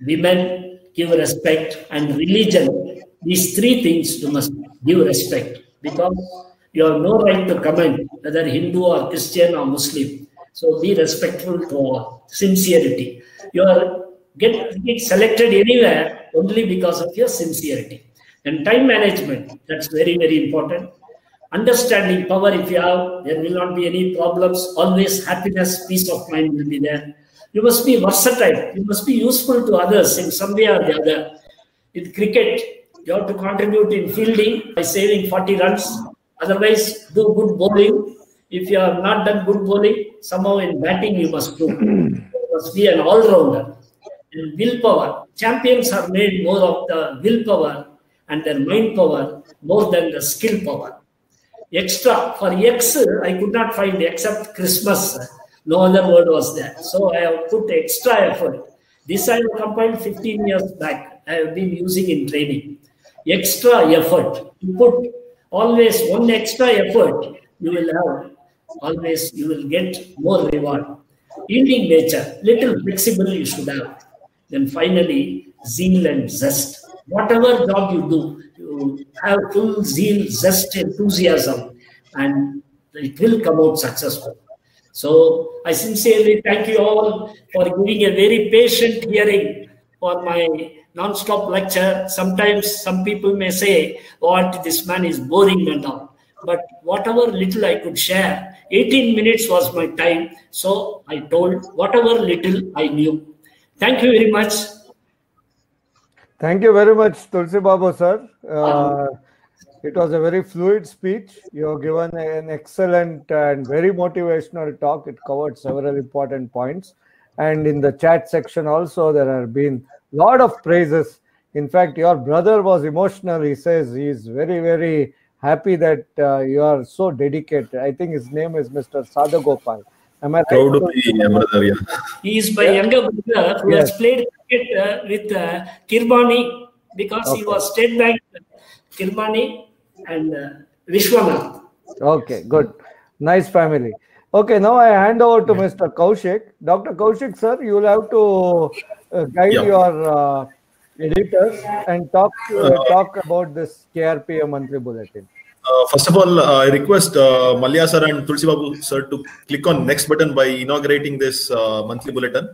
women give respect, and religion. These 3 things you must give respect, because you have no right to comment whether Hindu or Christian or Muslim. So be respectful to all. Sincerity. You are get selected anywhere only because of your sincerity. And time management, that's very, very important. Understanding power, if you have, there will not be any problems. Always happiness, peace of mind will be there. You must be versatile. You must be useful to others in some way or the other. In cricket, you have to contribute in fielding by saving 40 runs. Otherwise, do good bowling. If you have not done good bowling, somehow in batting you must do. You must be an all-rounder. And willpower. Champions are made more of the willpower and their mind power more than the skill power. Extra. For X, I could not find except Christmas. No other word was there. So I have put extra effort. This I have compiled 15 years back. I have been using in training. Extra effort. You put always one extra effort, you will have. Always you will get more reward. Yielding nature. Little flexible you should have. Then finally, zeal and zest. Whatever job you do, you have full zeal, zest, enthusiasm, and it will come out successful. So I sincerely thank you all for giving a very patient hearing for my non-stop lecture. Sometimes some people may say, what, this man is boring and all. But whatever little I could share, 18 minutes was my time. So I told whatever little I knew. Thank you very much. Thank you very much, Tulsi Babu, sir. It was a very fluid speech. You have given an excellent and very motivational talk. It covered several important points. And in the chat section also, there have been a lot of praises. In fact, your brother was emotional. He says he is very, very happy that you are so dedicated. I think his name is Mr. Sadagopal. Am I right? Proud to be a brother, yeah. He is my younger brother who has played cricket with Kirbani, because he was State Bank Kirbani and Vishwanath. Okay, good. Nice family. Okay, now I hand over to Mr. Kaushik. Dr. Kaushik, sir, you will have to guide your editors and talk about this KRPA monthly bulletin. First of all, I request Mallya sir and Tulsi Babu sir to click on next button by inaugurating this monthly bulletin.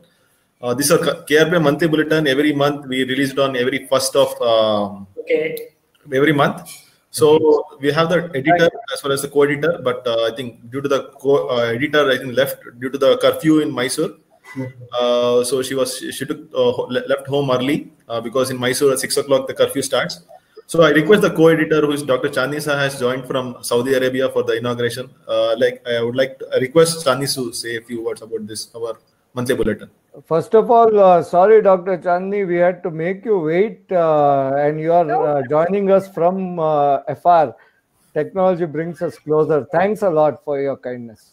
This is a KRPA monthly bulletin. Every month we release it on every first of every month. So we have the editor as well as the co-editor, but I think due to the co-editor, I think left due to the curfew in Mysore. So she left home early because in Mysore at 6 o'clock the curfew starts. So I request the co-editor, who is Dr. Chandisa, has joined from Saudi Arabia for the inauguration. I would like to request Chandni to say a few words about this, our monthly bulletin. First of all, sorry, Dr. Chandni, we had to make you wait, and you are joining us from FR. Technology brings us closer. Thanks a lot for your kindness.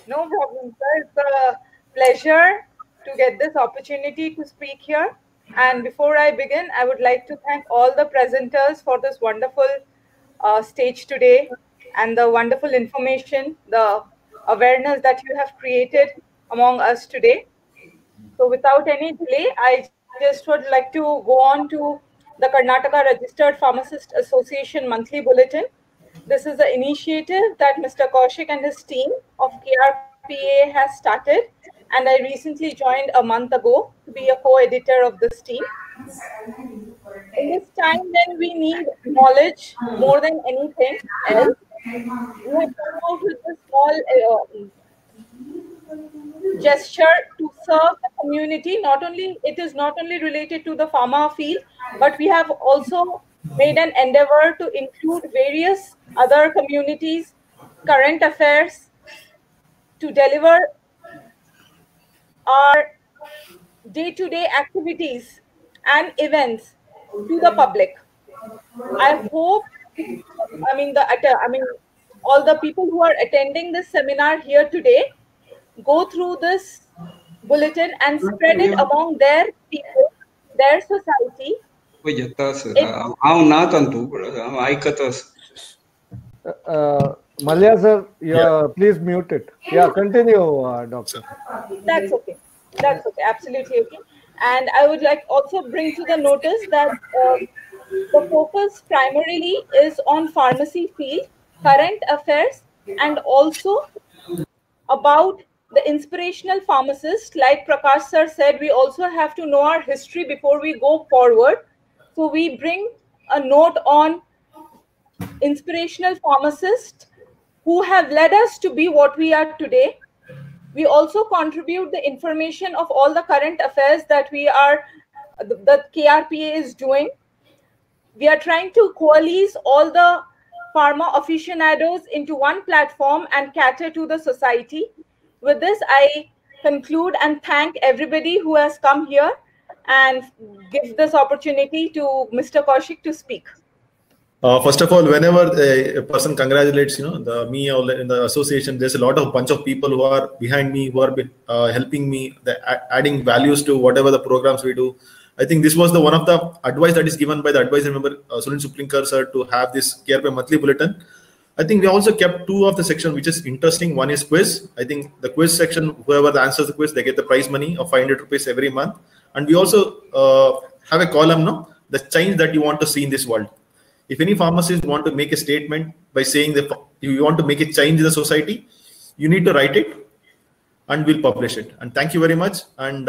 No problem, sir. It's a pleasure to get this opportunity to speak here. And before I begin, I would like to thank all the presenters for this wonderful stage today and the wonderful information, the awareness that you have created among us today. So without any delay, I just would like to go on to the Karnataka Registered Pharmacist Association Monthly Bulletin. This is the initiative that Mr. Kaushik and his team of KRPA has started, and I recently joined a month ago to be a co-editor of this team. In this time when we need knowledge more than anything else, we have come out with this small gesture to serve the community. It is not only related to the pharma field, but we have also made an endeavor to include various other communities, current affairs, to deliver our day-to-day activities and events to the public. I hope, all the people who are attending this seminar here today go through this bulletin and spread it among their people, their society. Mallya sir, please mute it. Yeah, continue, doctor. That's okay. That's okay. Absolutely okay. And I would like also bring to the notice that the focus primarily is on pharmacy field, current affairs, and also about the inspirational pharmacist. Like Prakash sir said, we also have to know our history before we go forward. So we bring a note on inspirational pharmacists who have led us to be what we are today. We also contribute the information of all the current affairs that the KRPA is doing. We are trying to coalesce all the pharma aficionados into one platform and cater to the society. With this, I conclude and thank everybody who has come here and give this opportunity to Mr. Kaushik to speak. First of all, whenever a person congratulates, me or in the association, there's a bunch of people who are behind me, who are helping me, adding values to whatever the programs we do. I think this was one of the advice that is given by the advisor member, Sunil Suplinkar sir, to have this KRPA monthly bulletin. I think we also kept two of the section, which is interesting. One is quiz. I think the quiz section, whoever answers the quiz, they get the prize money of 500 rupees every month. And we also have a column, the change that you want to see in this world. If any pharmacist want to make a statement by saying that you want to make a change in the society, you need to write it. and we'll publish it. And thank you very much. And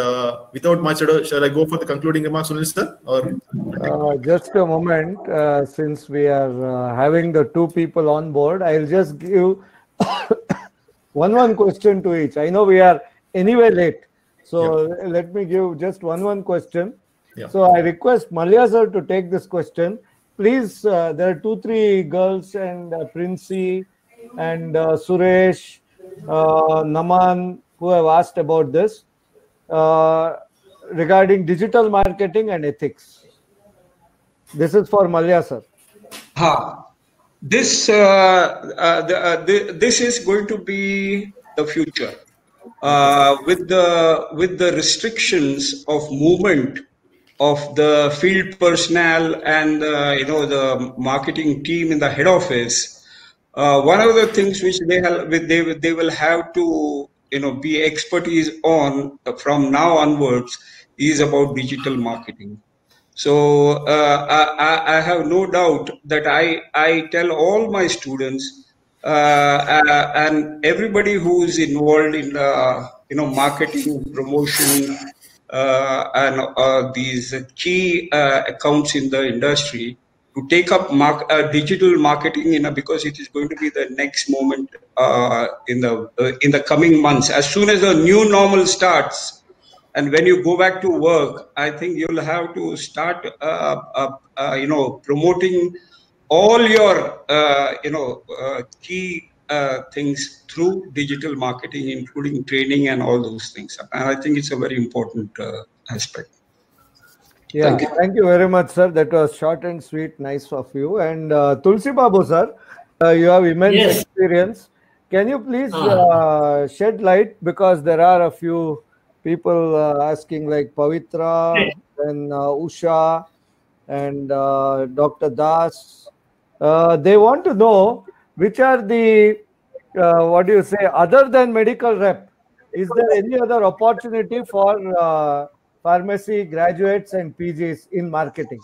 without much ado, shall I go for the concluding remarks, Sunil sir? Or just a moment, since we are having the two people on board, I'll just give one question to each. I know we are anyway late, so let me give just one question. So I request Mallya sir to take this question. Please, there are 2-3 girls and Princey and Suresh, Naman, who have asked about this regarding digital marketing and ethics. This is for Mallya sir. This is going to be the future with the restrictions of movement of the field personnel and the marketing team in the head office. One of the things which they will have to be expertise on from now onwards is about digital marketing. So I have no doubt that I tell all my students and everybody who is involved in marketing, promotion, and these key accounts in the industry to take up digital marketing, because it is going to be the next moment in the coming months. As soon as the new normal starts, and when you go back to work, I think you'll have to start, promoting all your, key things through digital marketing, including training and all those things. And I think it's a very important aspect. Yeah, thank you very much, sir. That was short and sweet, nice of you. And Tulsi Babu, sir, you have immense experience. Can you please shed light, because there are a few people asking, like Pavitra and Usha and Dr. Das. They want to know which are the, other than medical rep, is there any other opportunity for pharmacy graduates and PGs in marketing?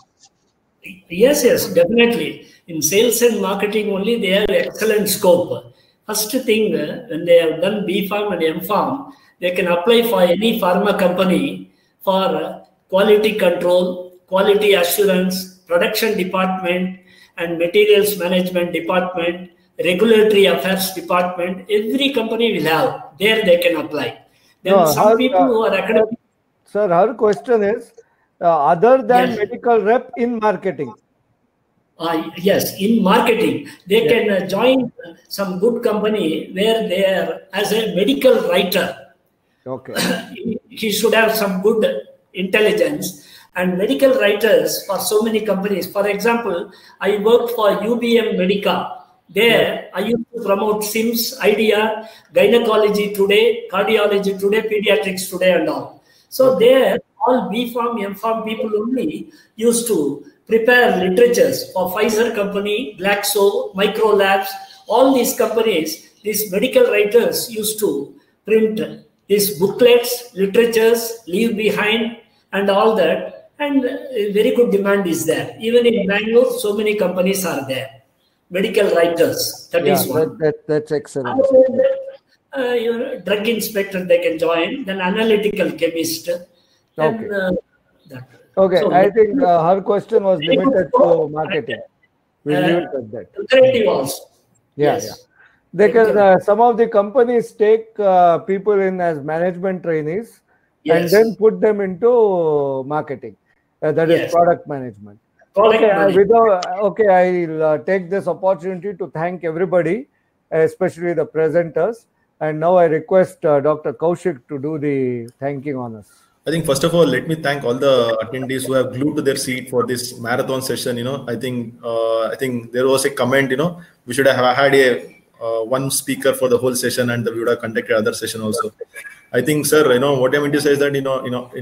Yes, definitely. In sales and marketing only, they have excellent scope. First thing, when they have done B Pharm and M Pharm, they can apply for any pharma company for quality control, quality assurance, production department, and materials management department, regulatory affairs department. Every company will have. There they can apply. Then some people who are academic. Sir, her question is, other than medical rep in marketing. Yes, in marketing, they can join some good company where they are as a medical writer. Okay. He should have some good intelligence. And medical writers for so many companies. For example, I worked for UBM Medica. There, I used to promote SIMS, IDR, gynecology today, cardiology today, pediatrics today, and all. So there, all B Pharm, M Pharm people only used to prepare literatures for Pfizer company, Glaxo, Micro Labs, all these companies. These medical writers used to print these booklets, literatures, leave behind, and all that. And very good demand is there. Even in Bangalore, so many companies are there. Medical writers, that is one. That's excellent. Drug inspector, they can join. Then analytical chemist. Okay. So, I think her question was limited to marketing. We'll leave it at that. Lucrative also. They can, some of the companies take people in as management trainees and then put them into marketing. That is product management. I'll take this opportunity to thank everybody, especially the presenters. And now I request Dr. Kaushik to do the thanking on us. I think first of all, let me thank all the attendees who have glued to their seat for this marathon session. I think there was a comment, we should have had one speaker for the whole session, and we would have conducted other session also. I think, sir, what I meant to say is that, in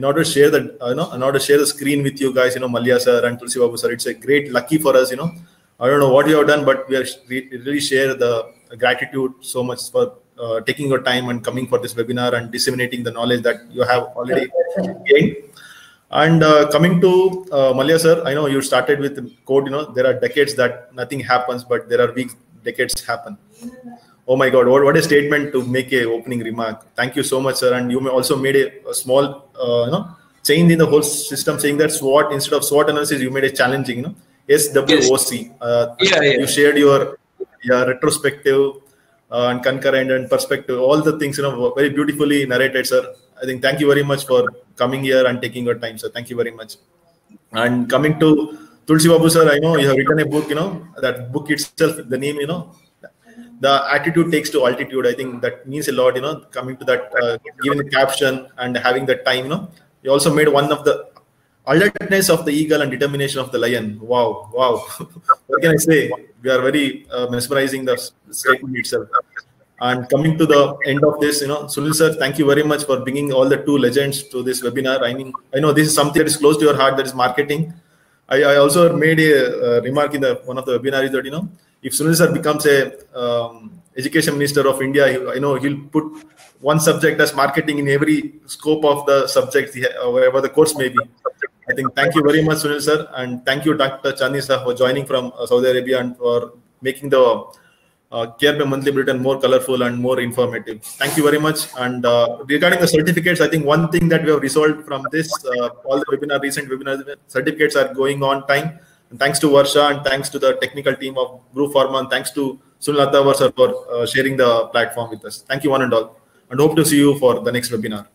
order to share the, in order to share the screen with you guys, Mallya sir and Tulsi Babu sir, it's a great lucky for us, I don't know what you have done, but we really share the gratitude so much for taking your time and coming for this webinar and disseminating the knowledge that you have already gained. And coming to Mallya sir, I know you started with the quote, there are decades that nothing happens, but there are weeks, decades happen. Oh my God, what a statement to make a opening remark. Thank you so much, sir. And you also made a small, change in the whole system, saying that SWOT, instead of SWOT analysis, you made a challenging, SWOC. Yeah. You shared your retrospective and concurrent and perspective, all the things, very beautifully narrated, sir. I think thank you very much for coming here and taking your time, sir. Thank you very much. And coming to Tulsi Babu, sir, I know you have written a book, that book itself, the name, the attitude takes to altitude. I think that means a lot, coming to that, giving the caption and having that time, you also made one of the alertness of the eagle and determination of the lion. Wow. What can I say? We are very mesmerizing the statement itself. And coming to the end of this, Sunil sir, thank you very much for bringing all the two legends to this webinar. I mean, I know this is something that is close to your heart, that is marketing. I also made a remark in one of the webinars that, if Sunil sir becomes a education minister of India, he'll put one subject as marketing in every scope of the subject, wherever the course may be. I think thank you very much, Sunil sir, and thank you, Dr. Chandni sir, for joining from Saudi Arabia and for making the KRPA monthly bulletin more colorful and more informative. Thank you very much. And regarding the certificates, I think one thing that we have resolved from this, all the recent webinars, certificates are going on time. And thanks to Varsha and thanks to the technical team of Group Pharma, and thanks to Sunil Attawar sir for sharing the platform with us. Thank you one and all, and hope to see you for the next webinar.